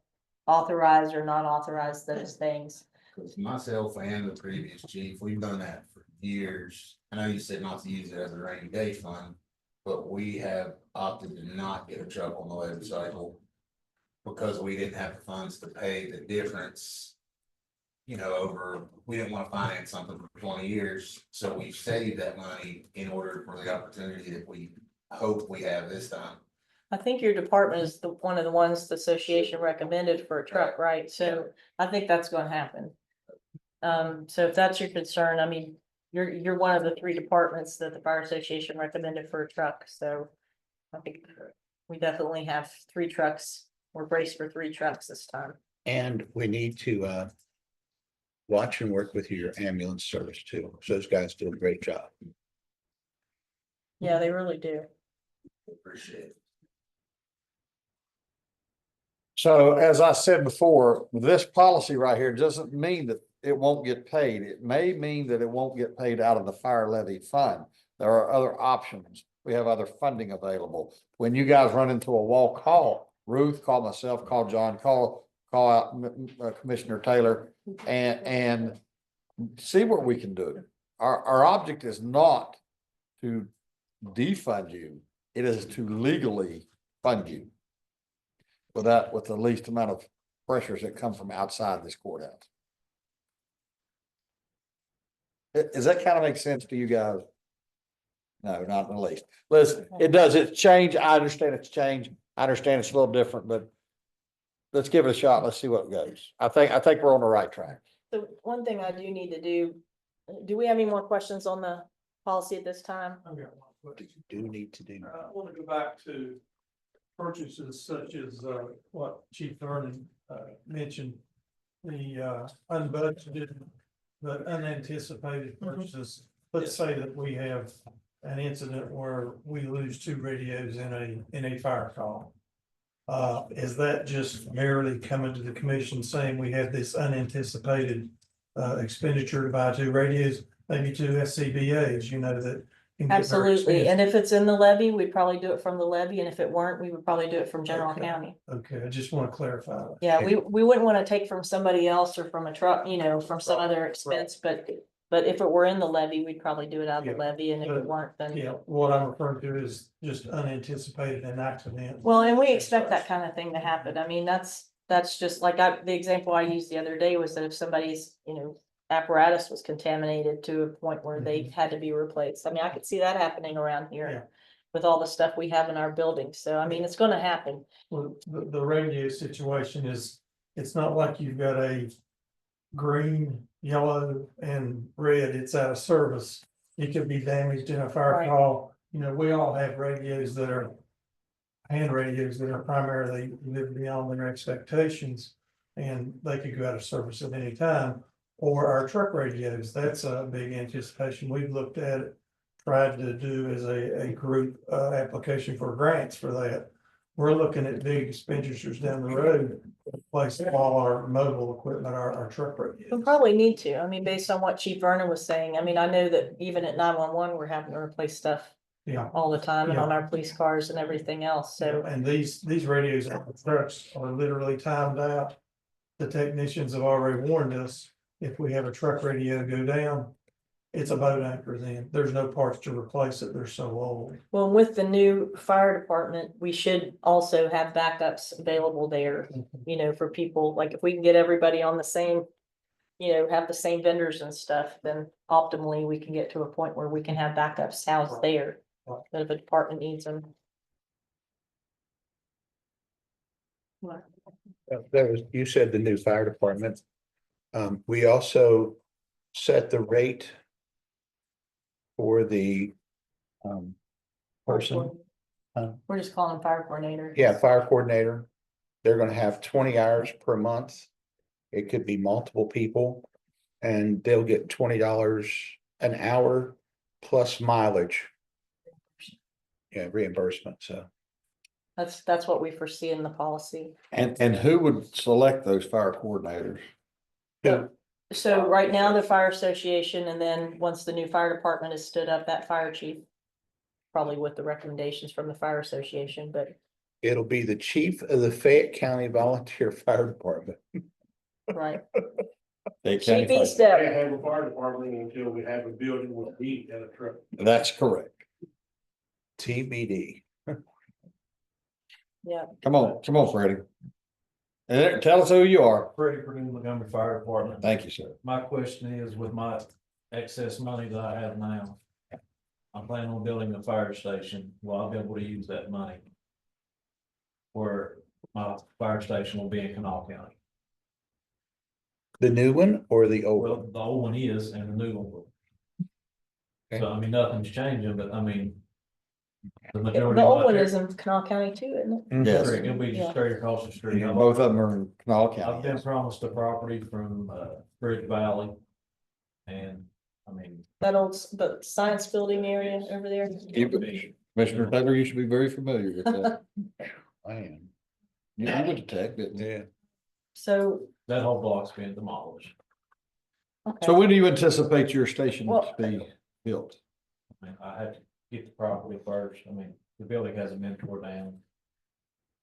authorize or not authorize those things. Because myself and the previous chief, we've done that for years. I know you said not to use it as a rainy day fund, but we have opted to not get a truck on the levy cycle because we didn't have the funds to pay the difference. Over, we didn't want to finance something for 20 years, so we saved that money in order for the opportunity that we hope we have this time. I think your department is one of the ones the association recommended for a truck, right? So I think that's gonna happen. So if that's your concern, I mean, you're one of the 3 departments that the fire association recommended for a truck, so I think we definitely have 3 trucks. We're braced for 3 trucks this time. And we need to watch and work with your ambulance service too. Those guys do a great job. Yeah, they really do. Appreciate it. So as I said before, this policy right here doesn't mean that it won't get paid. It may mean that it won't get paid out of the fire levy fund. There are other options. We have other funding available. When you guys run into a wall, call Ruth, call myself, call John, call out Commissioner Taylor and see what we can do. Our object is not to defund you. It is to legally fund you with the least amount of pressures that come from outside this courthouse. Does that kind of make sense to you guys? No, not in the least. Listen, it does, it's change. I understand it's change. I understand it's a little different, but let's give it a shot. Let's see what goes. I think we're on the right track. So one thing I do need to do we have any more questions on the policy at this time? What you do need to do. I want to go back to purchases such as what Chief Vernon mentioned, the unbudgeted but unanticipated purchases. Let's say that we have an incident where we lose 2 radios in a fire call. Is that just merely coming to the commission saying we have this unanticipated expenditure to buy 2 radios, maybe 2 SCBA's, you know, that. can get very Absolutely, expensive? and if it's in the levy, we'd probably do it from the levy, and if it weren't, we would probably do it from general Okay. county. Okay, I just want to clarify that. Yeah, we wouldn't wanna take from somebody else or from a truck, you know, from some other expense, but if it were in the levy, we'd probably do it out of the Yeah. levy, and if it weren't, then. Yeah, what I'm referring to is just unanticipated and accident. Well, and we expect that kind of thing to happen. I mean, that's just like the example I used the other day was that if somebody's, you know, apparatus was contaminated to a point where they had to be replaced. I mean, I could see that happening around Yeah. here with all the stuff we have in our buildings. So, I mean, it's gonna happen. Well, the radio situation is, it's not like you've got a green, yellow and red, it's out of service. It could be damaged in a fire Right. call. You know, we all have radios that are hand radios that are primarily live beyond their expectations. And they could go out of service at any time, or our truck radios, that's a big anticipation. We've looked at it. Tried to do as a group, application for grants for that. We're looking at big expenditures down the road, to replace all our mobile equipment, our truck We radios. probably need to. I mean, based on what Chief Vernon was saying, I mean, I know that even at 911, we're having to replace stuff Yeah. all the time and on Yeah. our police cars and everything else. So, And these radios on the trucks are literally timed out. The technicians have already warned us, if we have a truck radio go down, it's a boat anchor then. There's no parts to replace it. They're so old. well, with the new fire department, we should also have backups available there, you know, for people, like if we can get everybody on the same, you know, have the same vendors and stuff, then optimally we can get to a point where we can have backups housed there. But if a department needs them. There was, you said the new fire department. We also set the rate for the person, We're just calling them fire coordinator. yeah, fire coordinator. They're gonna have 20 hours per month. It could be multiple people, and they'll get $20 an hour plus mileage. Yeah, reimbursement, so. That's what we foresee in the policy. And who would select those fire coordinators? Yeah. So right now, the fire association, and then once the new fire department is stood up, that fire chief. Probably with the recommendations from the fire association, but It'll be the chief of the Fayette County Volunteer Fire Department. right. They Chief can't. Step. Can't have a fire department until we have a building with heat and a truck. That's correct. TBD. Yeah, Come on, Freddie. And tell us who you are. Freddie Purdue, Montgomery Fire Department. Thank you, sir. My question is, with my excess money that I have now, I'm planning on building a fire station. Will I be able to use that money? Where my fire station will be in Kanawha County? The new one or the old one? Well, the old one is and the new one will. Okay. So I mean, nothing's changing, but I mean. The the majority. old of one my- is in Kanawha County too, isn't it? Yes. It'll be Yeah. just straight across the street. Yeah, both of them are in Kanawha I've County. been promised a property from Bridge Valley. And I mean, That old, the science building area over there. Commissioner Taylor, you should be very familiar with that. I am. You went to tech, didn't you? Yeah. So, that whole block's been demolished. okay. So when do you anticipate your station to Well- be built? I mean, I had to get the property first. I mean, the building hasn't been tore down.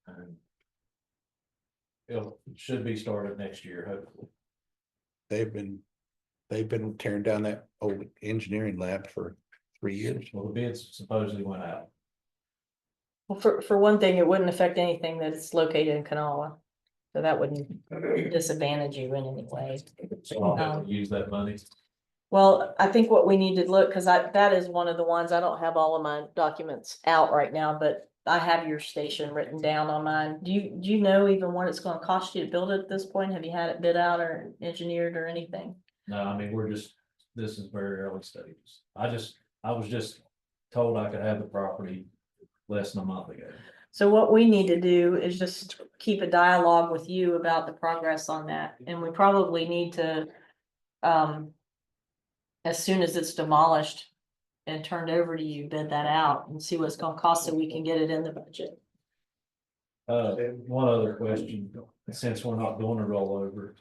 And it should be started next year, hopefully. They've been tearing down that old engineering lab for 3 years. Well, the bids supposedly went out. Well, for one thing, it wouldn't affect anything that it's located in Kanawha. So that wouldn't disadvantage you in any way. So I'll have to use that money. Well, I think what we need to look, because that is one of the ones, I don't have all of my documents out right now, but I have your station written down on mine. Do you know even what it's gonna cost you to build it at this point? Have you had it bid out or engineered or anything? No, I mean, this is very early stages. I was just told I could have the property less than a month ago. So what we need to do is just keep a dialogue with you about the progress on that, and we probably need to, as soon as it's demolished, and turned over to you, bid that out and see what it's gonna cost so we can get it in the budget. One other question, since we're not doing a rollover,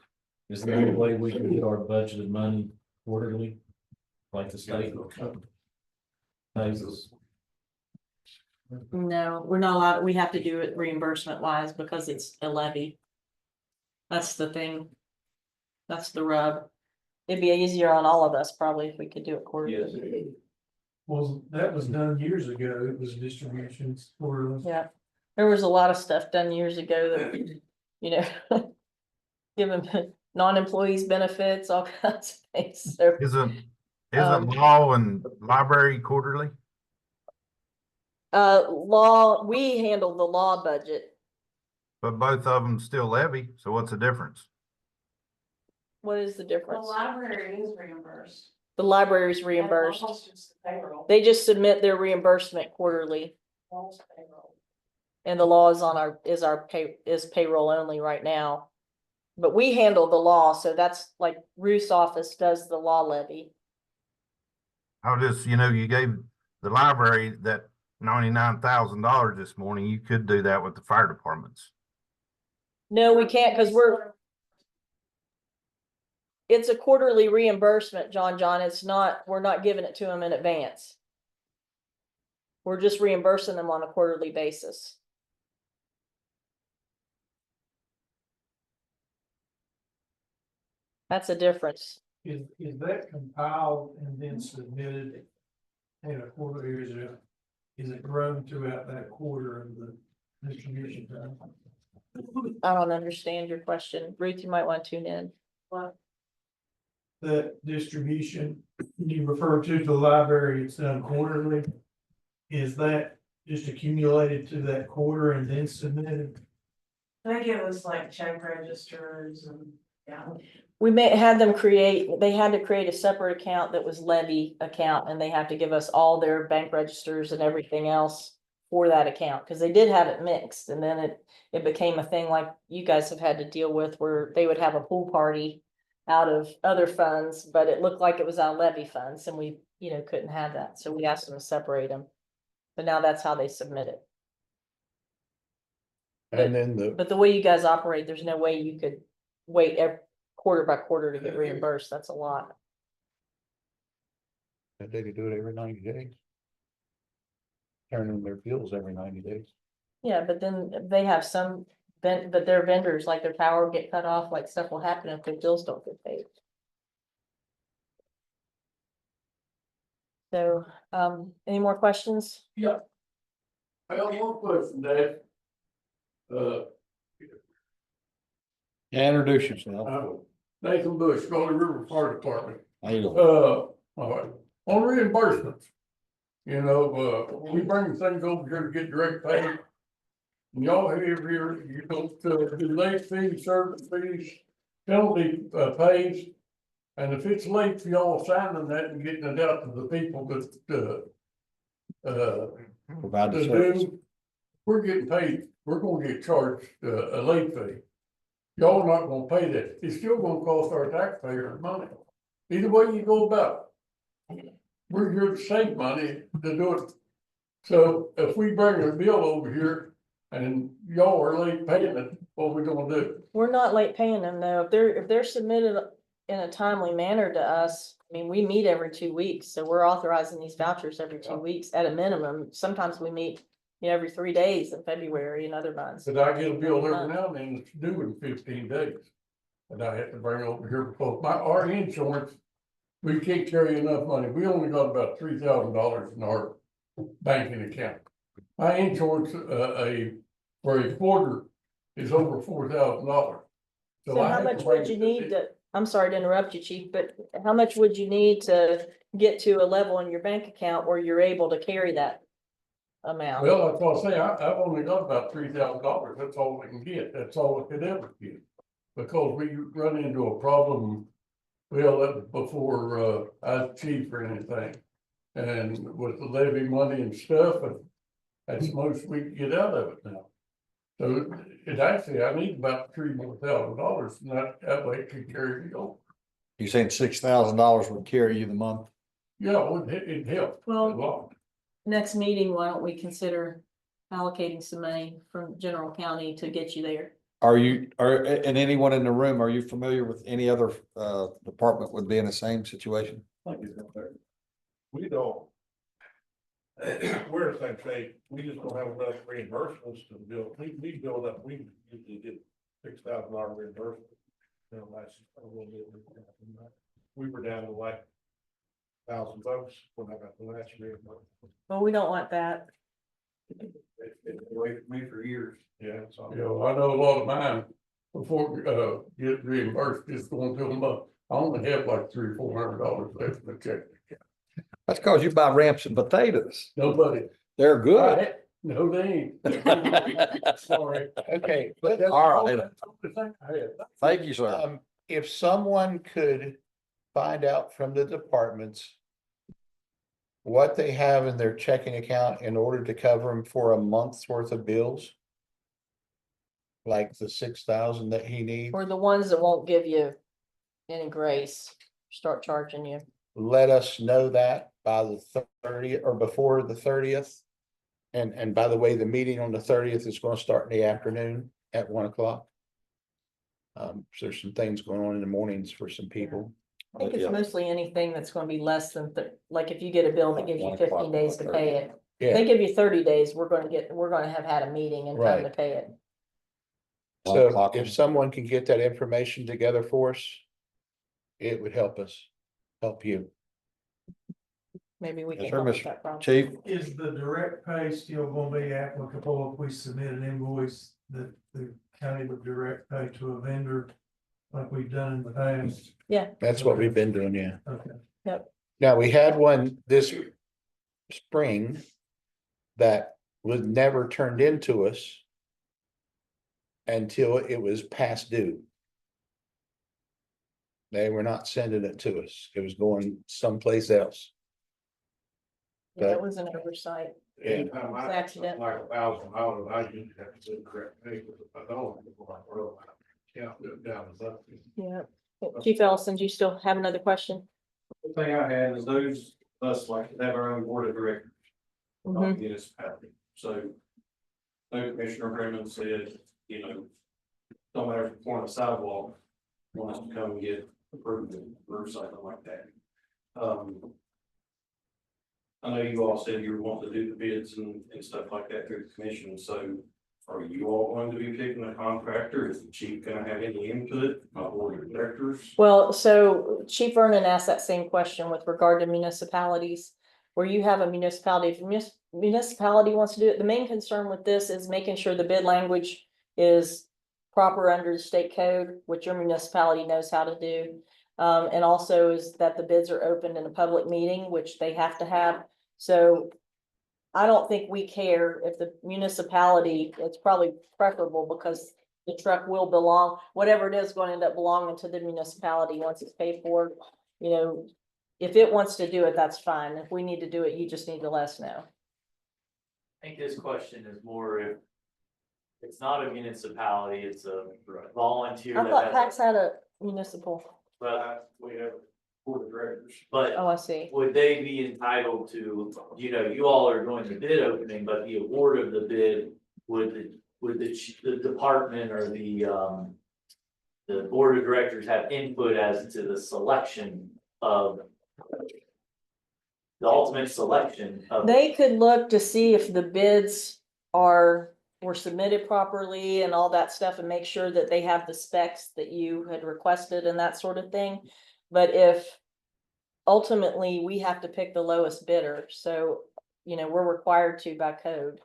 is there any way we can get our budgeted money quarterly? Like the state pays us? No, we're not allowed, we have to do it reimbursement wise because it's a levy. That's the thing. That's the rub. It'd be easier on all of us probably if we could do it quarterly. Well, that was done years ago. It was distributions for. Yeah, there was a lot of stuff done years ago that, you know, give them non-employees benefits, all kinds of things. So, Isn't Um, law and library quarterly? law, we handle the law budget. But both of them still levy, so what's the difference? What is the The difference? library is reimbursed. The library's reimbursed. And law's just the payroll. They just submit their reimbursement quarterly. Law's payroll. And the law is on is payroll only right now. But we handle the law, so that's like Ruth's office does the law levy. I was just, you gave the library that $99,000 this morning. You could do that with the fire departments. No, we can't, because it's a quarterly reimbursement, John. It's not, we're not giving it to them in advance. We're just reimbursing them on a quarterly basis. That's a difference. Is that compiled and then submitted in a quarter, or is it grown throughout that quarter of the distribution time? I don't understand your question. Ruth, you might want to tune in. What? The distribution you refer to the library, it's done quarterly. Is that just accumulated to that quarter and then submitted? They give us like check registers and, yeah. We had they had to create a separate account that was levy account, and they have to give us all their bank registers and everything else for that account, because they did have it mixed, and then it became a thing like you guys have had to deal with, where they would have a pool party out of other funds, but it looked like it was out of levy funds, and we, couldn't have that, so we asked them to separate them. But now that's how they submit it. And then But the way you guys operate, there's no way you could wait quarter by quarter to get reimbursed. That's a lot. they could do it every 90 days. Turn in their bills every 90 days. Yeah, but then they have but their vendors, like their power will get cut off, like stuff will happen if their bills don't get paid. So, any more questions? Yeah. I got one question, Dad. Yeah, introduce yourself. Nathan Bush, Golden River Fire Department. How you doing? All right, on reimbursements. We bring things over here to get direct pay. And y'all have here, you don't do late fees, service fees, penalty pays. And if it's late for y'all signing that and getting it out to the people that Provide the to service. do, we're getting paid, we're gonna get charged a late fee. Y'all not gonna pay that, it's still gonna cost our taxpayers money, either way you go about it. We're here to save money to do it. So if we bring a bill over here and y'all are late paying it, what we gonna do? We're not late paying them though. If they're submitted in a timely manner to us, I mean, we meet every 2 weeks, so we're authorizing these vouchers every 2 weeks at a minimum. Sometimes we meet, every 3 days in February and other months. But I get a bill every now and then, it's due in 15 days. And I have to bring it over here because our insurance, we can't carry enough money. We only got about $3,000 in our banking account. My insurance, for a quarter is over $4,000. So how much would you need to, I'm sorry to interrupt you, Chief, but how much would you need to get to a level in your bank account where you're able to carry that amount? Well, that's what I say, I've only got about $3,000, that's all we can get, that's all we could ever get. Because we run into a problem, well, that was before, I was chief or anything. And with the levy money and stuff, and that's the most we can get out of it now. So it actually, I need about $3,000 more, and that way it can carry me over. You saying $6,000 would carry you the month? Yeah, it helped a Well, lot. next meeting, why don't we consider allocating some money from general county to get you there? And anyone in the room, are you familiar with any other department would be in the same situation? We don't. We're in the same shape, we just don't have enough reimbursements to build, we build up, we usually get $6,000 reimbursement. You know, last, a little bit. We were down to like $1,000 when I got the last reimbursement. Well, we don't want that. It's away from me for years. Yeah, so. Yeah, well, I know a lot of mine, before, get reimbursed, just going to them, I only have like $300 or $400 left in the check. That's because you buy ramps and potatoes. Nobody. They're good. No, they ain't. Sorry. Okay, But that's All right. the thing I had. Thank you, sir. if someone could find out from the departments what they have in their checking account in order to cover them for a month's worth of bills, like the 6,000 that he needs, Or the ones that won't give you any grace, start charging you. let us know that by the 30th or before the 30th. And by the way, the meeting on the 30th is going to start in the afternoon at 1 o'clock. So there's some things going on in the mornings for some people. I think it's mostly anything that's gonna be less than, like if you get a bill that gives you 15 days to pay it. If they give you 30 days, we're gonna have had a meeting in time to Right. pay it. So if someone can get that information together for us, it would help us, help you. Maybe we Yes, can sir, help with Mr. that problem. Chief. Is the direct pay still gonna be applicable if we submit an invoice that the county would direct pay to a vendor like we've done in the past? Yeah. That's what we've been doing, yeah. Okay. Yep. Now, we had one this spring that was never turned into us until it was past due. They were not sending it to us. It was going someplace else. Yeah, that was an oversight. Yeah. Anytime I, Accident. like $1,000, I usually have to do the correct thing, because if I don't, count it down as up. Yeah. Chief Ellison, do you still have another question? The thing I had is those, us like have our own board of directors. Mhm. Municipality, so. No Commissioner Brennan said, you know, don't matter if you're pouring a sidewalk, want us to come and get approved or something like that. I know you all said you want to do the bids and stuff like that through the commission, so are you all going to be picking a contractor? Is the chief gonna have any input, my board of directors? Well, so Chief Vernon asked that same question with regard to municipalities. Where you have a municipality, if a municipality wants to do it, the main concern with this is making sure the bid language is proper under the state code, which your municipality knows how to do. And also is that the bids are opened in a public meeting, which they have to have. So I don't think we care if the municipality, it's probably preferable because the truck will belong, whatever it is, going to end up belonging to the municipality once it's paid for. You know, if it wants to do it, that's fine. If we need to do it, you just need to let us know. I think his question is more if it's not a municipality, it's a volunteer. I that thought has- Pax had a municipal. But We have board of directors. But Oh, I see. would they be entitled to, you know, you all are going to bid opening, but the award of the bid, would the department or the board of directors have input as to the selection of the ultimate selection of? They could look to see if the bids were submitted properly and all that stuff and make sure that they have the specs that you had requested and that sort of thing. But if ultimately we have to pick the lowest bidder, so, you know, we're required to by code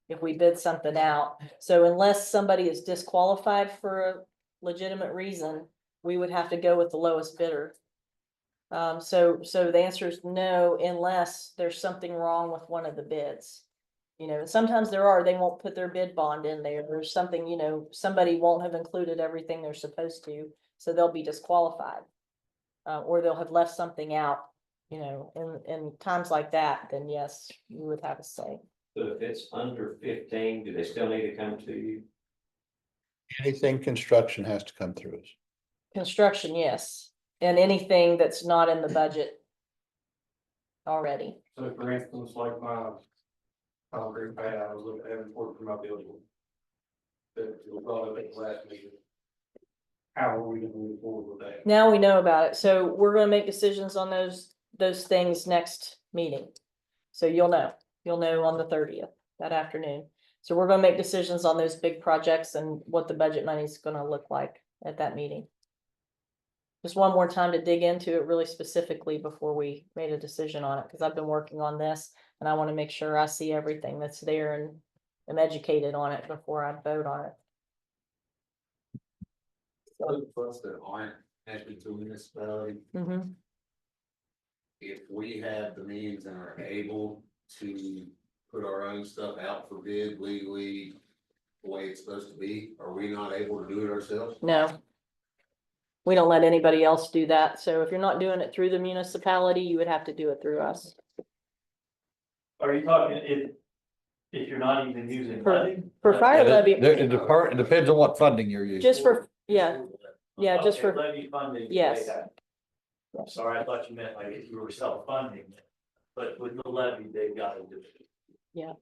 if we bid something out. So unless somebody is disqualified for a legitimate reason, we would have to go with the lowest bidder. So the answer is no, unless there's something wrong with one of the bids. You know, sometimes they won't put their bid bond in there. There's something, you know, somebody won't have included everything they're supposed to, so they'll be disqualified. Or they'll have left something out, you know, in times like that, then yes, you would have a say. So if it's under 15, do they still need to come to you? Anything construction has to come through us. Construction, yes, and anything that's not in the budget. already. So for instance, like my concrete pad, I was looking at it for my building. That was brought up at the last meeting. How are we gonna move forward with that? Now we know about it, so we're gonna make decisions on those things next meeting. So you'll know on the 30th, that afternoon. So we're gonna make decisions on those big projects and what the budget money is gonna look like at that meeting. Just one more time to dig into it really specifically before we made a decision on it, because I've been working on this and I want to make sure I see everything that's there and am educated on it before I vote on it. Those of us that aren't connected to a municipality, Mm-hmm. if we have the means and are able to put our own stuff out for bid legally, the way it's supposed to be, are we not able to do it ourselves? No. We don't let anybody else do that. So if you're not doing it through the municipality, you would have to do it through us. Are you talking if you're not even using For- money? for fire levy- It depends on what funding you're using. Just for, yeah, just Okay, for, levy funding. yes. I'm sorry, I thought you meant like if you were self-funding, but with the levy, they've got to do it.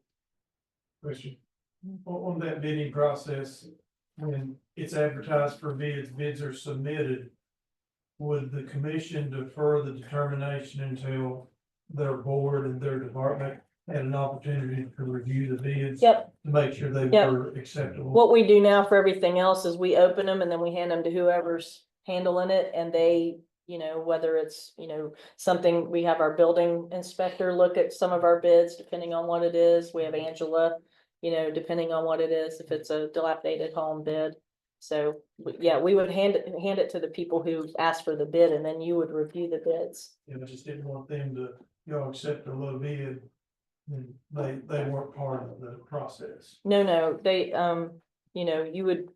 Question. On that bidding process, when it's advertised for bids, bids are submitted. Would the commission defer the determination until their board and their department had an opportunity to review the bids? Yep. To make sure they Yep. were acceptable? What we do now for everything else is we open them and then we hand them to whoever's handling it and they, whether it's, something, we have our building inspector look at some of our bids, depending on what it is. We have Angela, depending on what it is, if it's a dilapidated home bid. So, yeah, we would hand it to the people who asked for the bid and then you would review the bids. I just didn't want them to, accept a low bid. And they weren't part of the process. No, they, you would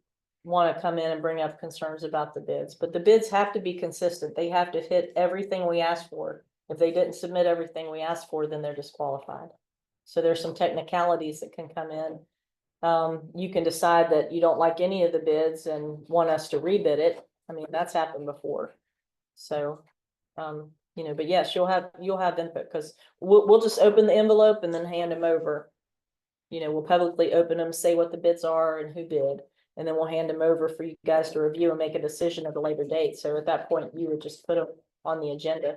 want to come in and bring up concerns about the bids, but the bids have to be consistent. They have to hit everything we asked for. If they didn't submit everything we asked for, then they're disqualified. So there's some technicalities that can come in. You can decide that you don't like any of the bids and want us to rebid it. I mean, that's happened before. So, but yes, you'll have input because we'll just open the envelope and then hand them over. We'll publicly open them, say what the bids are and who bid, and then we'll hand them over for you guys to review and make a decision at a later date. So at that point, you would just put them on the agenda.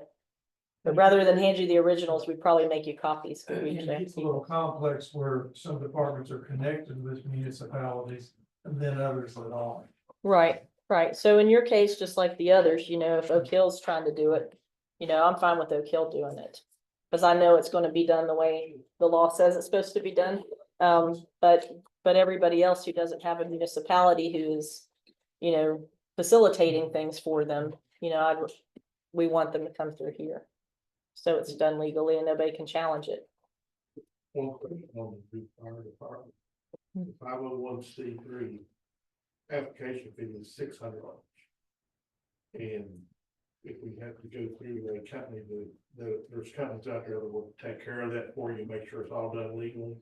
But rather than hand you the originals, we'd probably make you copies. It's a little complex where some departments are connected with municipalities and then others that aren't. Right. So in your case, just like the others, if Oak Hill's trying to do it, I'm fine with Oak Hill doing it. Because I know it's going to be done the way the law says it's supposed to be done. But everybody else who doesn't have a municipality who's, facilitating things for them, we want them to come through here. So it's done legally and nobody can challenge it. One question on the fire department. 501c3 application fee is $600. And if we have to go through a company, there's companies out there that will take care of that for you, make sure it's all done legally.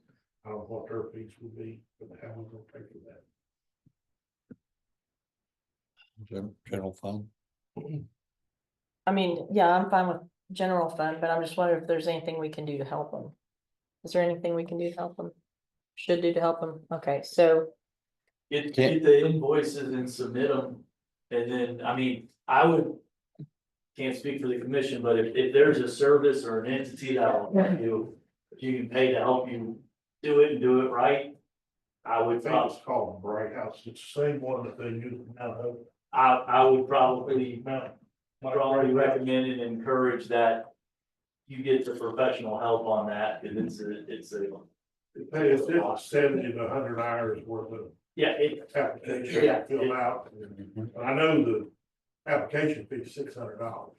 I don't know what their fees would be, but how we're gonna pay for that. General fund. I mean, yeah, I'm fine with general fund, but I'm just wondering if there's anything we can do to help them. Is there anything we can do to help them? Should do to help them? Okay, so. Get the invoices and submit them. And then, I mean, I would. Can't speak for the commission, but if there's a service or an entity that will help you, if you can pay to help you do it and do it right. I would I think it's called Bright House. It's the same one that they use now. I would probably recommend and encourage that. You get the professional help on that, because it's It's 70 to 100 hours worth of application filled out. I know the application fee is $600.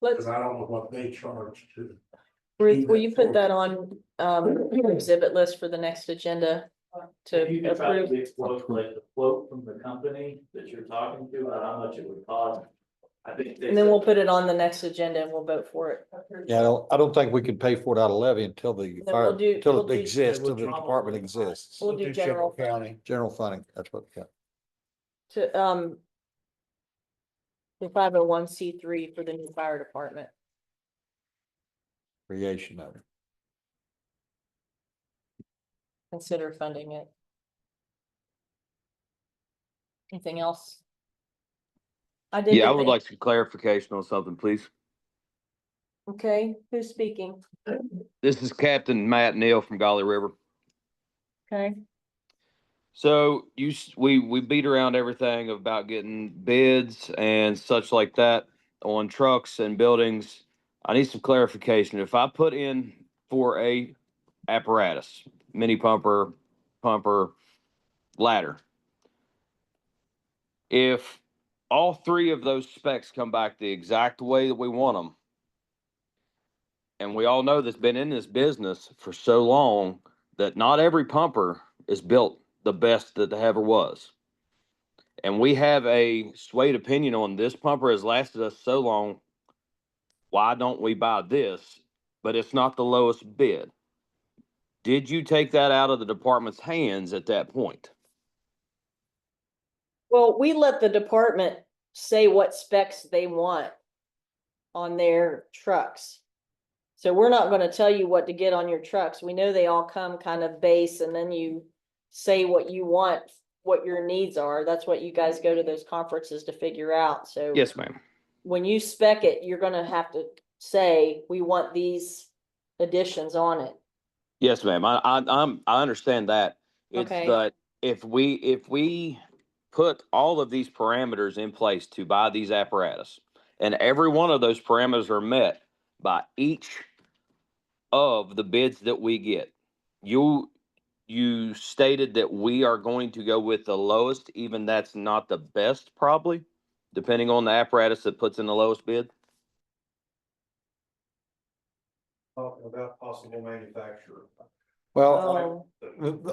Let's, But I don't know what they charge to. Ruth, will you put that on exhibit list for the next agenda to You can try approve? to quote, like the quote from the company that you're talking to, or how much it would cost. I think. And then we'll put it on the next agenda and we'll vote for it. Yeah, I don't think we can pay for it out of levy until the No, fire, we'll do- until we'll it do- exists, till the department exists. We'll do general county. General funding, that's what, yeah. to, the 501c3 for the new fire department. creation of it. Consider funding it. Anything else? I did. Yeah, I get would the- like some clarification on something, please. Okay, who's speaking? This is Captain Matt Neal from Golly River. Okay, So we beat around everything about getting bids and such like that on trucks and buildings. I need some clarification. If I put in for a apparatus, mini pumper, ladder, if all three of those specs come back the exact way that we want them, and we all know that's been in this business for so long that not every pumper is built the best that there ever was. And we have a swayed opinion on this pumper has lasted us so long. Why don't we buy this? But it's not the lowest bid. Did you take that out of the department's hands at that point? well, we let the department say what specs they want on their trucks. So we're not gonna tell you what to get on your trucks. We know they all come kind of base, and then you say what you want, what your needs are. That's what you guys go to those conferences to figure out, so. Yes, ma'am. When you spec it, you're gonna have to say, we want these additions on it. Yes, ma'am. I understand that. It's Okay. that if we put all of these parameters in place to buy these apparatus, and every one of those parameters are met by each of the bids that we get, you stated that we are going to go with the lowest, even that's not the best, probably, depending on the apparatus that puts in the lowest bid. Talking about possible manufacturer. Well,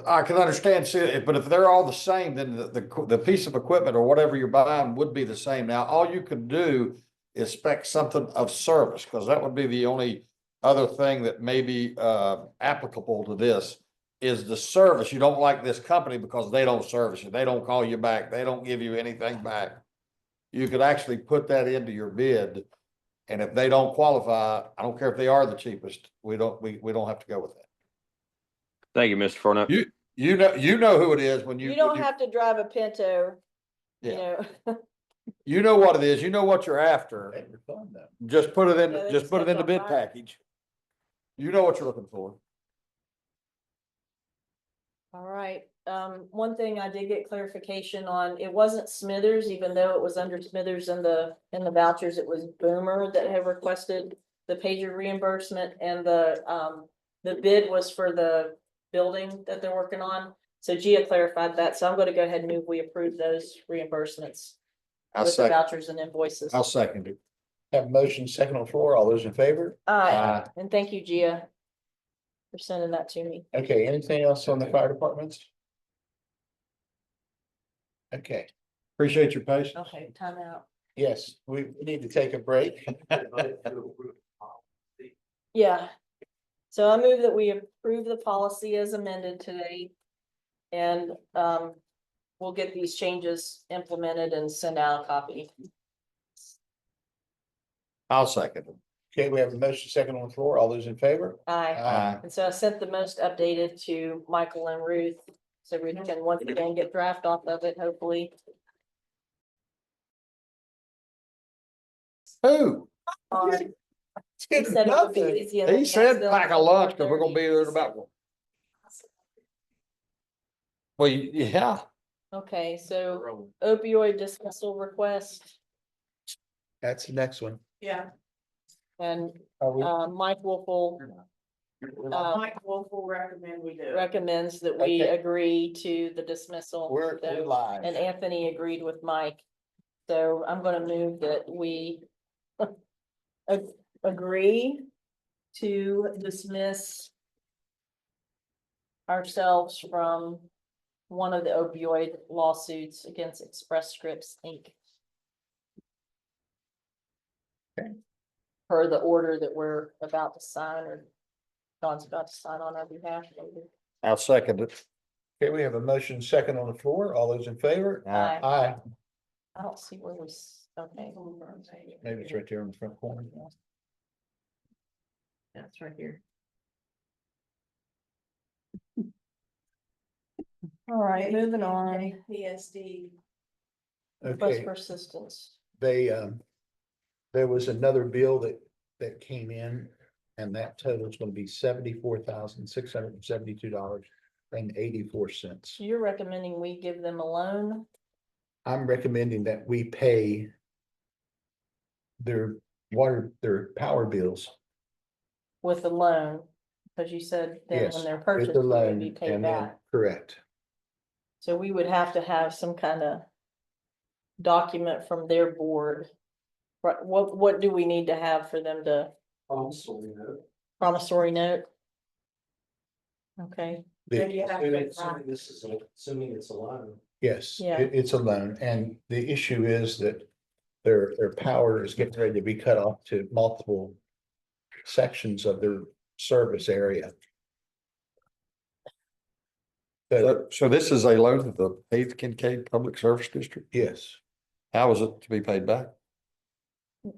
I can understand, but if they're all the same, then the piece of equipment or whatever you're buying would be the same. Now, all you could do is spec something of service, because that would be the only other thing that may be applicable to this is the service. You don't like this company because they don't service you. They don't call you back. They don't give you anything back. You could actually put that into your bid. And if they don't qualify, I don't care if they are the cheapest, we don't have to go with that. Thank you, Mr. Fournette. You know who it is when You don't have to drive a Pinto, you Yeah. know. You know what it is, you know what you're after. Just put it in, Yeah, they just put it in the catch on bid fire. package. You know what you're looking for. All right, one thing I did get clarification on, it wasn't Smithers, even though it was under Smithers in the vouchers, it was Boomer that had requested the pager reimbursement, and the bid was for the building that they're working on. So Gia clarified that, so I'm gonna go ahead and move, we approve those reimbursements with the vouchers and invoices. I'll second it. Have a motion second on the floor. All those in favor? Aye, and thank you, Gia, for sending that to me. Okay, anything else on the fire departments? Okay, Appreciate your patience. Okay, time out. yes, we need to take a break. Yeah. So I move that we approve the policy as amended today. And we'll get these changes implemented and send out a copy. I'll second it. Okay, we have a motion second on the floor. All those in favor? Aye. Aye. And so I sent the most updated to Michael and Ruth. So we can once again get draft off of it, hopefully. Who? He said it would be easy. and then He got said still pack a until lunch, because we're 4:30. gonna be there in about. Well, yeah, Okay, so opioid dismissal request, That's the next one. Yeah, and Are we- Mike Wolf will Mike Wolf will recommend we do it. recommends that we Okay. agree to the dismissal. We're So- live. And Anthony agreed with Mike. So I'm gonna move that we agree to dismiss ourselves from one of the opioid lawsuits against Express Scripts, Inc. Okay. Per the order that we're about to sign, or Don's about to sign on our behalf. I'll second it. Okay, we have a motion second on the floor. All those in favor? Aye. Aye. I don't see where we, okay. Maybe it's right there in the front corner. That's right here. All right, moving on. PSD. Request Okay, for assistance. they, there was another bill that came in, and that total is gonna be $74,672.84. So you're recommending we give them a loan? I'm recommending that we pay their their power bills. With the loan, because you said then Yes, when they're with purchased, the it would be loan, paid and then, back. correct. So we would have to have some kind of document from their board. What do we need to have for them to promissory note? Okay, The- Assuming it's a loan. Yes, Yeah. it's a loan, and the issue is that their power is getting ready to be cut off to multiple sections of their service area. So this is a loan to the 8th Kincaid Public Service District. Yes, How is it to be paid back?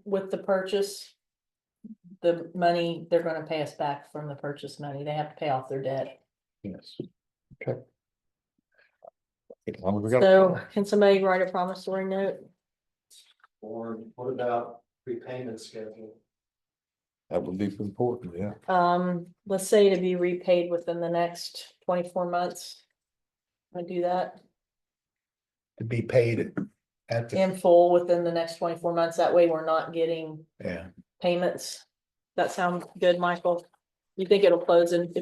with the purchase, the money, they're gonna pay us back from the purchase money. They have to pay off their debt. yes. Okay. As long as we got- So can somebody write a promissory note? Or what about repayment schedule? That would be important, yeah. Let's say to be repaid within the next 24 months. I do that To be paid at the, in full within the next 24 months. That way we're not getting yeah, payments. That sound good, Michael? You think it'll close in,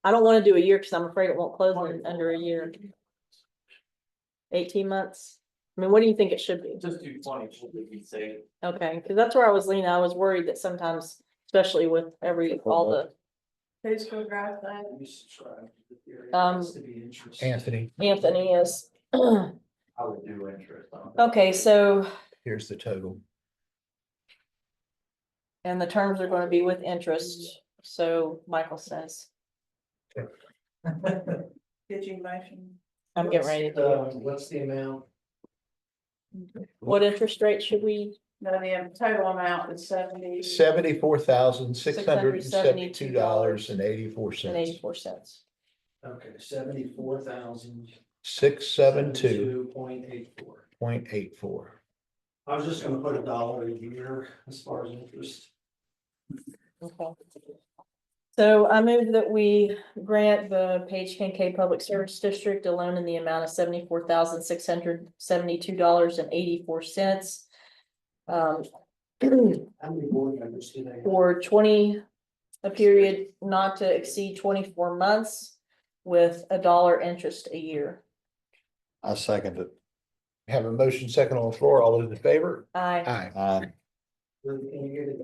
I don't want to do a year because I'm afraid it won't close in under a year. 18 months? I mean, what do you think it should be? Just do 20, would be safe. Okay, because that's where I was leaning. I was worried that sometimes, especially with all the Who's gonna drive that? You subscribe to the theory. Um, Has to be interest. Anthony, Anthony is. I would do interest on it. Okay, so, here's the total. and the terms are going to be with interest. So Michael says, Did you motion? I'm getting ready to. What's the amount? What interest rate should we? No, the total amount is 70. $74,672.84. Okay, 74,000. 672.84. 0.84. I was just gonna put $1 a year as far as interest. Okay. So I move that we grant the Page Kincaid Public Service District a loan in the amount of $74,672.84. How many board members do they have? For a period not to exceed 24 months with $1 interest a year. I second it. Have a motion second on the floor. All those in favor? Aye. Aye. Aye. Can you get it?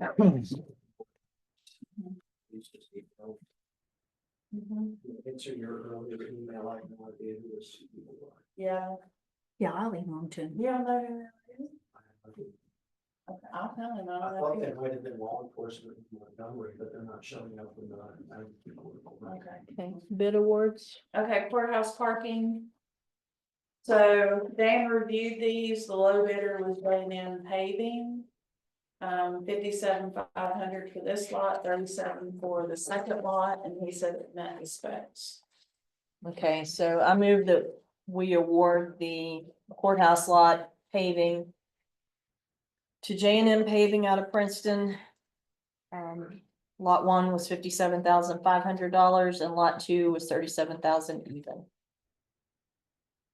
Answer your earlier email, I have no idea who this people are. Yeah. Yeah, I'll email them to him. Yeah, no. Okay, I'll tell him. I thought that might have been law enforcement in Montgomery, but they're not showing up in the. Okay. Okay, bid awards. Okay, courthouse parking. So Dan reviewed these, the low bidder was laying in paving. 57,500 for this lot, 37 for the second lot, and he said it met the specs. Okay, so I move that we award the courthouse lot paving to J&M Paving out of Princeton. Lot 1 was $57,500 and lot 2 was $37,000 even.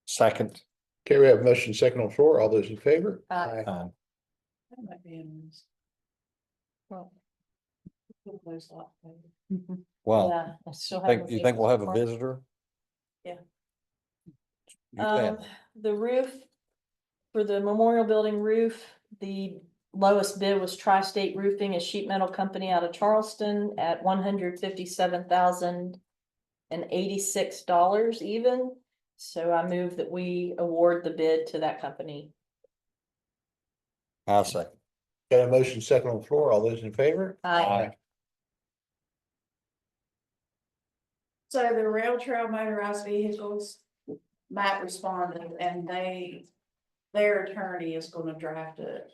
Second. Okay, we have a motion second on the floor. All those in favor? Aye. That might be in this. Well, those lot paving. Wow. yeah, I still Think, haven't you seen think this we'll have a before. visitor? Yeah. You can. The roof for the memorial building roof, the lowest bid was Tri-State Roofing, a sheet metal company out of Charleston at $157,086 even. So I move that we award the bid to that company. I'll second. Got a motion second on the floor. All those in favor? Aye. So the rail trail motorized vehicles, Matt responded and their attorney is gonna draft it.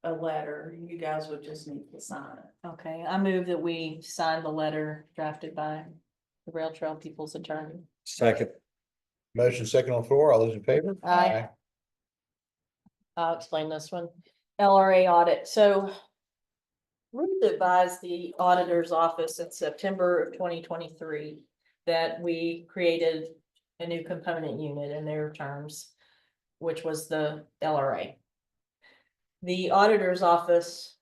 a letter, you guys would just need to sign it. Okay, I move that we sign the letter drafted by the Rail Trail People's Attorney. Second. Motion second on the floor. All those in favor? Aye. I'll explain this one. LRA audit, so Ruth advised the auditor's office in September of 2023 that we created a new component unit in their terms, which was the LRA. The auditor's office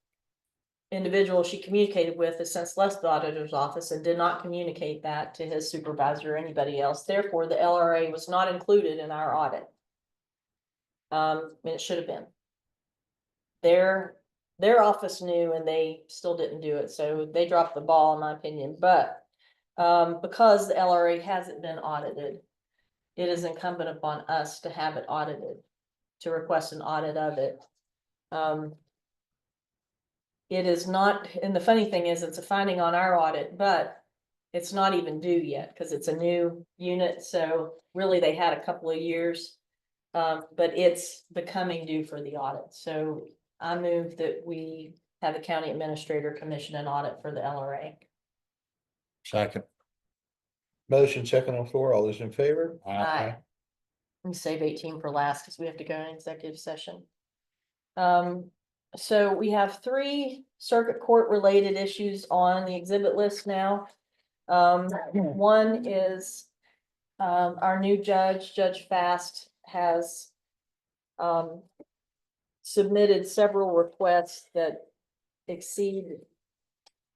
individual she communicated with has since left the auditor's office and did not communicate that to his supervisor or anybody else. Therefore, the LRA was not included in our audit. And it should have been. Their office knew and they still didn't do it, so they dropped the ball in my opinion, but because the LRA hasn't been audited, it is incumbent upon us to have it audited, to request an audit of it. It is not, and the funny thing is, it's a finding on our audit, but it's not even due yet because it's a new unit, so really they had a couple of years. But it's becoming due for the audit, so I move that we have the county administrator commission an audit for the LRA. Second. Motion second on the floor. All those in favor? Aye. Let me save 18 for last because we have to go in executive session. So we have 3 circuit court related issues on the exhibit list now. One is our new judge, Judge Fast, has submitted several requests that exceed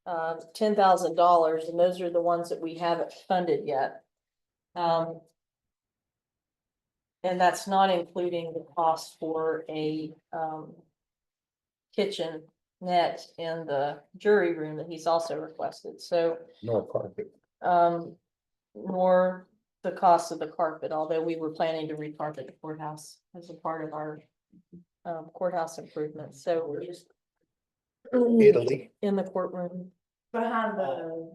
$10,000, and those are the ones that we haven't funded yet. And that's not including the cost for a kitchen net in the jury room that he's also requested, so No carpet. nor the cost of the carpet, although we were planning to recarpet the courthouse as a part of our courthouse improvements, so we're just Italy. in the courtroom. Behind the.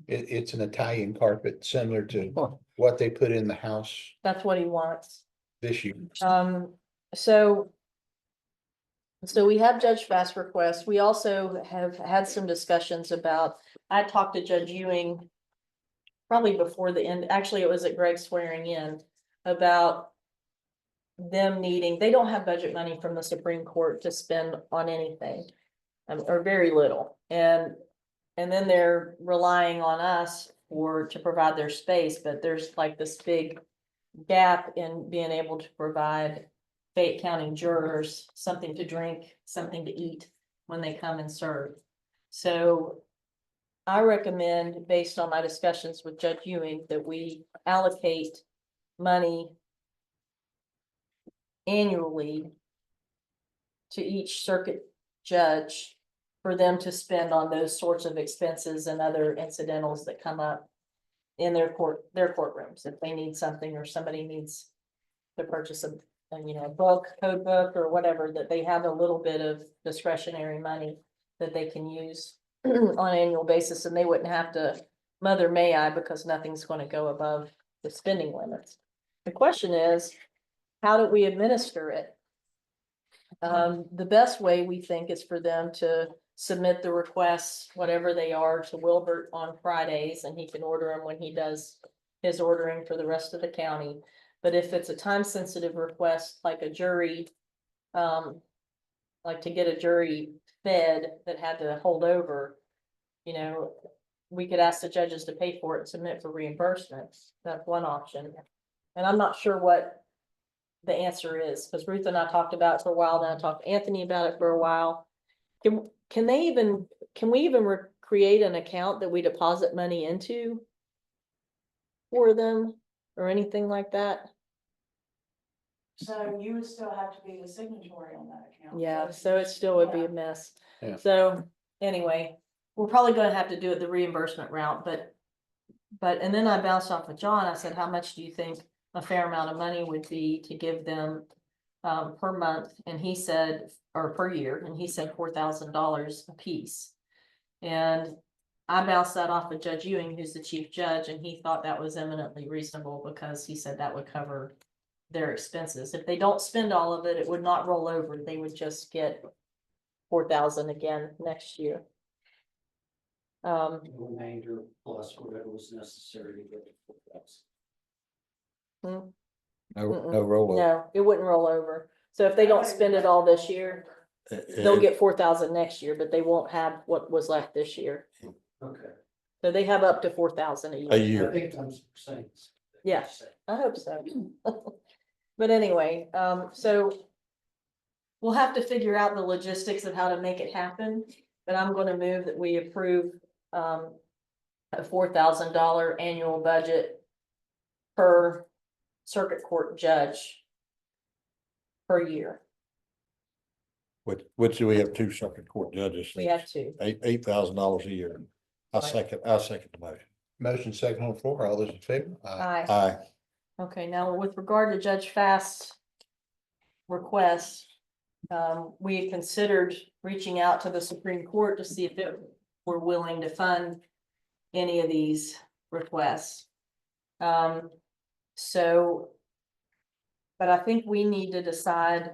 It's an Italian carpet similar to what they put in the house That's what he wants. this year. So we have Judge Fast requests. We also have had some discussions about, I talked to Judge Ewing probably before the end, actually it was at Greg's swearing in, about them needing, they don't have budget money from the Supreme Court to spend on anything, or very little. And then they're relying on us to provide their space, but there's like this big gap in being able to provide Fayette County jurors something to drink, something to eat when they come and serve. So I recommend, based on my discussions with Judge Ewing, that we allocate money annually to each circuit judge for them to spend on those sorts of expenses and other incidentals that come up in their courtrooms. If they need something or somebody needs to purchase a book, code book, or whatever, that they have a little bit of discretionary money that they can use on an annual basis, and they wouldn't have to mother may I, because nothing's going to go above the spending limits. The question is, how do we administer it? The best way we think is for them to submit the requests, whatever they are, to Wilbert on Fridays, and he can order them when he does his ordering for the rest of the county. But if it's a time sensitive request, like a jury, like to get a jury fed that had to hold over, we could ask the judges to pay for it and submit for reimbursement. That's one option. And I'm not sure what the answer is, because Ruth and I talked about it for a while, then I talked to Anthony about it for a while. Can we even create an account that we deposit money into for them or anything like that? So you would still have to be the signatory on that account. Yeah, so it still would be a mess. Yeah. So anyway, we're probably gonna have to do it the reimbursement route, but and then I bounced off with John. I said, how much do you think a fair amount of money would be to give them per month? And he said, or per year, and he said $4,000 a piece. And I bounced that off of Judge Ewing, who's the chief judge, and he thought that was eminently reasonable because he said that would cover their expenses. If they don't spend all of it, it would not roll over. They would just get 4,000 again next year. Remainder plus whatever was necessary to get the 4,000. No rollover. No, it wouldn't roll over. So if they don't spend it all this year, they'll get 4,000 next year, but they won't have what was left this year. Okay. So they have up to 4,000 a year. A year. I think that's saying. Yeah, I hope so. But anyway, so we'll have to figure out the logistics of how to make it happen, but I'm gonna move that we approve a $4,000 annual budget per circuit court judge per year. Which do we have 2 circuit court judges? We have two. $8,000 a year. I'll second the motion. Motion second on the floor. All those in favor? Aye. Aye. Okay, now with regard to Judge Fast's request, we had considered reaching out to the Supreme Court to see if it were willing to fund any of these requests. But I think we need to decide.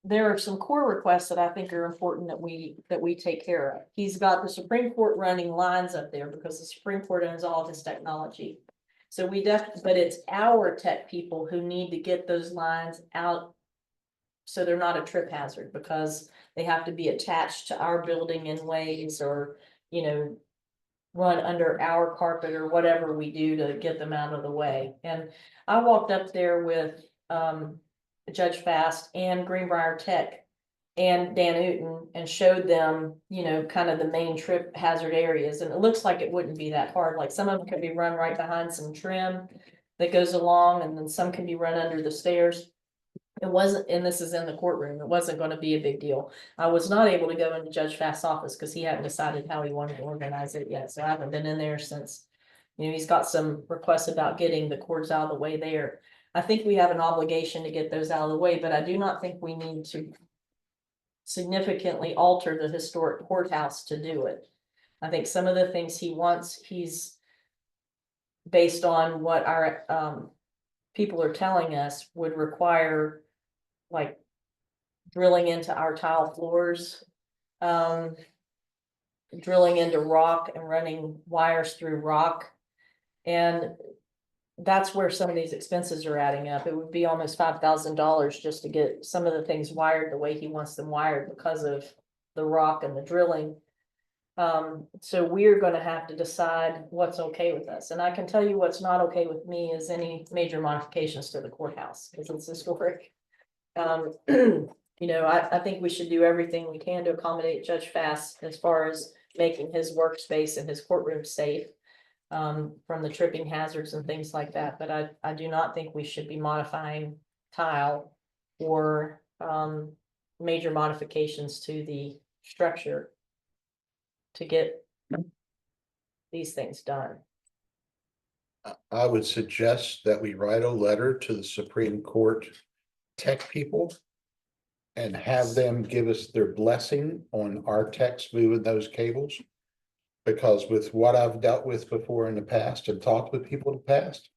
There are some core requests that I think are important that we take care of. He's got the Supreme Court running lines up there because the Supreme Court owns all of his technology. So but it's our tech people who need to get those lines out so they're not a trip hazard, because they have to be attached to our building in ways, or, you know, run under our carpet or whatever we do to get them out of the way. And I walked up there with Judge Fast and Greenbrier Tech and Dan Uten and showed them, you know, kind of the main trip hazard areas. And it looks like it wouldn't be that hard. Like some of them could be run right behind some trim that goes along, and then some can be run under the stairs. It wasn't, and this is in the courtroom, it wasn't going to be a big deal. I was not able to go into Judge Fast's office because he hadn't decided how he wanted to organize it yet. So I haven't been in there since, you know, he's got some requests about getting the cords out of the way there. I think we have an obligation to get those out of the way, but I do not think we need to significantly alter the historic courthouse to do it. I think some of the things he wants, he's based on what our people are telling us would require, like drilling into our tile floors, drilling into rock and running wires through rock. And that's where some of these expenses are adding up. It would be almost $5,000 just to get some of the things wired the way he wants them wired because of the rock and the drilling. So we're gonna have to decide what's okay with us. And I can tell you what's not okay with me is any major modifications to the courthouse, because it's historic. You know, I think we should do everything we can to accommodate Judge Fast as far as making his workspace and his courtroom safe from the tripping hazards and things like that. But I do not think we should be modifying tile or major modifications to the structure to get these things done. I would suggest that we write a letter to the Supreme Court tech people and have them give us their blessing on our techs moving those cables. Because with what I've dealt with before in the past and talked with people in the past,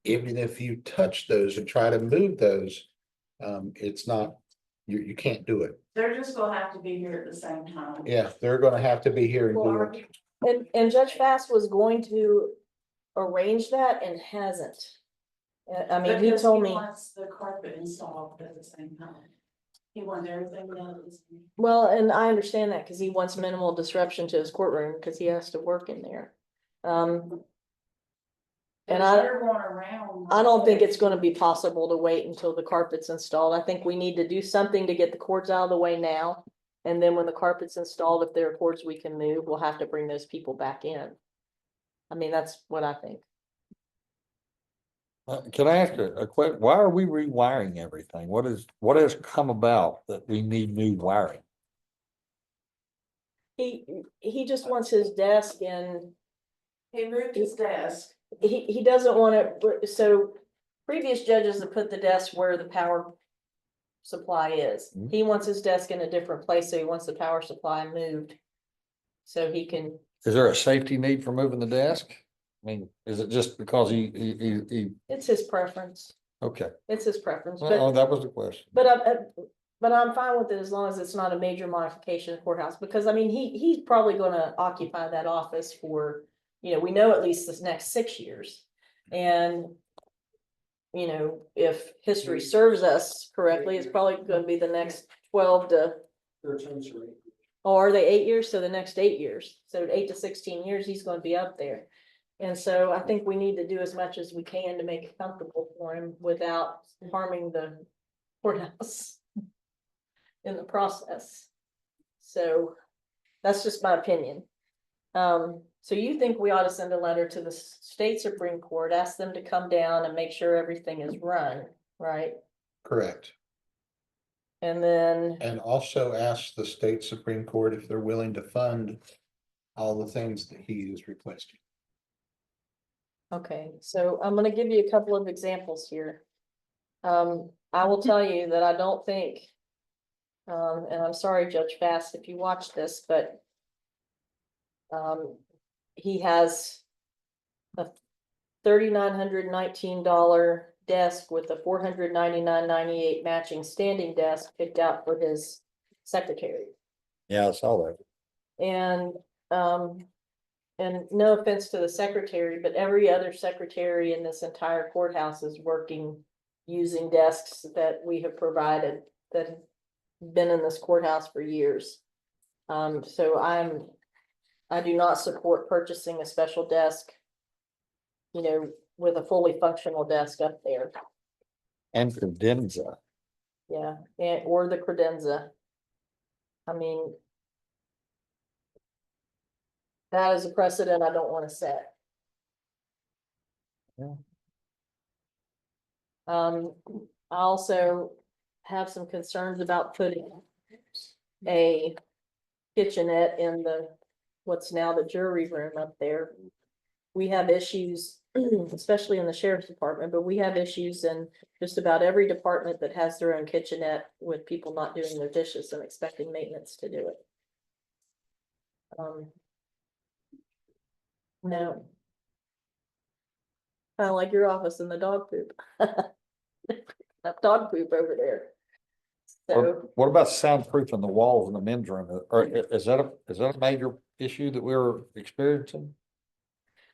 even if you touch those and try to move those, it's not, you can't do it. They're just gonna have to be here at the same time. Yeah, they're gonna have to be here and do it. And Judge Fast was going to arrange that and hasn't. I mean, he Because told me. wants the carpet installed at the same time. He wants everything done at the same time. Well, and I understand that because he wants minimal disruption to his courtroom because he has to work in there. And They're going around. I don't think it's gonna be possible to wait until the carpet's installed. I think we need to do something to get the cords out of the way now. And then when the carpet's installed, if there are cords we can move, we'll have to bring those people back in. I mean, that's what I think. Can I ask a question? Why are we rewiring everything? What has come about that we need new wiring? He just wants his desk and He moved his desk. he doesn't want it, so previous judges have put the desk where the power supply is. He wants his desk in a different place, so he wants the power supply moved. So he can. Is there a safety need for moving the desk? I mean, is it just because It's his preference. okay, It's his preference, well, but, that was the question. but I'm fine with it as long as it's not a major modification of courthouse, because I mean, he's probably gonna occupy that office for, we know at least this next 6 years. And, if history serves us correctly, it's probably gonna be the next 12 to, oh, are they 8 years? So the next 8 years, so 8 to 16 years, he's gonna be up there. And so I think we need to do as much as we can to make it comfortable for him without harming the courthouse in the process. So that's just my opinion. So you think we ought to send a letter to the state Supreme Court, ask them to come down and make sure everything is run, right? Correct. And then, And also ask the state Supreme Court if they're willing to fund all the things that he is requesting. okay, so I'm gonna give you a couple of examples here. I will tell you that I don't think, and I'm sorry, Judge Fast, if you watch this, but he has a $3,919 desk with a $499.98 matching standing desk picked out for his secretary. Yeah, I saw that. And no offense to the secretary, but every other secretary in this entire courthouse is working using desks that we have provided that have been in this courthouse for years. So I do not support purchasing a special desk, with a fully functional desk up there. And credenza. Yeah, or the credenza. I mean, that is a precedent I don't want to set. Yeah. I also have some concerns about putting a kitchenette in what's now the jury room up there. We have issues, especially in the sheriff's department, but we have issues in just about every department that has their own kitchenette with people not doing their dishes and expecting maintenance to do it. No. Kind of like your office and the dog poop. That dog poop over there. So, What about soundproofing the walls in the men's room? Or is that a major issue that we're experiencing?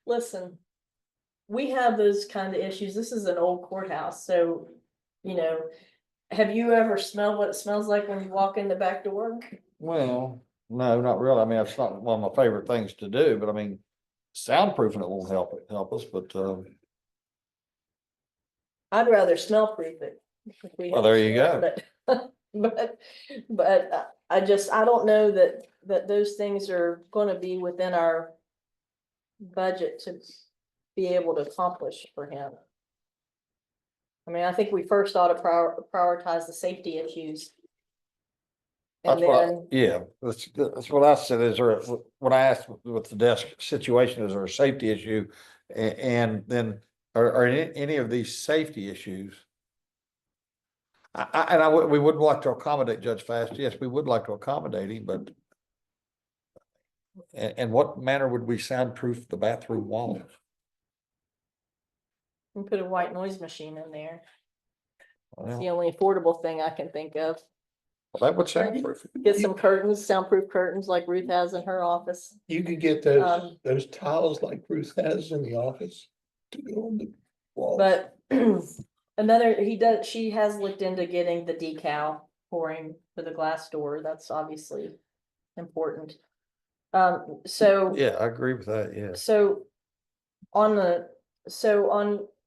listen, we have those kind of issues. This is an old courthouse, so, have you ever smelled what it smells like when you walk in the back door? Well, no, not really. I mean, it's not one of my favorite things to do, but I mean, soundproofing it won't help us, but, I'd rather smell proof it. if we Well, had there you smell, go. But I don't know that those things are gonna be within our budget to be able to accomplish for him. I mean, I think we first ought to prioritize the safety issues. And then, yeah, that's what I said, when I asked with the desk situation, is there a safety issue? And then, are any of these safety issues? We would like to accommodate Judge Fast, yes, we would like to accommodate him, but. And what manner would we soundproof the bathroom walls? we put a white noise machine in there. It's Well, the only affordable thing I can think of. that would soundproof it. Get some curtains, soundproof curtains like Ruth has in her office. You could get those tiles like Bruce has in the office to go on the wall. But she has looked into getting the decal pouring for the glass door. That's obviously important. So. Yeah, I agree with that, yes. So on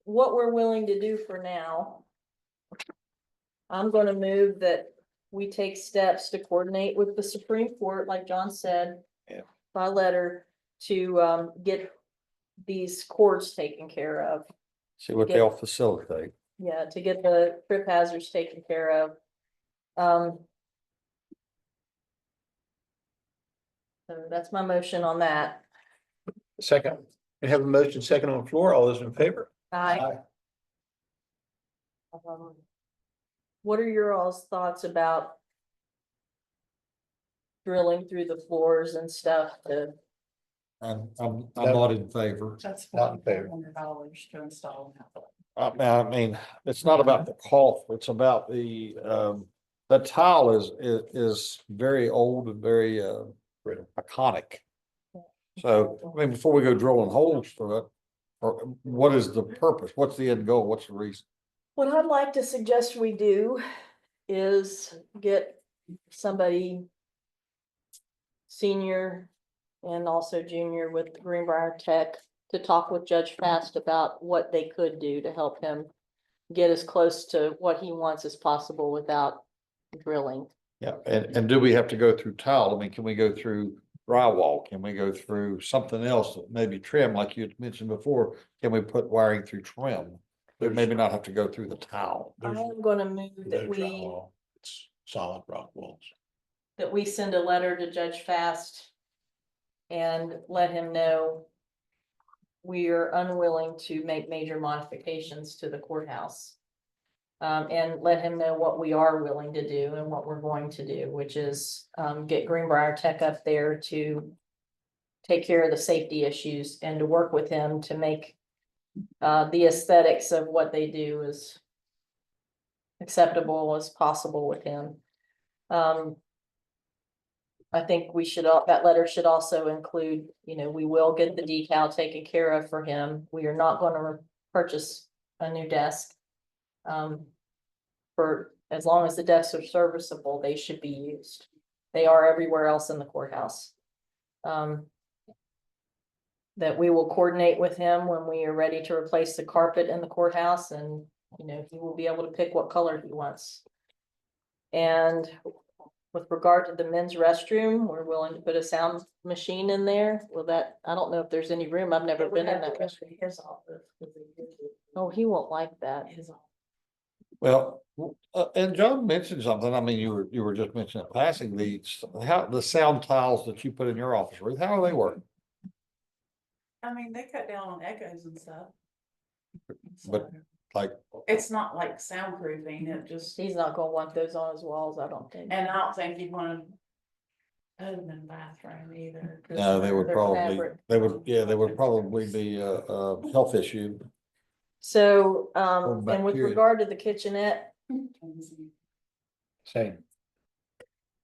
what we're willing to do for now, I'm gonna move that we take steps to coordinate with the Supreme Court, like John said. Yeah. By letter to get these courts taken care of. See what they'll facilitate. Yeah, to get the trip hazards taken care of. So that's my motion on that. Second, we have a motion second on the floor. All those in favor? Aye. What are your all's thoughts about drilling through the floors and stuff to I'm not in favor. That's Not in favor. $400 to install. I mean, it's not about the cost, it's about the tile is very old and very, iconic. So, I mean, before we go drilling holes through it, or what is the purpose? What's the end goal? What's the reason? What I'd like to suggest we do is get somebody senior and also junior with Greenbrier Tech to talk with Judge Fast about what they could do to help him get as close to what he wants as possible without drilling. Yeah, and do we have to go through tile? I mean, can we go through drywall? Can we go through something else that maybe trim, like you had mentioned before? Can we put wiring through trim? But maybe not have to go through the tile. I'm gonna move that It's solid rock walls. we send a letter to Judge Fast and let him know we are unwilling to make major modifications to the courthouse. And let him know what we are willing to do and what we're going to do, which is, get Greenbrier Tech up there to take care of the safety issues and to work with him to make, the aesthetics of what they do as acceptable as possible with him. I think we should, that letter should also include, we will get the decal taken care of for him. We are not gonna purchase a new desk. For as long as the desks are serviceable, they should be used. They are everywhere else in the courthouse. That we will coordinate with him when we are ready to replace the carpet in the courthouse, and, he will be able to pick what color he wants. And with regard to the men's restroom, we're willing to put a sound machine in there. Well, I don't know if there's any room. I've never been in that restroom. His office. Oh, he won't like that. Well, and John mentioned something. I mean, you were just mentioning passing the sound tiles that you put in your office, Ruth, how do they work? I mean, they cut down on echoes and stuff. But like, It's not like soundproofing, it just, He's not gonna want those on his walls, I don't think. and I don't think you'd wanna put them in the bathroom either. 'cause no, they would They're probably, fabric. they would probably be a health issue. So, Or and with bacteria. regard to the kitchenette, Same.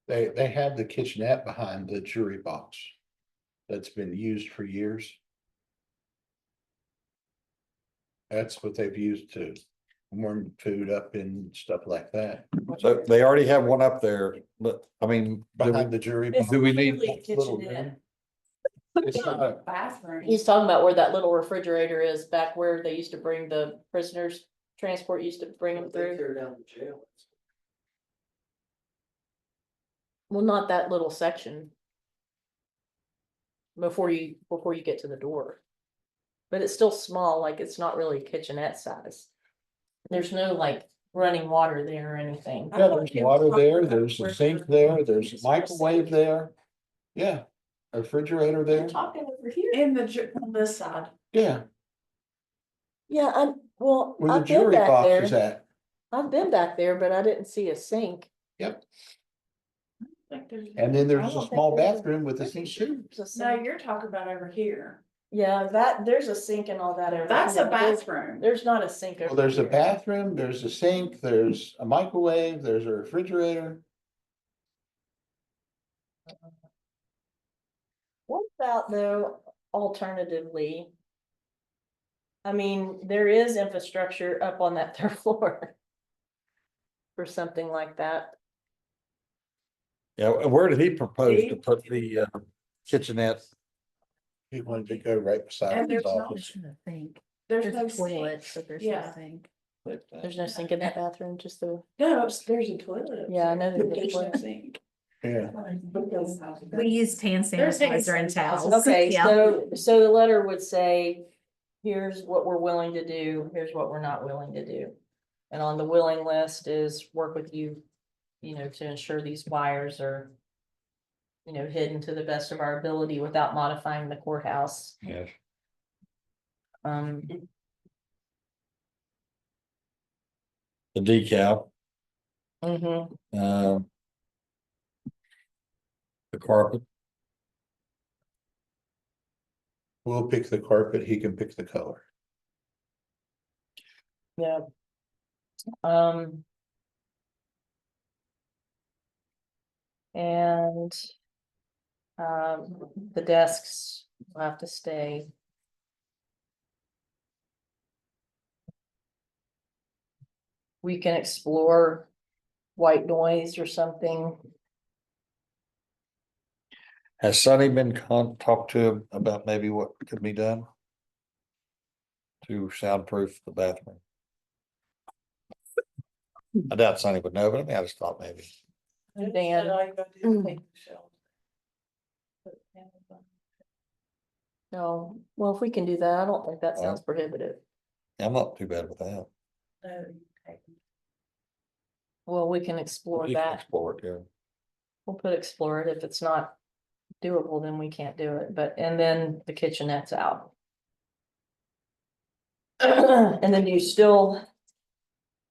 They have the kitchenette behind the jury box. That's been used for years. That's what they've used to warm food up and stuff like that. So they already have one up there, but I mean, Behind the jury. box. do we need? Really Little kitchenette. room. It's not, Bathroom. he's talking about where that little refrigerator is, back where they used to bring the prisoners, transport used to bring them through. Well, not that little section. Before you get to the door. But it's still small, like it's not really kitchenette size. There's no like running water there or anything. yeah, there's water there, there's a sink there, there's a microwave there. Yeah, a refrigerator there, Talking over here. On this side. yeah, Yeah, well, where the I've been jury back box there. is at. I've been back there, but I didn't see a sink. Yep, Like there's- and then I there's don't a think small there's a- bathroom with a sink too. There's a No, sink. you're talking about over here. Yeah, there's a sink and all that over That's here, a but bathroom. There's not a sink over Well, there's a here. bathroom, there's a sink, there's a microwave, there's a refrigerator. What about though, alternatively? I mean, there is infrastructure up on that third floor. For something like that. Yeah, and where did he propose to put the kitchenette? He wanted to go right beside And his there's no- office. There's There's no a toilet, sink. but there's Yeah. no sink. There's no sink in that bathroom, just the, No, there's a toilet. Yeah, I know there's a There's no toilet. sink. Yeah, We used hand There's hand sanitizer and towels. okay, Yeah. so the letter would say. Here's what we're willing to do, here's what we're not willing to do. And on the willing list is work with you, to ensure these wires are. Hidden to the best of our ability without modifying the courthouse. Yes. Um, The decal, mhm. the carpet. We'll pick the carpet, he can pick the color. Yeah. Um. And. The desks will have to stay. We can explore white noise or something. Has Sonny been talked to him about maybe what could be done? To soundproof the bathroom? I doubt Sonny would know, but I mean, I just thought maybe. Dan. No, well, if we can do that, I don't think that sounds prohibitive. I'm not too bad with that. Well, we can explore You can that. explore it, yeah. We'll put explore it. If it's not doable, then we can't do it. But, and then the kitchenette's out. And then do you still?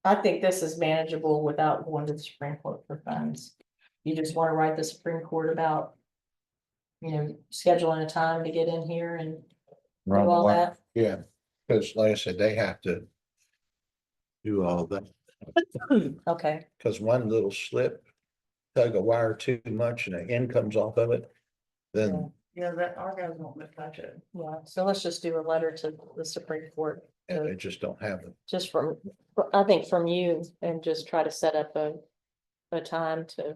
I think this is manageable without going to the Supreme Court for funds. You just want to write the Supreme Court about, you know, scheduling a time to get in here and do Run the all wire. that. Yeah, because like I said, they have to do all of that, Okay, because one little slip, tug a wire too much and the end comes off of it, then Yeah, that our guys won't touch it. yeah, so let's just do a letter to the Supreme Court. they just don't have it. Just from, I think from you, and just try to set up a time to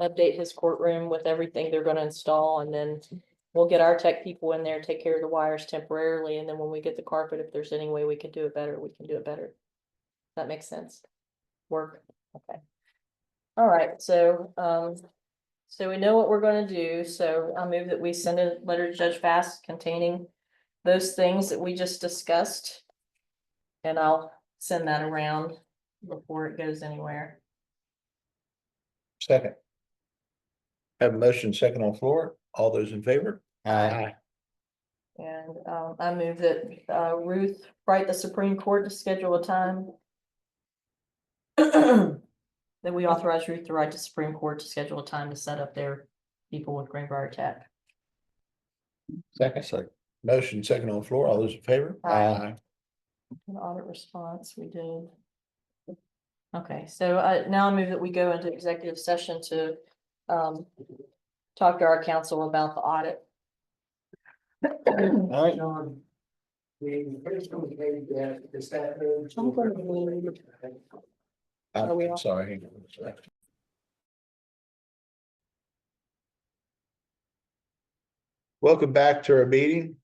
update his courtroom with everything they're gonna install, and then we'll get our tech people in there, take care of the wires temporarily, and then when we get the carpet, if there's any way we can do it better, we can do it better. That makes sense. Work, okay. All right, so, so we know what we're gonna do, so I move that we send a letter to Judge Fast containing those things that we just discussed. And I'll send that around before it goes anywhere. Second. Have a motion second on the floor. All those in favor? Aye. And I move that Ruth write the Supreme Court to schedule a time. That we authorize Ruth to write to Supreme Court to schedule a time to set up their people with Greenbrier Tech. Second. Motion second on the floor. All those in favor? Aye. An audit response, we did. Okay, so now I move that we go into executive session to talk to our counsel about the audit. All right. Are we I'm sorry. Welcome back to our meeting.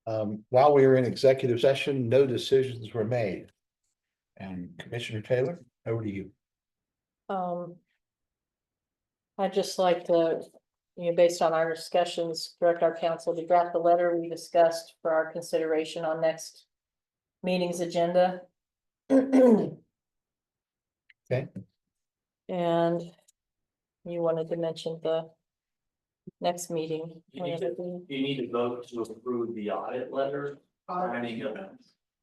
While we were in executive session, no decisions were made. And Commissioner Taylor, over to you. I'd just like to, you know, based on our discussions, direct our counsel to draft the letter we discussed for our consideration on next meeting's agenda. Okay. And you wanted to mention the next meeting. You need to vote to approve the audit letter.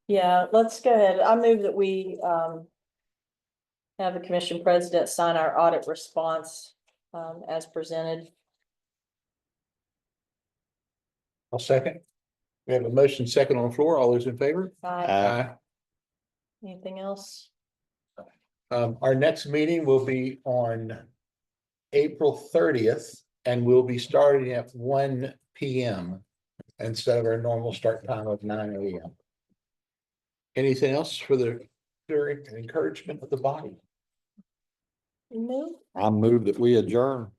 Yeah, let's go ahead. I move that we have the commission president sign our audit response as presented. I'll second. We have a motion second on the floor. All those in favor? Aye. Anything else? Our next meeting will be on April 30th, and we'll be starting at 1 p.m. instead of our normal start time of 9 a.m. Anything else for the encouragement of the body? No. I move that we adjourn.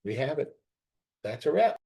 We have it. That's a wrap.